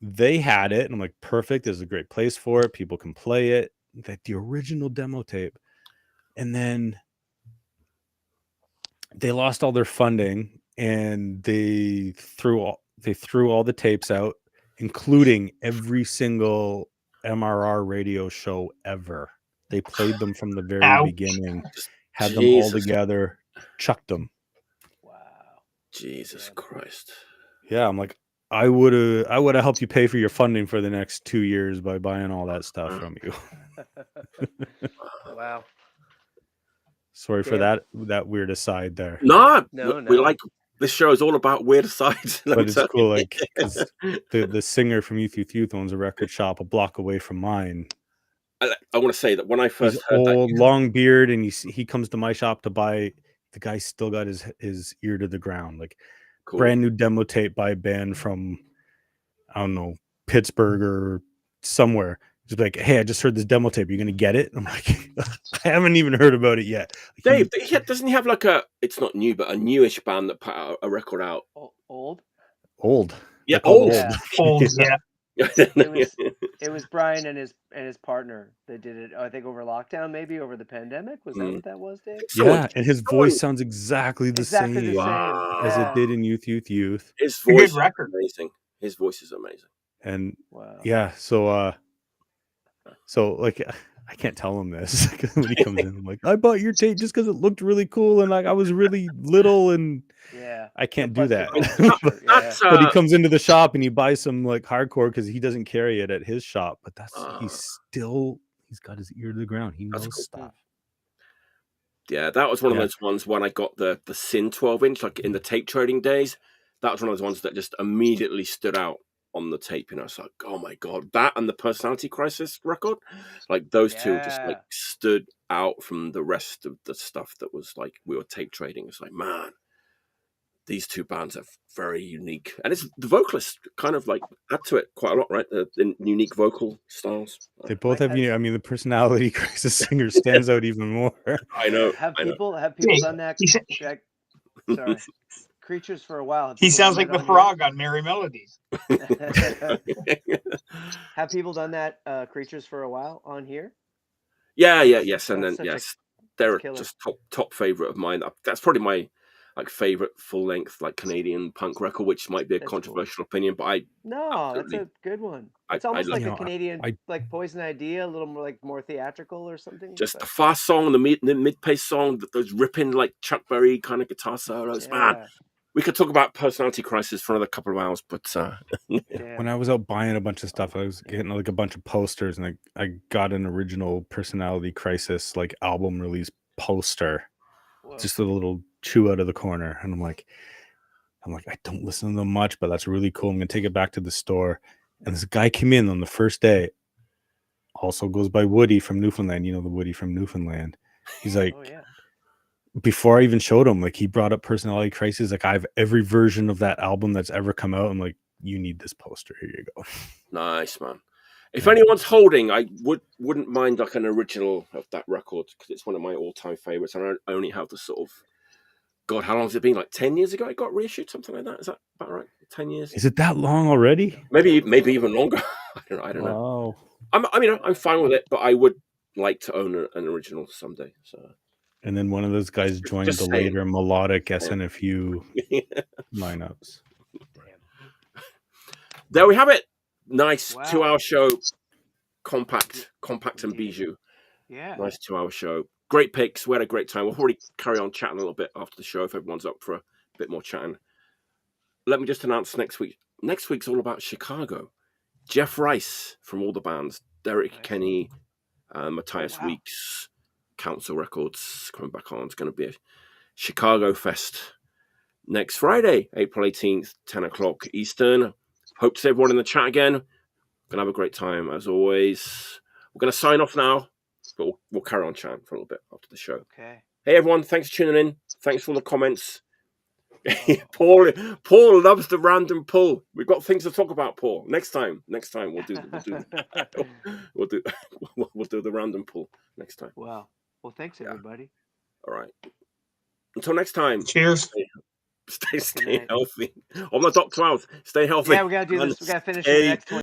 they had it, and I'm like, perfect. This is a great place for it. People can play it. Like the original demo tape. And then they lost all their funding, and they threw all the tapes out, including every single MRR radio show ever. They played them from the very beginning, had them all together, chucked them.
Wow.
Jesus Christ.
Yeah, I'm like, I would have helped you pay for your funding for the next 2 years by buying all that stuff from you.
Wow.
Sorry for that weird aside there.
No.
No.
We like, this show is all about weird asides.
But it's cool, like, because the singer from Youth owns a record shop a block away from mine.
I want to say that when I first
He's
heard
old,
that,
long beard, and he comes to my shop to buy. The guy still got his ear to the ground, like brand new demo tape by a band from, I don't know, Pittsburgh or somewhere. Just like, hey, I just heard this demo tape. You're gonna get it? I'm like, I haven't even heard about it yet.
Dave, doesn't he have like it's not new, but a newish band that put out a record out?
Old.
Yeah,
old.
old.
Yeah.
It was Brian and his partner that did it. I think over lockdown, maybe over the pandemic. Was that what that was, Dave?
Yeah, and his voice sounds exactly the same as it did in Youth.
His voice
is
amazing. His voice is amazing.
And yeah, so like, I can't tell him this when he comes in. I'm like, I bought your tape just because it looked really cool, and like I was really little, and I can't do that. But he comes into the shop and he buys some like hardcore because he doesn't carry it at his shop. But he's got his ear to the ground. He knows stuff.
Yeah, that was one of those ones when I got the Sin 12-inch, like in the tape trading days. That was one of those ones that just immediately stood out on the tape. You know, it's like, oh my God, that and the Personality Crisis record, like those two just like stood out from the rest of the stuff that was like we were tape trading. It's like, man, these two bands are very unique, and it's the vocalists kind of like add to it quite a lot, right? The unique vocal styles.
They both have, I mean, the Personality Crisis singer stands out even more.
I know.
Have people done that? Sorry, Creatures for a while.
He sounds like the frog on Merry Melodies.
Have people done that? Creatures for a while on here.
Yes, and then they're just top favorite of mine. That's probably my like favorite full length like Canadian punk record, which might be a controversial opinion, but
that's a good one. It's almost like a Canadian like Poison Idea, a little more theatrical or something.
Just the fast song, the mid-pace song, those ripping like Chuck Berry kind of guitar solos. Man, we could talk about Personality Crisis for another couple of hours, but
when I was out buying a bunch of stuff, I was getting like a bunch of posters, and I got an original Personality Crisis like album release poster. Whoa. Just a little chew out of the corner, and I'm like, I'm like, I don't listen to them much, but that's really cool. I'm gonna take it back to the store. And this guy came in on the first day. Also goes by Woody from Newfoundland. You know the Woody from Newfoundland. He's like,
Oh yeah.
before I even showed him, like he brought up Personality Crisis. Like I have every version of that album that's ever come out. I'm like, you need this poster. Here you go.
Nice, man. If anyone's holding, I wouldn't mind like an original of that record because it's one of my all-time favorites, and I only have the sort of God, how long has it been? Like 10 years ago, it got reissued, something like that. Is that about right? 10 years?
Is it that long already?
Maybe even longer. I don't know. I'm fine with it, but I would like to own an original someday. So.
And then one of those guys joined the later melodic SNFU lineups.
There we have it. Nice 2-hour show. Compact and bijou.
Yeah.
Nice 2-hour show. Great picks. We had a great time. We'll probably carry on chatting a little bit after the show if everyone's up for a bit more chatting. Let me just announce next week. Next week's all about Chicago. Jeff Reis from all the bands. Derek Kenny, Matthias Weeks, Council Records coming back on. It's going to be a Chicago Fest next Friday, April 18th, 10 o'clock Eastern. Hope to see everyone in the chat again. Going to have a great time as always. We're going to sign off now. But we'll carry on chatting for a little bit after the show.
Okay.
Hey everyone, thanks for tuning in. Thanks for all the comments. Paul loves the random pull. We've got things to talk about, Paul. Next time we'll do the random pull next time.
Wow. Well, thanks everybody.
All right. Until next time.
Cheers.
Stay healthy. On the Dr. House. Stay healthy.
Yeah, we gotta do this. We gotta finish the next one.